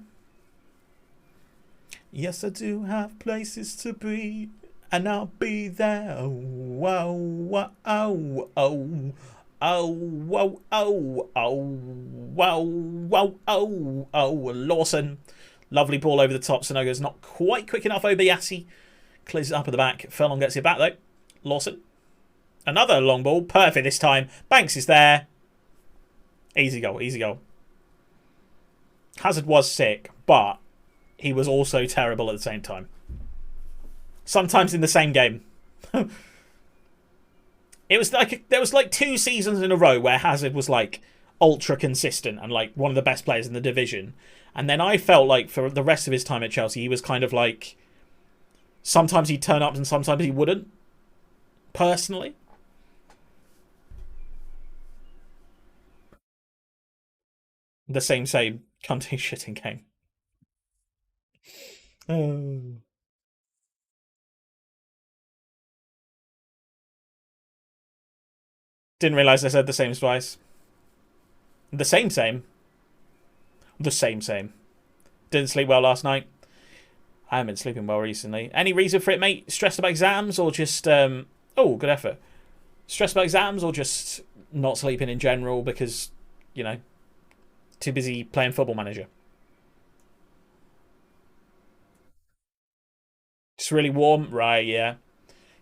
Yes, I do have places to be, and I'll be there. Whoa, whoa, oh, oh, oh, whoa, oh, oh, whoa, whoa, oh, oh. Lawson, lovely ball over the top. Sonogo's not quite quick enough. Obayasi clears it up at the back. Furlong gets it back though. Lawson, another long ball, perfect this time. Banks is there. Easy goal, easy goal. Hazard was sick, but he was also terrible at the same time. Sometimes in the same game. It was like there was like 2 seasons in a row where Hazard was like ultra consistent and like one of the best players in the division. And then I felt like for the rest of his time at Chelsea, he was kind of like sometimes he'd turn up and sometimes he wouldn't. Personally. The same cunty shitting game. Oh. Didn't realise I said the same twice. The same. The same. Didn't sleep well last night. I haven't been sleeping well recently. Any reason for it, mate? Stressed about exams or just oh, good effort. Stressed about exams or just not sleeping in general because, you know, too busy playing Football Manager? Just really warm? Right, yeah.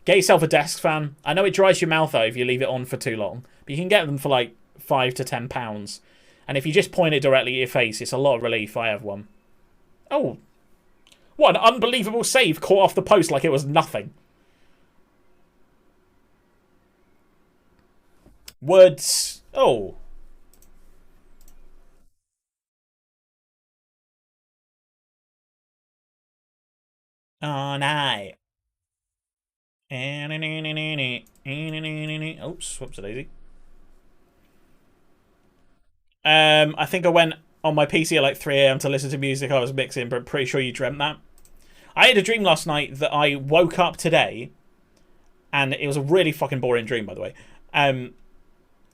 Get yourself a desk fan. I know it dries your mouth out if you leave it on for too long, but you can get them for like £5 to £10. And if you just point it directly at your face, it's a lot of relief. I have one. Oh, what an unbelievable save caught off the post like it was nothing. Words. Oh. Oh, no. Oops, whoops a daisy. I think I went on my PC at like 3 a.m. to listen to music I was mixing, but I'm pretty sure you dreamt that. I had a dream last night that I woke up today, and it was a really fucking boring dream, by the way. And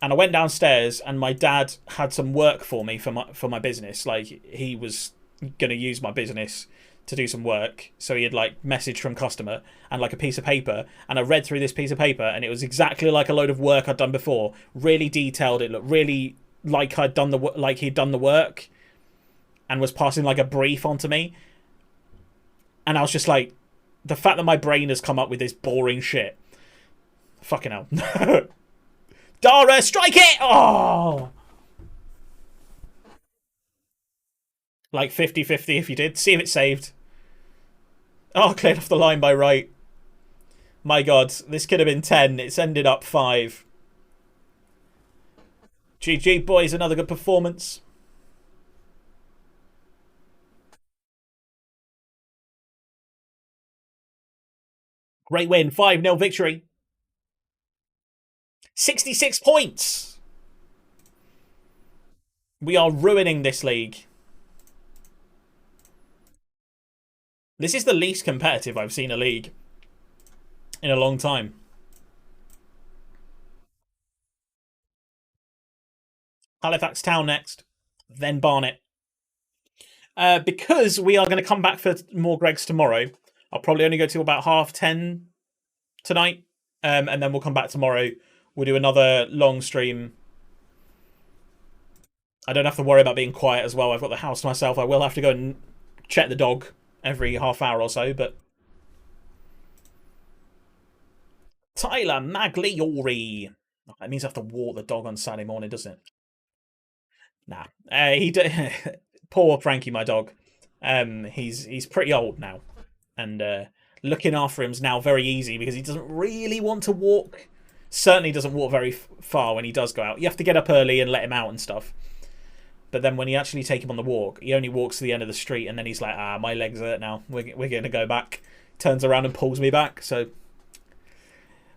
I went downstairs, and my dad had some work for me for my business. Like he was gonna use my business to do some work, so he had like message from customer and like a piece of paper, and I read through this piece of paper, and it was exactly like a load of work I'd done before, really detailed. It looked really like he'd done the work, and was passing like a brief onto me, and I was just like, the fact that my brain has come up with this boring shit, fucking hell. Dara, strike it! Oh! Like 50-50 if you did. See if it's saved. Oh, cleared off the line by right. My god, this could have been 10. It's ended up 5. GG, boys. Another good performance. Great win. 5-0 victory. 66 points. We are ruining this league. This is the least competitive I've seen a league in a long time. Halifax Town next, then Barnet. Because we are going to come back for more Greggs tomorrow, I'll probably only go till about 10:30 tonight, and then we'll come back tomorrow. We'll do another long stream. I don't have to worry about being quiet as well. I've got the house to myself. I will have to go and check the dog every half hour or so, but Tyler Magliori. Oh, that means I have to walk the dog on Saturday morning, doesn't it? Nah. Poor Frankie, my dog. He's pretty old now, and looking after him's now very easy because he doesn't really want to walk. Certainly doesn't walk very far when he does go out. You have to get up early and let him out and stuff. But then when you actually take him on the walk, he only walks to the end of the street, and then he's like, my legs hurt now. We're going to go back. Turns around and pulls me back. So,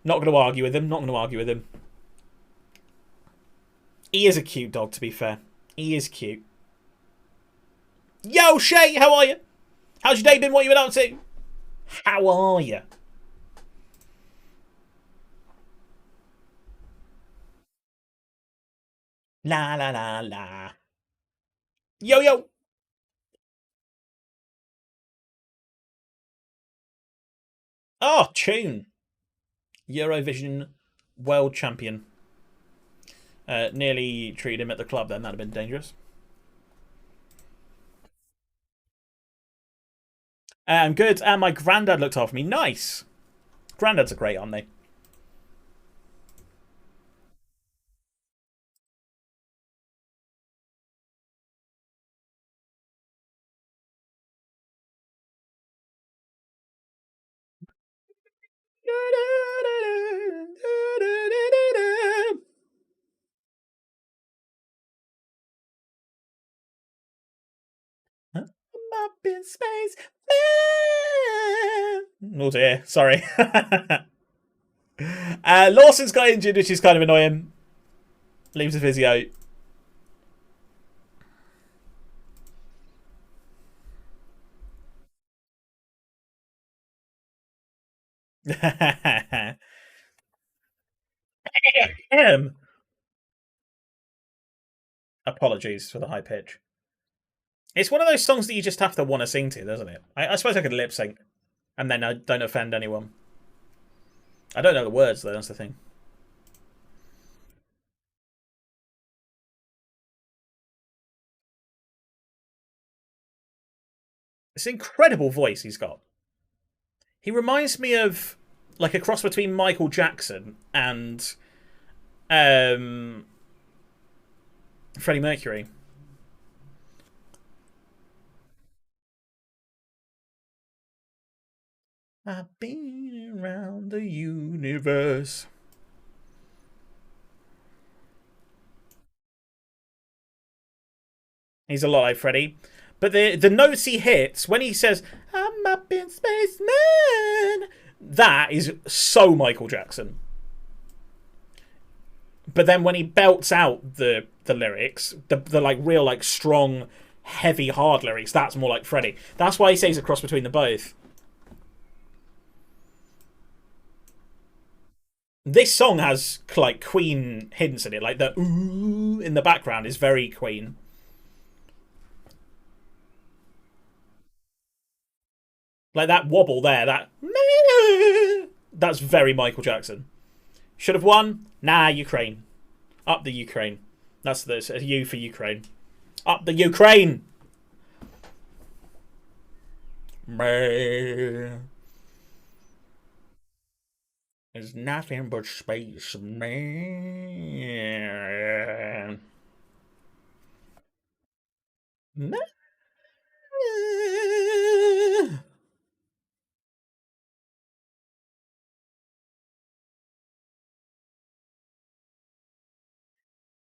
not going to argue with him. Not going to argue with him. He is a cute dog, to be fair. He is cute. Yo, Shay, how are you? How's your day been? What you been up to? How are you? La, la, la, la. Yo, yo. Oh, Tune. Eurovision world champion. Nearly treated him at the club then. That'd have been dangerous. I'm good. And my granddad looked after me. Nice. Granddads are great, aren't they? I'm up in space. Oh dear, sorry. Lawson's got injured, which is kind of annoying. Leaves the physio. Apologies for the high pitch. It's one of those songs that you just have to want to sing to, doesn't it? I suppose I could lip sync, and then I don't offend anyone. I don't know the words though. That's the thing. It's an incredible voice he's got. He reminds me of like a cross between Michael Jackson and um, Freddie Mercury. I've been around the universe. He's a lot like Freddie. But the notes he hits when he says, I'm up in space, man, that is so Michael Jackson. But then when he belts out the lyrics, the like real like strong, heavy, hard lyrics, that's more like Freddie. That's why he says a cross between the both. This song has like Queen hints in it, like the ooh in the background is very Queen. Like that wobble there, that's very Michael Jackson. Should have won? Nah, Ukraine. Up the Ukraine. That's the a U for Ukraine. Up the Ukraine. There's nothing but space, man.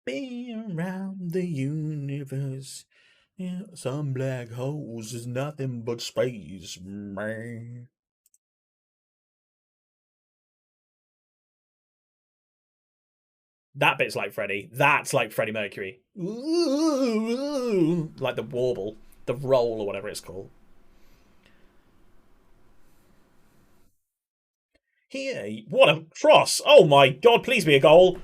Be around the universe. Yeah, some black holes is nothing but space, man. That bit's like Freddie. That's like Freddie Mercury. Ooh, like the warble, the roll, or whatever it's called. Here, what a cross! Oh my god, please be a goal.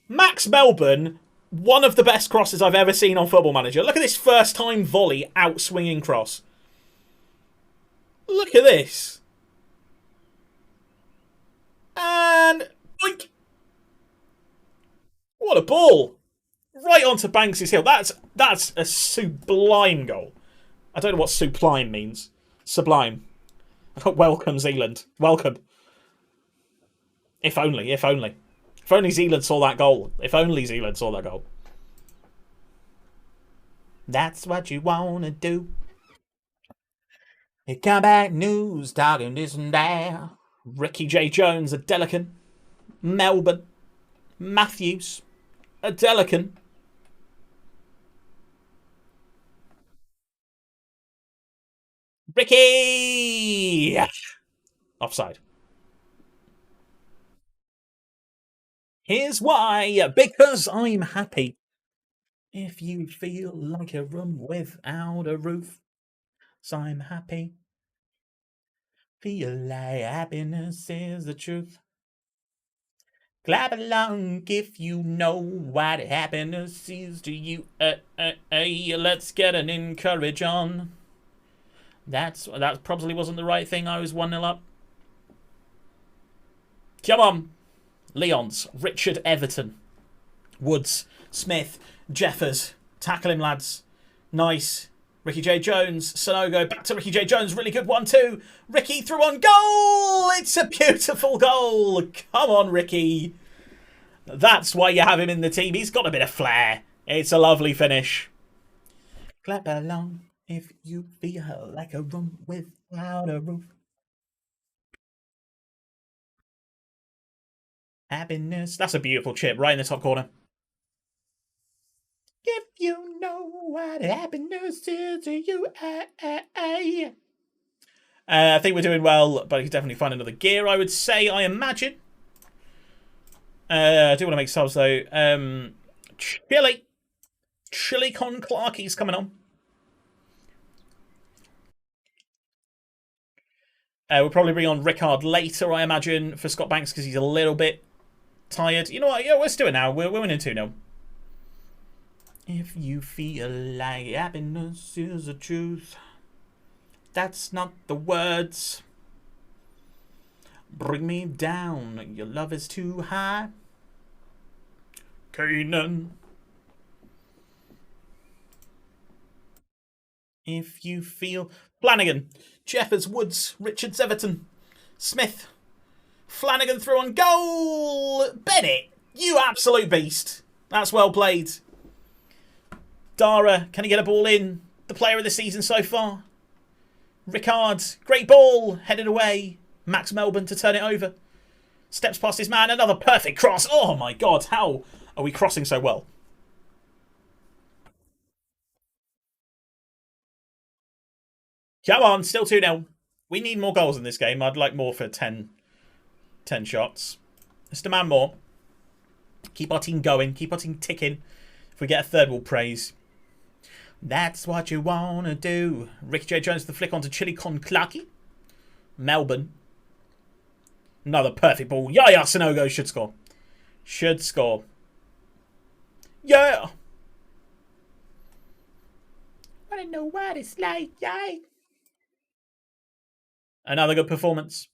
Max Melbourne, one of the best crosses I've ever seen on Football Manager. Look at this first time volley out swinging cross. Look at this. And boink. What a ball! Right onto Banks' heel. That's a sublime goal. I don't know what sublime means. Sublime. Welcome, Zealand. Welcome. If only, if only. If only Zealand saw that goal. If only Zealand saw that goal. That's what you wanna do. It come back news talking this and that. Ricky J. Jones, a Delican. Melbourne. Matthews, a Delican. Ricky! Offside. Here's why. Because I'm happy. If you feel like a room without a roof, so I'm happy. Feel like happiness is the truth. Clap along if you know what happiness is to you. Let's get an encourage on. That probably wasn't the right thing. I was 1-0 up. Come on. Leons, Richard Everton, Woods, Smith, Jeffers. Tackle him, lads. Nice. Ricky J. Jones, Sonogo, back to Ricky J. Jones, really good 1-2. Ricky through on goal! It's a beautiful goal! Come on, Ricky. That's why you have him in the team. He's got a bit of flair. It's a lovely finish. Clap along if you feel like a room without a roof. Happiness. That's a beautiful chip right in the top corner. If you know what happiness is to you, I think we're doing well, but I could definitely find another gear, I would say, I imagine. I do want to make subs, though. Chili. Chili con Clarkie's coming on. We'll probably bring on Rickard later, I imagine, for Scott Banks, because he's a little bit tired. You know what? Yeah, let's do it now. We're winning 2-0. If you feel like happiness is the truth, that's not the words. Bring me down, your love is too high. Canaan. If you feel. Flanagan, Jeffers, Woods, Richards, Everton, Smith, Flanagan through on goal. Bennett, you absolute beast. That's well played. Dara, can he get a ball in? The player of the season so far. Ricard, great ball, headed away. Max Melbourne to turn it over. Steps past his man, another perfect cross. Oh my god, how are we crossing so well? Come on, still 2-0. We need more goals in this game. I'd like more for 10 shots. Let's demand more. Keep our team going. Keep our team ticking. If we get a third, we'll praise. That's what you want to do. Ricky J. Jones the flick onto Chili Con Clarkey. Melbourne. Another perfect ball. Yaya Sanogo should score. Should score. Yeah. I don't know what it's like. Yay. Another good performance.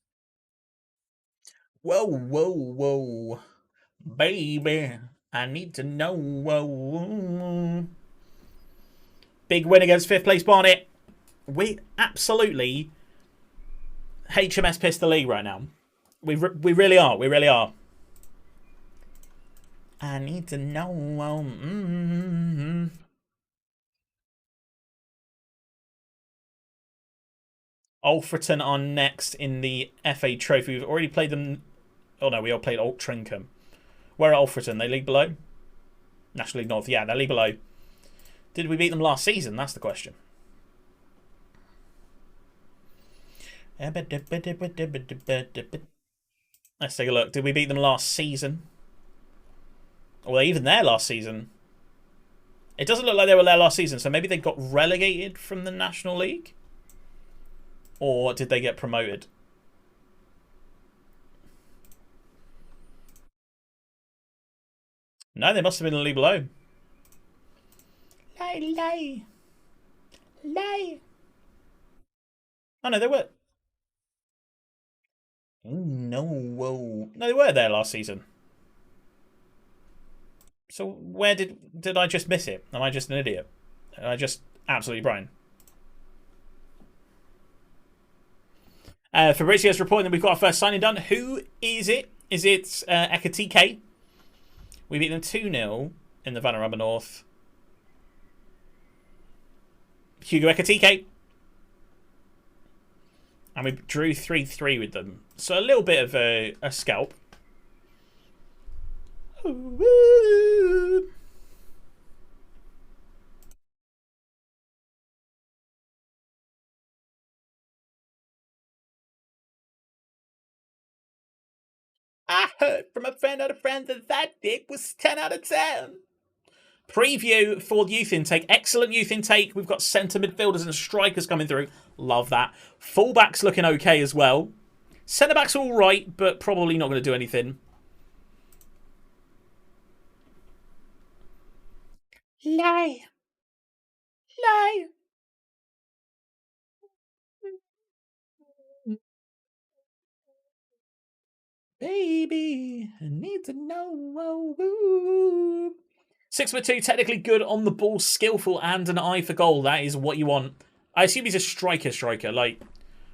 Whoa, whoa, whoa. Baby, I need to know. Whoa. Big win against 5th place Barnet. We absolutely HMS pissed the league right now. We really are. We really are. I need to know. Alfreton are next in the FA Trophy. We've already played them. Oh no, we all played Altrincham. Where are Alfreton? They league below? National League North. Yeah, they're league below. Did we beat them last season? That's the question. Let's take a look. Did we beat them last season? Or were they even there last season? It doesn't look like they were there last season, so maybe they got relegated from the National League? Or did they get promoted? No, they must have been in the league below. Lay. Oh, no, they were. Oh, no, whoa. No, they were there last season. So where did I just miss it? Am I just an idiot? Am I just absolutely brain? Fabrizio's reporting that we've got our first signing done. Who is it? Is it Ekatike? We beat them 2-0 in the Vanarama North. Hugo Ekatike. And we drew 3-3 with them. So a little bit of a scalp. Ooh. I heard from a friend of a friend that dick was 10 out of 10. Preview for the youth intake. Excellent youth intake. We've got centre midfielders and strikers coming through. Love that. Fullbacks looking okay as well. Centre backs all right, but probably not going to do anything. Lie. Baby, I need to know. 6'2", technically good on the ball, skillful, and an eye for goal. That is what you want. I assume he's a striker, like,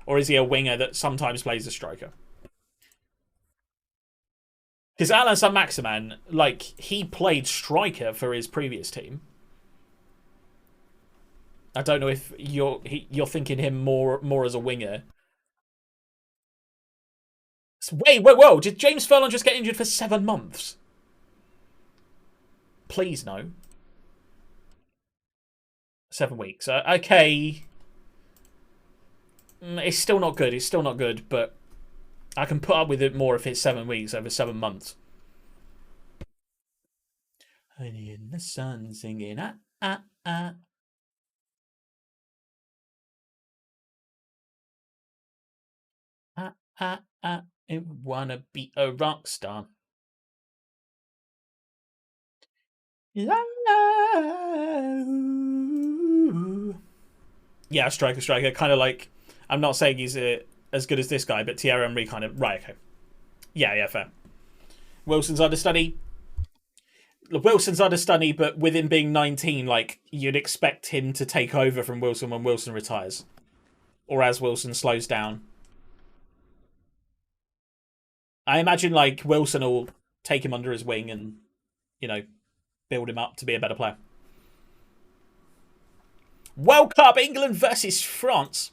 or is he a winger that sometimes plays a striker? Because Alan Saint-Maximin, like, he played striker for his previous team. I don't know if you're thinking him more as a winger. Wait, whoa! Did James Furlong just get injured for 7 months? Please no. 7 weeks. Okay. It's still not good. It's still not good, but I can put up with it more if it's 7 weeks over 7 months. Honey in the sun singing I wanna be a rock star. La la Yeah, striker. Kind of like, I'm not saying he's as good as this guy, but Thierry Henry kind of... Right, okay. Yeah, fair. Wilson's understudy. Wilson's understudy, but with him being 19, like, you'd expect him to take over from Wilson when Wilson retires. Or as Wilson slows down. I imagine, like, Wilson will take him under his wing and, you know, build him up to be a better player. World Cup, England versus France.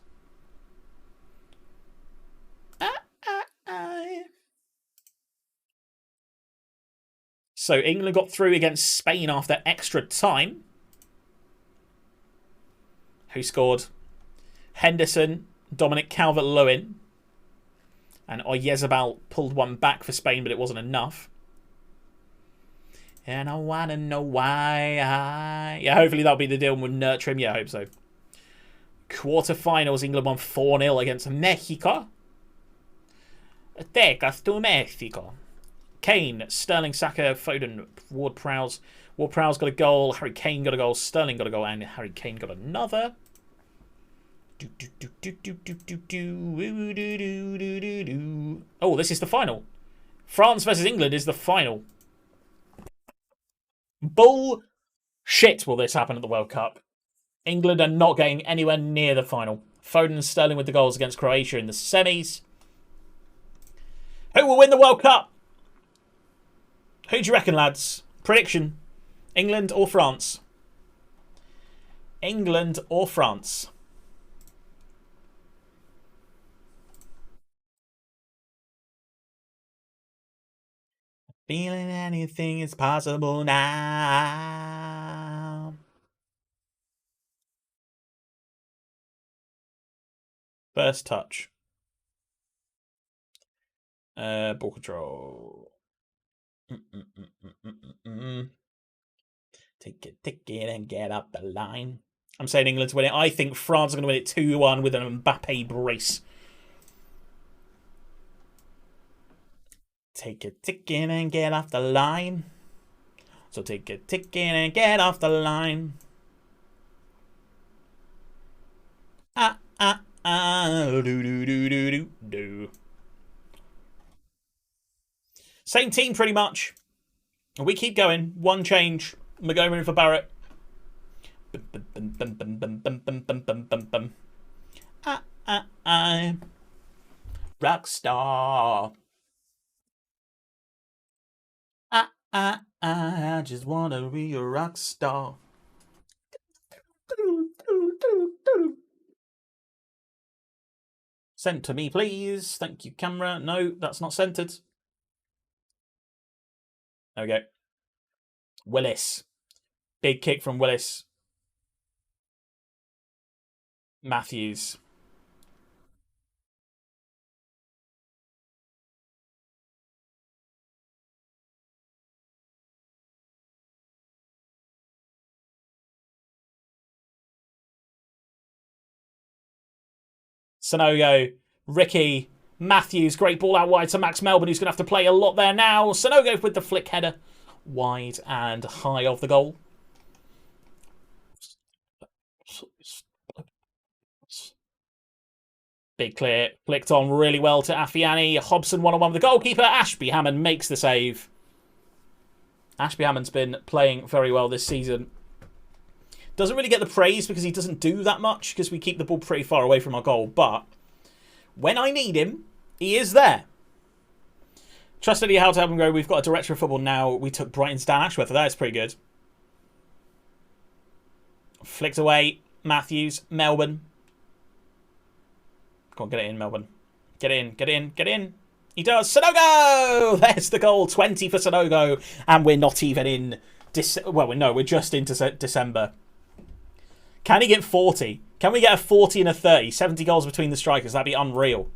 So England got through against Spain after extra time. Who scored? Henderson, Dominic Calvert-Lewin. And Oyarzabal pulled one back for Spain, but it wasn't enough. And I want to know why. Yeah, hopefully that'll be the deal and we'll nurture him. Yeah, I hope so. Quarterfinals, England won 4-0 against Mexico. Tecas to Mexico. Kane, Sterling, Saka, Foden, Ward-Prowse. Ward-Prowse got a goal. Harry Kane got a goal. Sterling got a goal. And Harry Kane got another. Oh, this is the final. France versus England is the final. Bullshit will this happen at the World Cup. England are not getting anywhere near the final. Foden and Sterling with the goals against Croatia in the semis. Who will win the World Cup? Who do you reckon, lads? Prediction. England or France? England or France? Feeling anything is possible now. First touch. Ball control. Take it and get up the line. I'm saying England to win it. I think France are going to win it 2-1 with an Mbappe brace. Take a ticket and get off the line. So take a ticket and get off the line. Do. Same team pretty much. We keep going. One change. We're going in for Barrett. Rockstar. I just wanna be a rock star. Send to me, please. Thank you, camera. No, that's not centered. There we go. Willis. Big kick from Willis. Matthews. Sanogo, Ricky, Matthews, great ball out wide to Max Melbourne, who's going to have to play a lot there now. Sanogo with the flick header, wide and high of the goal. Big clear, flicked on really well to Afiani. Hobson one-on-one with the goalkeeper. Ashby Hammond makes the save. Ashby Hammond's been playing very well this season. Doesn't really get the praise because he doesn't do that much because we keep the ball pretty far away from our goal. But when I need him, he is there. Trust Eddie how to help him grow. We've got a director of football now. We took Brighton's Dan Ashworth. That is pretty good. Flicked away. Matthews. Melbourne. Come on, get it in, Melbourne. Get in. He does. Sanogo! There's the goal. 20 for Sanogo. And we're not even in... we're just into December. Can he get 40? Can we get a 40 and a 30? 70 goals between the strikers. That'd be unreal.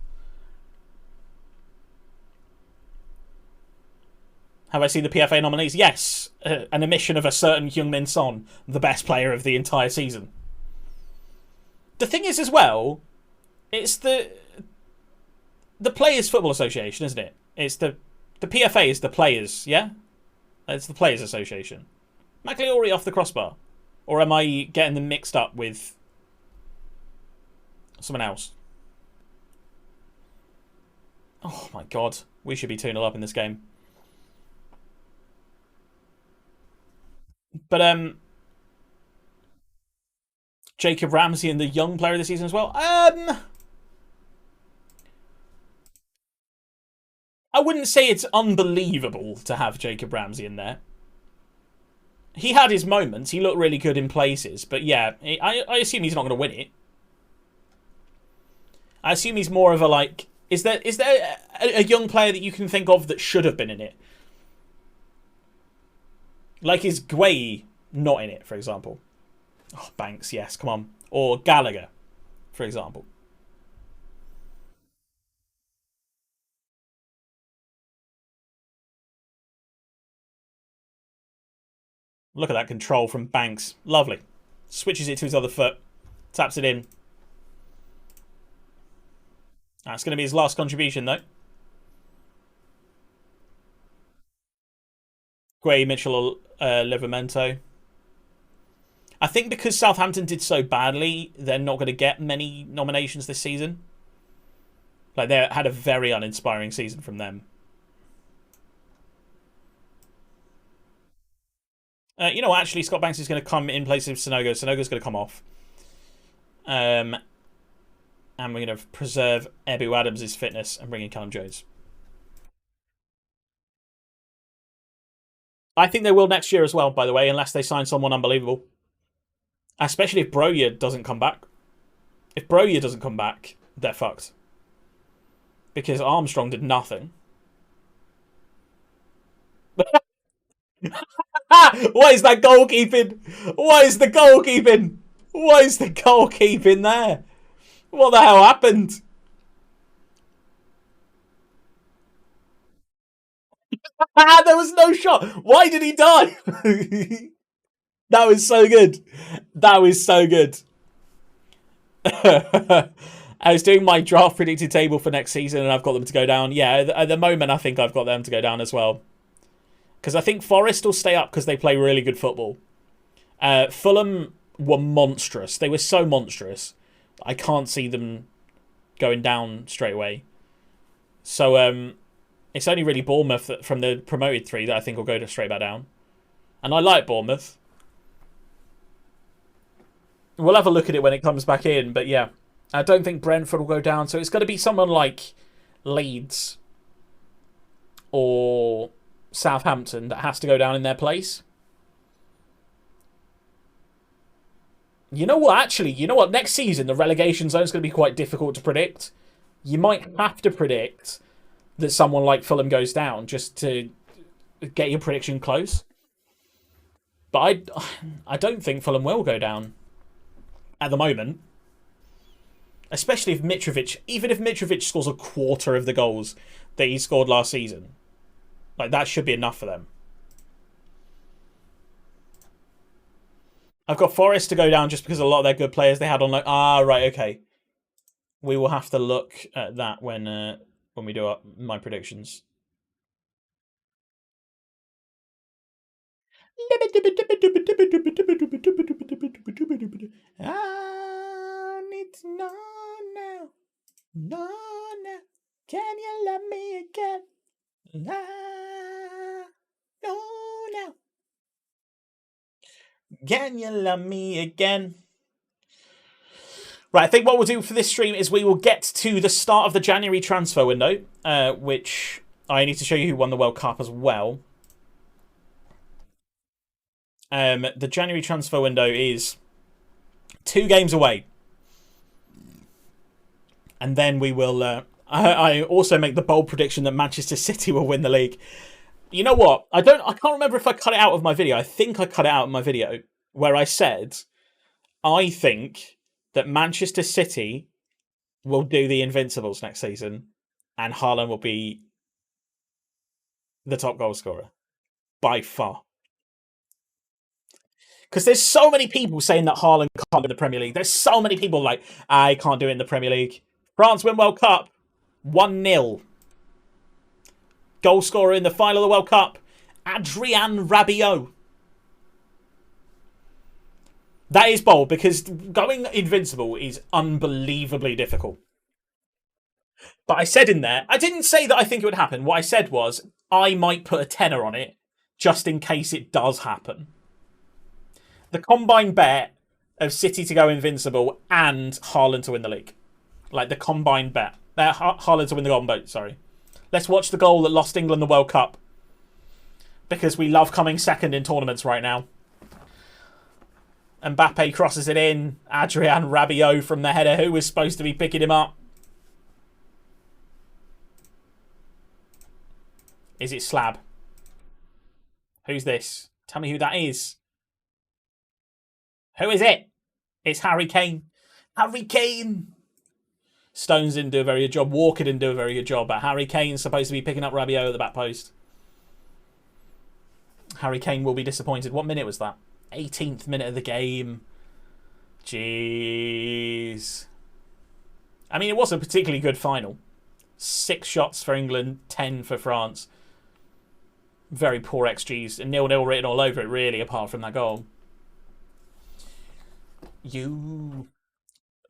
Have I seen the PFA nominees? Yes. An omission of a certain Heung-min Son, the best player of the entire season. The thing is as well, it's the Players Football Association, isn't it? It's the PFA is the players, yeah? It's the Players Association. Magliori off the crossbar. Or am I getting them mixed up with someone else? Oh my god. We should be 2-0 up in this game. But, Jacob Ramsey and the young player of the season as well. I wouldn't say it's unbelievable to have Jacob Ramsey in there. He had his moments. He looked really good in places. But yeah, I assume he's not going to win it. I assume he's more of a, like... Is there a young player that you can think of that should have been in it? Like, is Guay not in it, for example? Oh, Banks, yes, come on. Or Gallagher, for example. Look at that control from Banks. Lovely. Switches it to his other foot. Taps it in. That's going to be his last contribution, though. Gray, Mitchell, Livramento. I think because Southampton did so badly, they're not going to get many nominations this season. Like, they had a very uninspiring season from them. You know what? Actually, Scott Banks is going to come in place of Sonogo. Sonogo's going to come off. And we're going to preserve Ebu Adams' fitness and bring in Callum Jones. I think they will next year as well, by the way, unless they sign someone unbelievable. Especially if Broja doesn't come back. If Broja doesn't come back, they're fucked. Because Armstrong did nothing. What is that goalkeeping? What is the goalkeeping? What is the goalkeeping there? What the hell happened? There was no shot. Why did he die? That was so good. That was so good. I was doing my draft predicted table for next season and I've got them to go down. Yeah, at the moment I think I've got them to go down as well. Because I think Forest will stay up because they play really good football. Fulham were monstrous. They were so monstrous. I can't see them going down straight away. So it's only really Bournemouth from the promoted three that I think will go straight back down. And I like Bournemouth. We'll have a look at it when it comes back in. But yeah, I don't think Brentford will go down. So it's going to be someone like Leeds or Southampton that has to go down in their place. You know what? Actually, you know what? Next season, the relegation zone is going to be quite difficult to predict. You might have to predict that someone like Fulham goes down just to get your prediction close. But I don't think Fulham will go down at the moment. Especially if Mitrovic, even if Mitrovic scores a quarter of the goals that he scored last season. Like, that should be enough for them. I've got Forest to go down just because a lot of their good players they had on, like, right, okay. We will have to look at that when we do my predictions. I need to know now. No, now. Can you love me again? No, now. Can you love me again? Right, I think what we'll do for this stream is we will get to the start of the January transfer window, which I need to show you who won the World Cup as well. The January transfer window is 2 games away. And then we will... I also make the bold prediction that Manchester City will win the league. You know what? I can't remember if I cut it out of my video. I think I cut it out of my video where I said, I think that Manchester City will do the Invincibles next season and Haaland will be the top goal scorer. By far. Because there's so many people saying that Haaland can't win the Premier League. There's so many people like, I can't do it in the Premier League. France win World Cup. 1-0. Goal scorer in the final of the World Cup. Adrien Rabiot. That is bold because going invincible is unbelievably difficult. But I said in there, I didn't say that I think it would happen. What I said was I might put a tenner on it just in case it does happen. The combined bet of City to go invincible and Haaland to win the league. Like the combined bet. Haaland to win the Golden Boot, sorry. Let's watch the goal that lost England the World Cup. Because we love coming second in tournaments right now. Mbappe crosses it in. Adrian Rabiot from the header. Who was supposed to be picking him up? Is it Slab? Who's this? Tell me who that is. Who is it? It's Harry Kane. Harry Kane! Stones didn't do a very good job. Walker didn't do a very good job. But Harry Kane's supposed to be picking up Rabiot at the back post. Harry Kane will be disappointed. What minute was that? 18th minute of the game. Jeez. I mean, it was a particularly good final. 6 shots for England, 10 for France. Very poor XGs. And 0-0 written all over it, really, apart from that goal. You...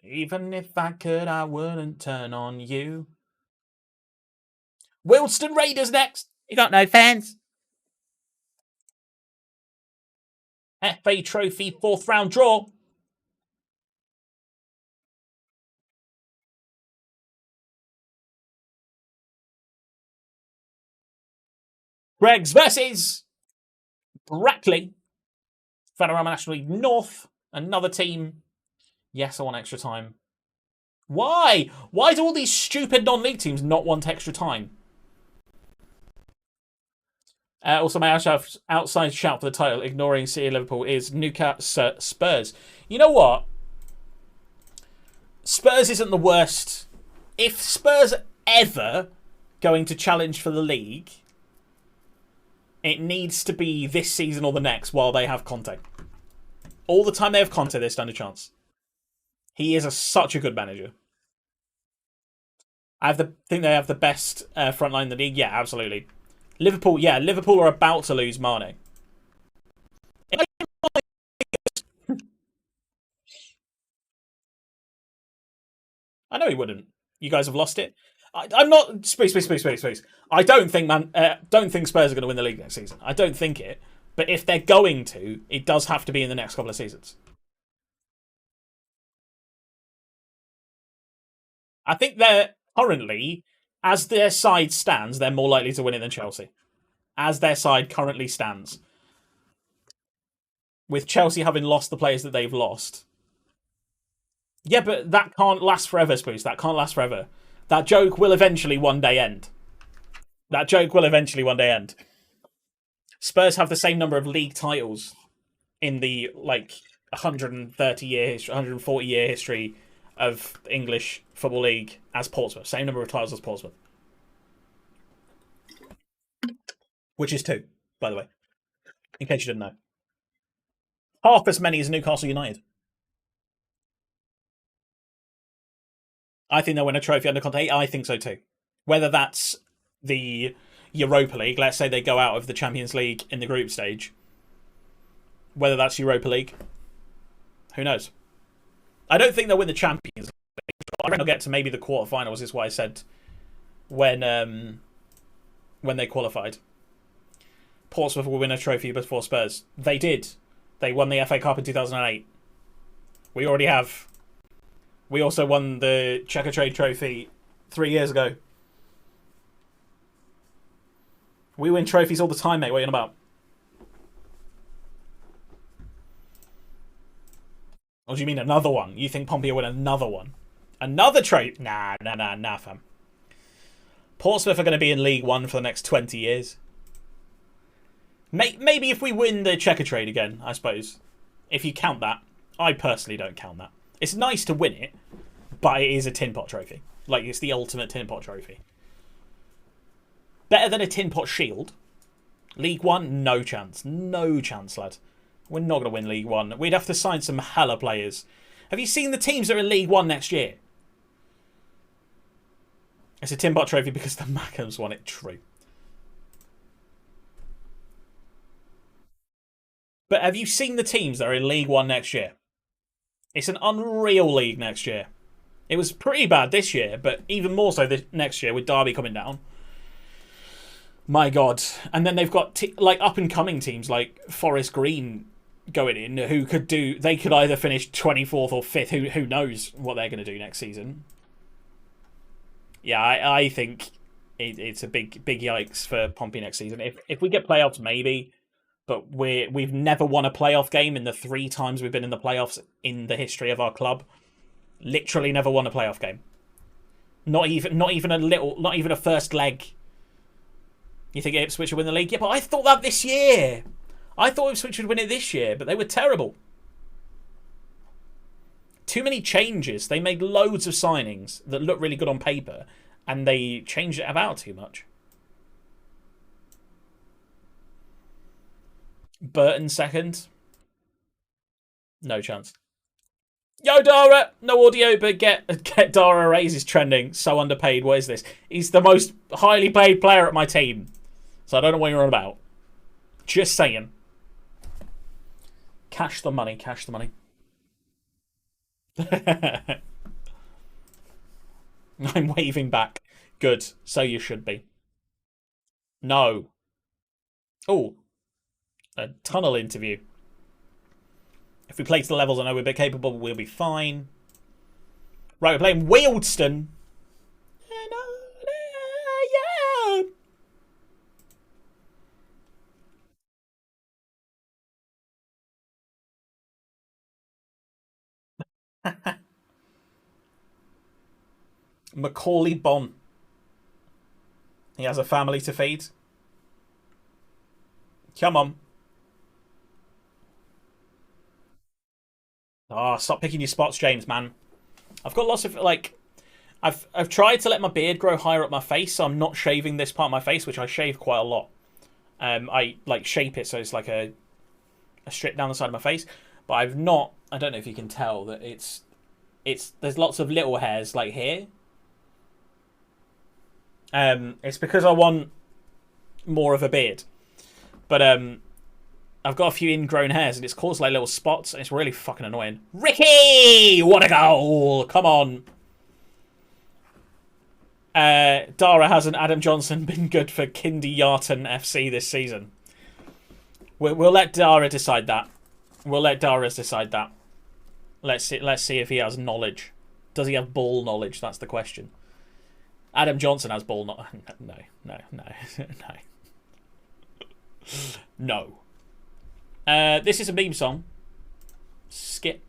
Even if I could, I wouldn't turn on you. Wilston Raiders next. You got no fans. FA Trophy 4th round draw. Greggs versus Brackley. Vanarama National League North. Another team. Yes, I want extra time. Why? Why do all these stupid non-league teams not want extra time? Also, my outside shout for the title, ignoring City Liverpool, is Newcastle Spurs. You know what? Spurs isn't the worst. If Spurs are ever going to challenge for the league, it needs to be this season or the next while they have Conte. All the time they have Conte, they stand a chance. He is such a good manager. Think they have the best front line in the league. Yeah, absolutely. Liverpool, yeah, Liverpool are about to lose Mane. I know he wouldn't. You guys have lost it. I'm not. Space. I don't think Spurs are going to win the league next season. I don't think it. But if they're going to, it does have to be in the next couple of seasons. I think they're currently, as their side stands, they're more likely to win it than Chelsea. As their side currently stands. With Chelsea having lost the players that they've lost. Yeah, but that can't last forever, Spruce. That can't last forever. That joke will eventually one day end. That joke will eventually one day end. Spurs have the same number of league titles in the 140 year history of English Football League as Portsmouth. Same number of titles as Portsmouth. Which is 2, by the way. In case you didn't know. Half as many as Newcastle United. I think they'll win a trophy under Conte. I think so too. Whether that's the Europa League, let's say they go out of the Champions League in the group stage. Whether that's Europa League, who knows? I don't think they'll win the Champions League. I reckon they'll get to maybe the quarterfinals, is what I said when they qualified. Portsmouth will win a trophy before Spurs. They did. They won the FA Cup in 2008. We already have. We also won the Checkatrade Trophy 3 years ago. We win trophies all the time, mate. What are you on about? What do you mean another one? You think Pompey will win another one? Another trophy? Nah, fam. Portsmouth are going to be in League One for the next 20 years. Maybe if we win the Checkatrade again, I suppose. If you count that. I personally don't count that. It's nice to win it, but it is a tin pot trophy. Like, it's the ultimate tin pot trophy. Better than a tin pot shield. League One, no chance. No chance, lad. We're not going to win League One. We'd have to sign some hella players. Have you seen the teams that are in League One next year? It's a tin pot trophy because the Mackhams won it. True. But have you seen the teams that are in League One next year? It's an unreal league next year. It was pretty bad this year, but even more so this next year with Derby coming down. My God. And then they've got like up and coming teams like Forest Green going in who could do. They could either finish 24th or 5th. Who knows what they're going to do next season? Yeah, I think it's a big yikes for Pompey next season. If we get playoffs, maybe. But we've never won a playoff game in the 3 times we've been in the playoffs in the history of our club. Literally never won a playoff game. Not even a first leg. You think Ipswich would win the league? Yeah, but I thought that this year. I thought Ipswich would win it this year, but they were terrible. Too many changes. They made loads of signings that look really good on paper, and they changed it about too much. Burton second. No chance. Yo, Dara! No audio, but get Dara raises trending. So underpaid. What is this? He's the most highly paid player at my team. So I don't know what you're on about. Just saying. Cash the money. Cash the money. I'm waving back. Good. So you should be. No. Oh. A tunnel interview. If we play to the levels I know we're a bit capable, we'll be fine. Right, we're playing Wealdstone. Macaulay Bon. He has a family to feed. Come on. Oh, stop picking your spots, James, man. I've got lots of, like... I've tried to let my beard grow higher up my face, so I'm not shaving this part of my face, which I shave quite a lot. I, like, shape it so it's like a strip down the side of my face. But I've not... I don't know if you can tell that it's... There's lots of little hairs, like, here. It's because I want more of a beard. But, I've got a few ingrown hairs, and it's caused, like, little spots, and it's really fucking annoying. Ricky! What a goal! Come on. Dara, hasn't Adam Johnson been good for Kindergarten FC this season? We'll let Dara decide that. We'll let Dara decide that. Let's see if he has knowledge. Does he have ball knowledge? That's the question. Adam Johnson has ball knowledge. No. No. This is a meme song. Skip.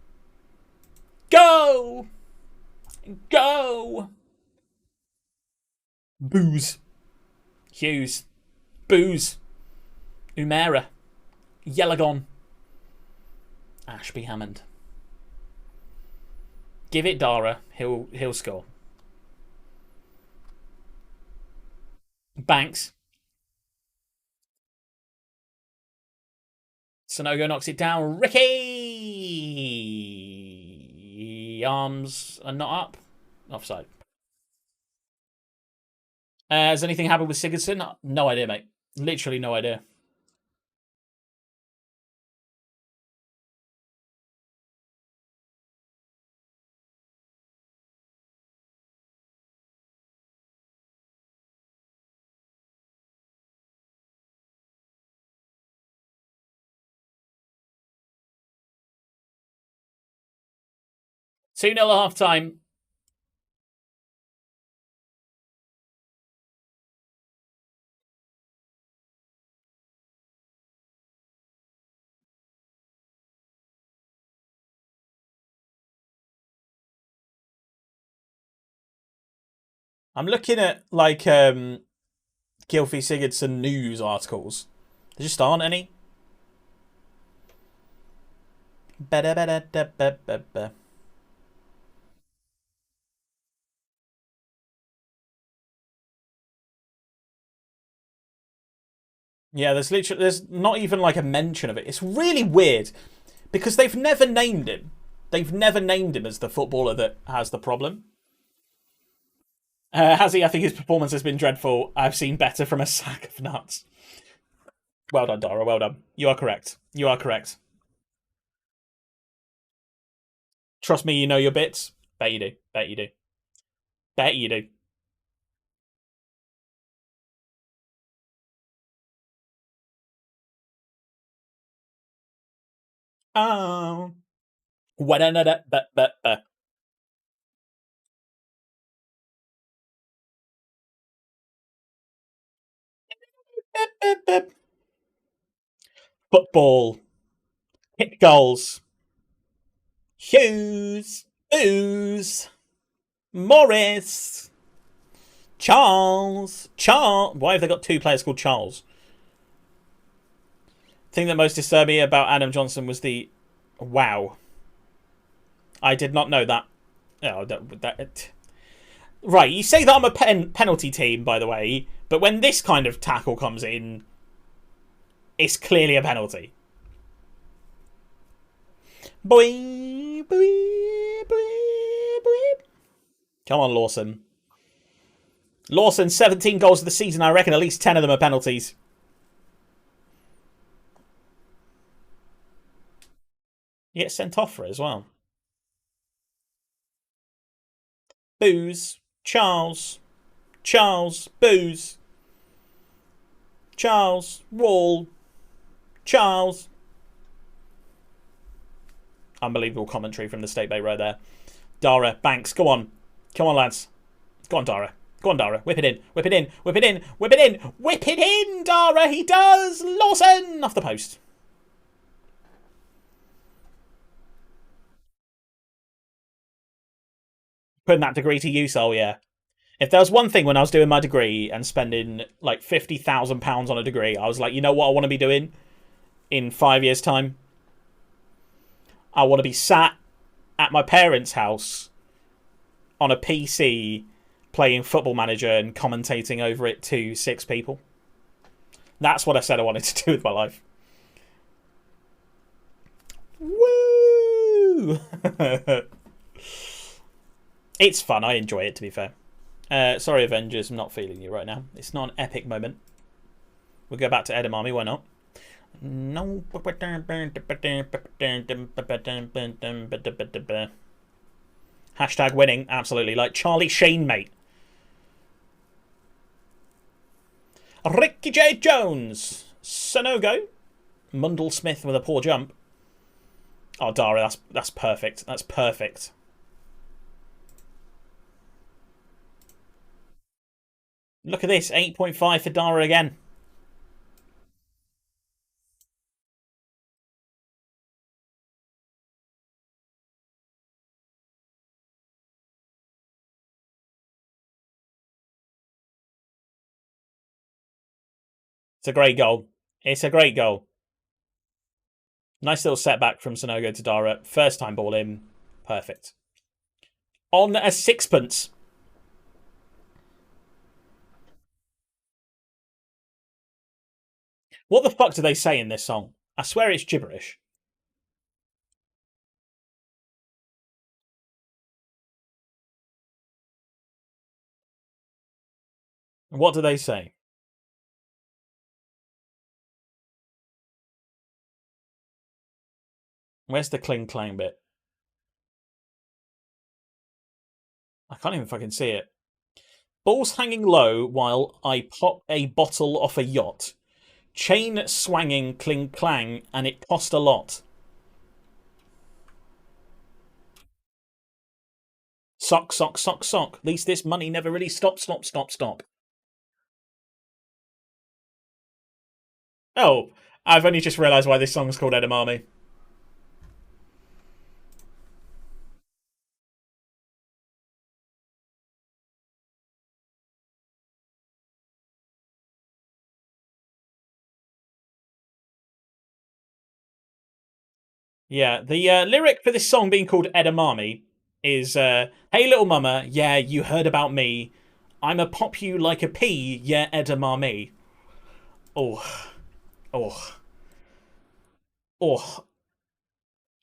Go! Go! Booze. Hughes. Booze. Umera. Yelagon. Ashby Hammond. Give it Dara. He'll score. Banks. Sonogo knocks it down. Ricky! Arms are not up. Offside. Has anything happened with Sigurdsson? No idea, mate. Literally no idea. Two 0 at half time. I'm looking at like Gylfi Sigurdsson news articles. There just aren't any. Yeah, there's not even like a mention of it. It's really weird because they've never named him. They've never named him as the footballer that has the problem. Has he? I think his performance has been dreadful. I've seen better from a sack of nuts. Well done, Dara. Well done. You are correct. You are correct. Trust me, you know your bits. Bet you do. Bet you do. Bet you do. Oh. Football. Hit goals. Hughes. Booze. Morris. Charles. Why have they got two players called Charles? The thing that most disturbed me about Adam Johnson was the... Wow. I did not know that. Oh, Right, you say that I'm a penalty team, by the way, but when this kind of tackle comes in, it's clearly a penalty. Boing, boing, boing, boing. Come on, Lawson. Lawson, 17 goals of the season. I reckon at least 10 of them are penalties. You get sent off for it as well. Booze. Charles. Booze. Charles. Wall. Charles. Unbelievable commentary from the State Bay right there. Dara, Banks, go on. Come on, lads. Go on, Dara. Go on, Dara. Whip it in. Whip it in. Whip it in. Whip it in. Whip it in, Dara. He does. Lawson. Off the post. Putting that degree to use, oh yeah. If there was one thing when I was doing my degree and spending like £50,000 on a degree, I was like, you know what I want to be doing in 5 years' time? I want to be sat at my parents' house on a PC playing Football Manager and commentating over it to 6 people. That's what I said I wanted to do with my life. Woo! It's fun. I enjoy it, to be fair. Sorry, Avengers, I'm not feeling you right now. It's not an epic moment. We'll go back to Edamame, why not? No. Hashtag winning, absolutely. Like Charlie Sheen, mate. Ricky J. Jones. Sonogo. Mundle Smith with a poor jump. Oh, Dara, that's perfect. That's perfect. Look at this, 8.5 for Dara again. It's a great goal. It's a great goal. Nice little setback from Sonogo to Dara. First time ball in. Perfect. On a sixpence. What the fuck do they say in this song? I swear it's gibberish. What do they say? Where's the cling clang bit? I can't even fucking see it. Balls hanging low while I pop a bottle off a yacht. Chain swanging cling clang and it cost a lot. Sock, sock, sock, sock. At least this money never really stops, stop. Oh, I've only just realised why this song's called Edamame. Yeah, the lyric for this song being called Edamame is, hey little mama, yeah, you heard about me. I'ma pop you like a pea, yeah, Edamame. Oh. Oh. Oh.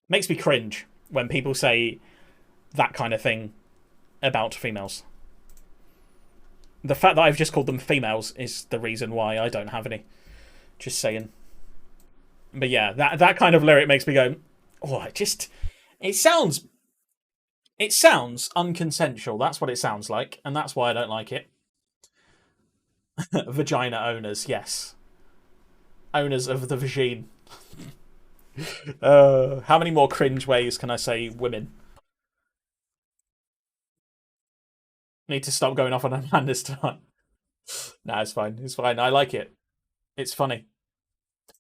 Makes me cringe when people say that kind of thing about females. The fact that I've just called them females is the reason why I don't have any. Just saying. But yeah, that kind of lyric makes me go, oh, it sounds It sounds unconsensual. That's what it sounds like, and that's why I don't like it. Vagina owners, yes. Owners of the vagine. How many more cringe ways can I say women? Need to stop going off on Amanda's tonight. Nah, it's fine. It's fine. I like it. It's funny.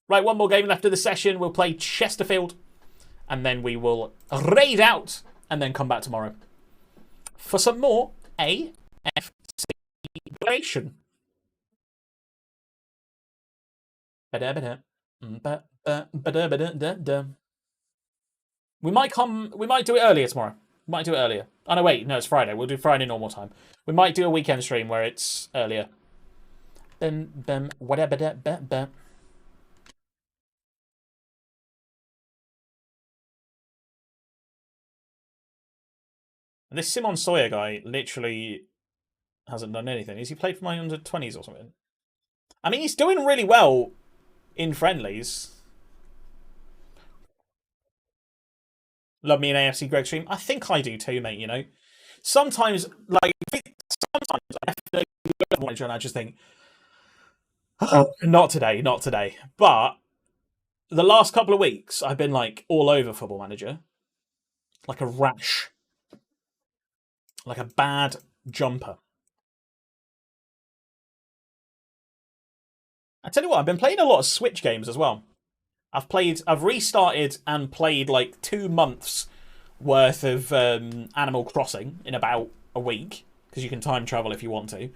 Right, one more game left of the session. We'll play Chesterfield, and then we will raid out, and then come back tomorrow for some more AFC Greggs. We might do it earlier tomorrow. We might do it earlier. Oh no, wait, no, it's Friday. We'll do Friday normal time. We might do a weekend stream where it's earlier. Whatever. And this Simon Sawyer guy literally hasn't done anything. Has he played for my under-20s or something? I mean, he's doing really well in friendlies. Love me an AFC Greggs stream. I think I do too, mate, you know. Sometimes I have to and I just think, oh, not today. But the last couple of weeks, I've been like all over Football Manager. Like a rash. Like a bad jumper. I tell you what, I've been playing a lot of Switch games as well. I've restarted and played like 2 months worth of Animal Crossing in about a week, because you can time travel if you want to.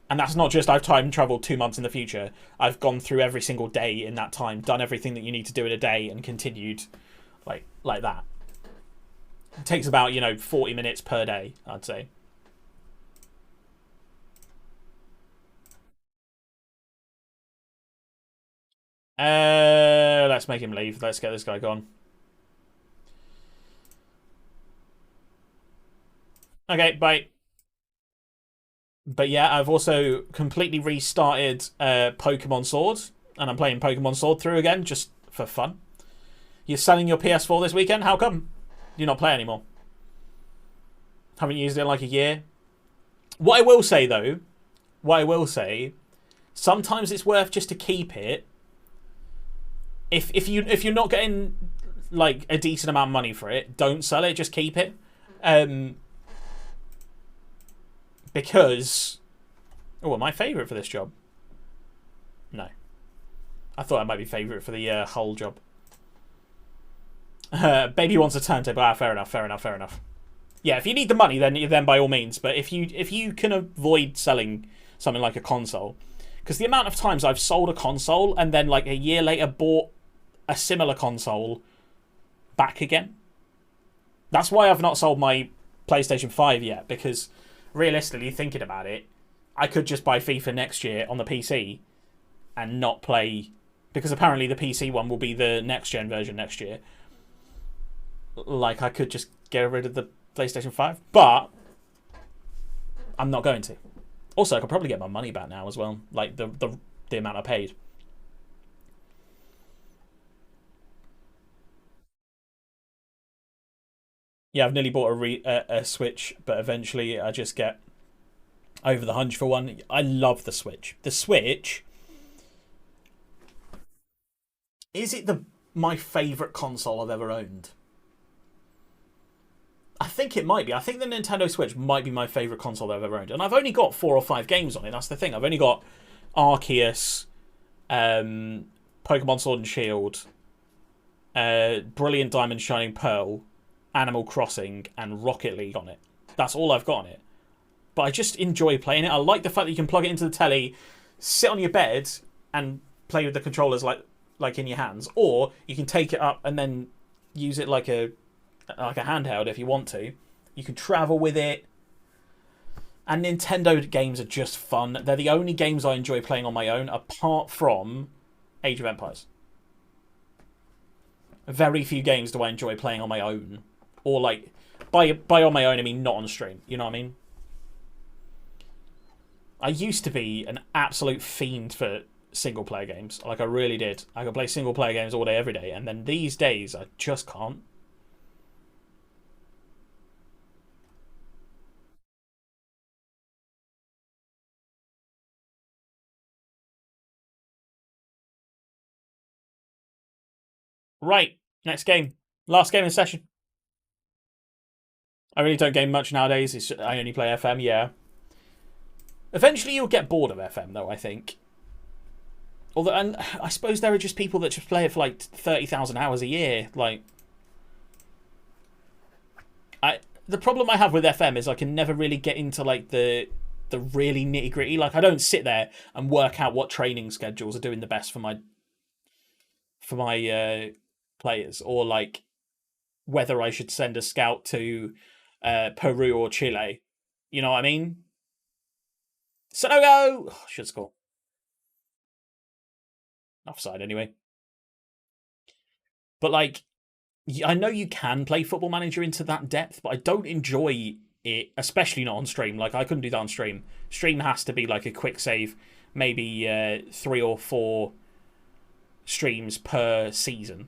And that's not just I've time traveled 2 months in the future. I've gone through every single day in that time, done everything that you need to do in a day, and continued like that. It takes about, 40 minutes per day, I'd say. Let's make him leave. Let's get this guy gone. Okay, bye. But yeah, I've also completely restarted Pokemon Sword, and I'm playing Pokemon Sword through again, just for fun. You're selling your PS4 this weekend? How come? Do you not play anymore? Haven't used it in like a year? What I will say, though, sometimes it's worth just to keep it. If you're not getting like a decent amount of money for it, don't sell it. Just keep it, because am I favourite for this job? No, I thought I might be favourite for the whole job. Baby wants a turntable. Fair enough. Yeah, if you need the money, then by all means. But if you can avoid selling something like a console, because the amount of times I've sold a console and then like a year later bought a similar console back again. That's why I've not sold my PlayStation 5 yet, because realistically, thinking about it, I could just buy FIFA next year on the PC and not play, because apparently the PC one will be the next gen version next year. Like, I could just get rid of the PlayStation 5, but I'm not going to. Also, I could probably get my money back now as well, like the amount I paid. Yeah, I've nearly bought a Switch, but eventually I just get over the hunch for one. I love the Switch. The Switch, is it my favourite console I've ever owned? I think it might be. I think the Nintendo Switch might be my favourite console I've ever owned. And I've only got 4 or 5 games on it. That's the thing. I've only got Arceus, Pokemon Sword and Shield, Brilliant Diamond Shining Pearl, Animal Crossing, and Rocket League on it. That's all I've got on it. But I just enjoy playing it. I like the fact that you can plug it into the telly, sit on your bed, and play with the controllers like in your hands. Or you can take it up and then use it like a handheld if you want to. You can travel with it. And Nintendo games are just fun. They're the only games I enjoy playing on my own, apart from Age of Empires. Very few games do I enjoy playing on my own. Or like, by on my own I mean not on stream. You know what I mean? I used to be an absolute fiend for single player games. Like, I really did. I could play single player games all day, every day. And then these days, I just can't. Right, next game. Last game of the session. I really don't game much nowadays. I only play FM, yeah. Eventually you'll get bored of FM, though, I think. Although, and I suppose there are just people that just play it for like 30,000 hours a year. Like, the problem I have with FM is I can never really get into like the really nitty gritty. Like, I don't sit there and work out what training schedules are doing the best for my players, or like whether I should send a scout to Peru or Chile. You know what I mean? Sonogo! Oh, should score. Offside anyway. But like, I know you can play Football Manager into that depth, but I don't enjoy it, especially not on stream. Like, I couldn't do that on stream. Stream has to be like a quick save, maybe 3 or 4 streams per season.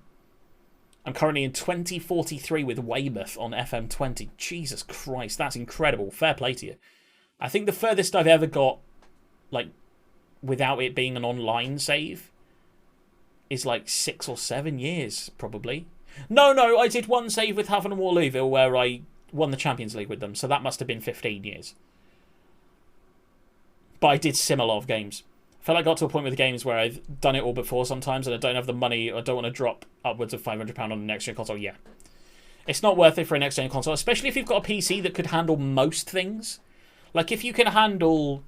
I'm currently in 2043 with Weymouth on FM20. Jesus Christ, that's incredible. Fair play to you. I think the furthest I've ever got, like, without it being an online save, is like 6 or 7 years, probably. No, I did one save with Havant and Waterlooville where I won the Champions League with them, so that must have been 15 years. But I did sim a lot of games. I feel like I got to a point with the games where I've done it all before sometimes, and I don't have the money, or don't want to drop upwards of £500 on the next-gen console. Yeah. It's not worth it for a next-gen console, especially if you've got a PC that could handle most things. Like, if you can handle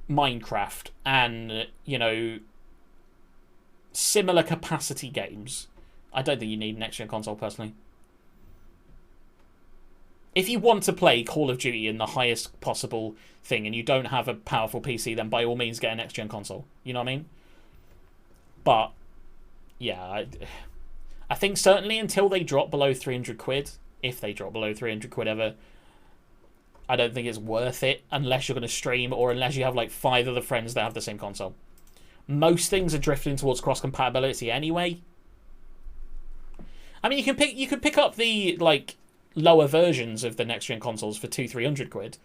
Minecraft and, you know, similar capacity games, I don't think you need an next-gen console, personally. If you want to play Call of Duty in the highest possible thing and you don't have a powerful PC, then by all means get a next-gen console. You know what I mean? But, yeah, I think certainly until they drop below 300 quid, if they drop below 300 quid ever, I don't think it's worth it unless you're going to stream or unless you have like 5 other friends that have the same console. Most things are drifting towards cross-compatibility anyway. I mean, you could pick up the like lower versions of the next-gen consoles for 200-300 quid.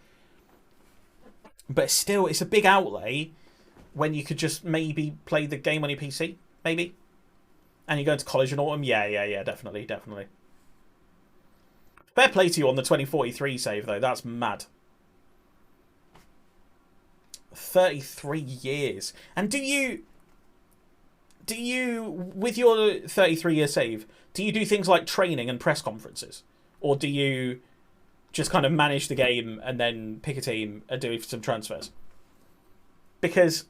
But still, it's a big outlay when you could just maybe play the game on your PC, maybe. And you go into college in autumn. Yeah, definitely. Fair play to you on the 2043 save, though. That's mad. 33 years. And do you, with your 33-year save, do you do things like training and press conferences? Or do you just kind of manage the game and then pick a team and do some transfers? Because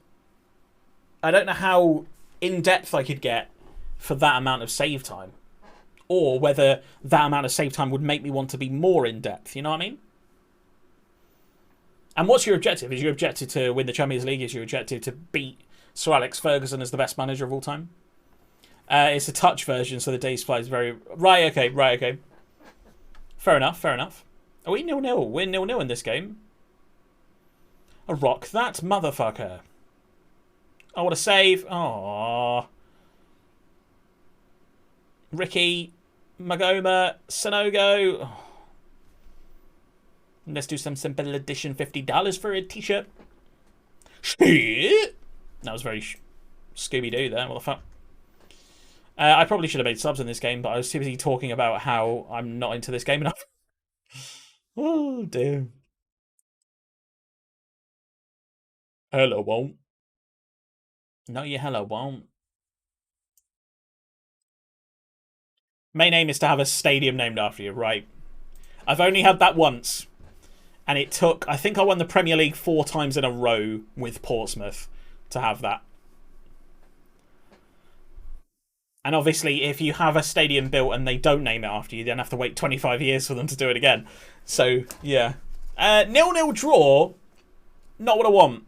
I don't know how in-depth I could get for that amount of save time. Or whether that amount of save time would make me want to be more in-depth. You know what I mean? And what's your objective? Is your objective to win the Champions League? Is your objective to beat Sir Alex Ferguson as the best manager of all time? It's a touch version, so the days flies very... Right, okay. Fair enough. Are we 0-0? We're 0-0 in this game. A rock that motherfucker. Oh, what a save. Aww. Ricky, Magoma, Sonogo. Oh. Let's do some simple edition $50 for a t-shirt. Shit! That was very Scooby-Doo there. What the fuck? I probably should have made subs in this game, but I was too busy talking about how I'm not into this game enough. Oh, dear. Hello, won't. No, you hello, won't. Main aim is to have a stadium named after you, right? I've only had that once. And it took... I think I won the Premier League 4 times in a row with Portsmouth to have that. And obviously, if you have a stadium built and they don't name it after you, then have to wait 25 years for them to do it again. So, yeah. 0-0 draw. Not what I want.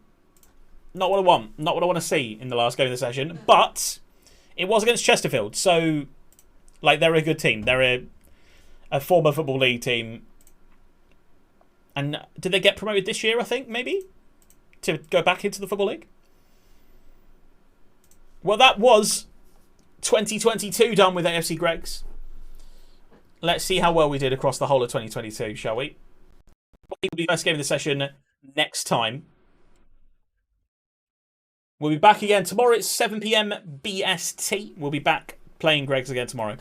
Not what I want. Not what I want to see in the last game of the session. But it was against Chesterfield. So, like, they're a good team. They're a former Football League team. And did they get promoted this year, I think, maybe? To go back into the Football League? Well, that was 2022 done with AFC Greggs. Let's see how well we did across the whole of 2022, shall we? It will be the first game of the session next time. We'll be back again tomorrow at 7 PM BST. We'll be back playing Greggs again tomorrow.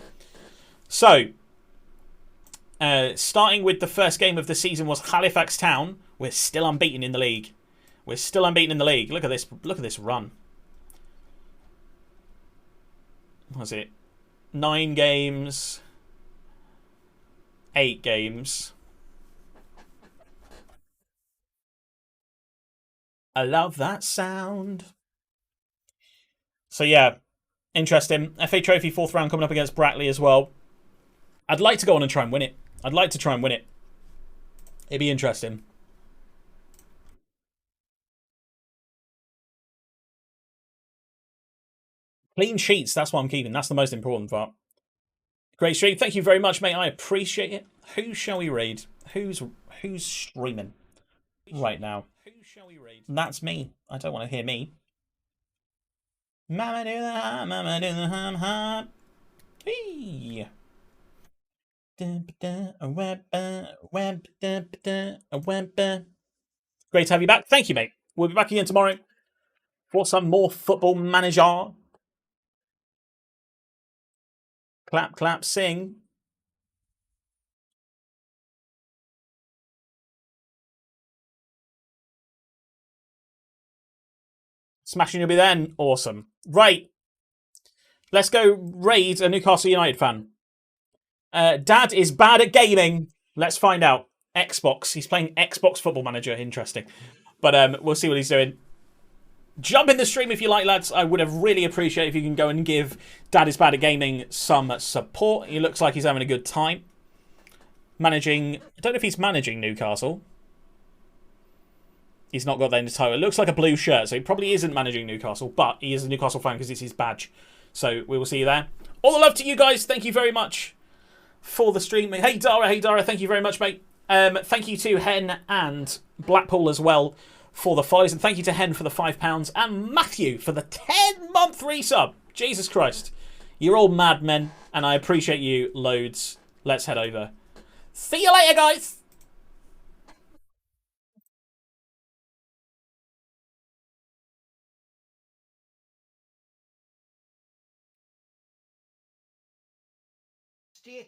So, starting with the first game of the season was Halifax Town. We're still unbeaten in the league. We're still unbeaten in the league. Look at this. Look at this run. What was it? 9 games. 8 games. I love that sound. So yeah, interesting. FA Trophy 4th round coming up against Brackley as well. I'd like to go on and try and win it. I'd like to try and win it. It'd be interesting. Clean sheets, that's what I'm keeping. That's the most important part. Great stream. Thank you very much, mate. I appreciate it. Who shall we raid? Who's streaming right now? Who shall we raid? That's me. I don't want to hear me. Mama do the hum, mama do the hum hum. Hey. Great to have you back. Thank you, mate. We'll be back again tomorrow for some more Football Manager. Clap, clap, sing. Smashing you'll be then. Awesome. Right. Let's go raid a Newcastle United fan. Dad is bad at gaming. Let's find out. Xbox. He's playing Xbox Football Manager. Interesting. But we'll see what he's doing. Jump in the stream if you like, lads. I would have really appreciated if you can go and give Dad is bad at gaming some support. He looks like he's having a good time. Managing... I don't know if he's managing Newcastle. He's not got that in his title. It looks like a blue shirt, so he probably isn't managing Newcastle, but he is a Newcastle fan because it's his badge. So we will see you there. All the love to you guys. Thank you very much for the stream. Hey, Dara. Thank you very much, mate. Thank you to Hen and Blackpool as well for the follows. And thank you to Hen for the £5. And Matthew for the 10-month resub. Jesus Christ. You're all madmen, and I appreciate you loads. Let's head over. See you later, guys. Stick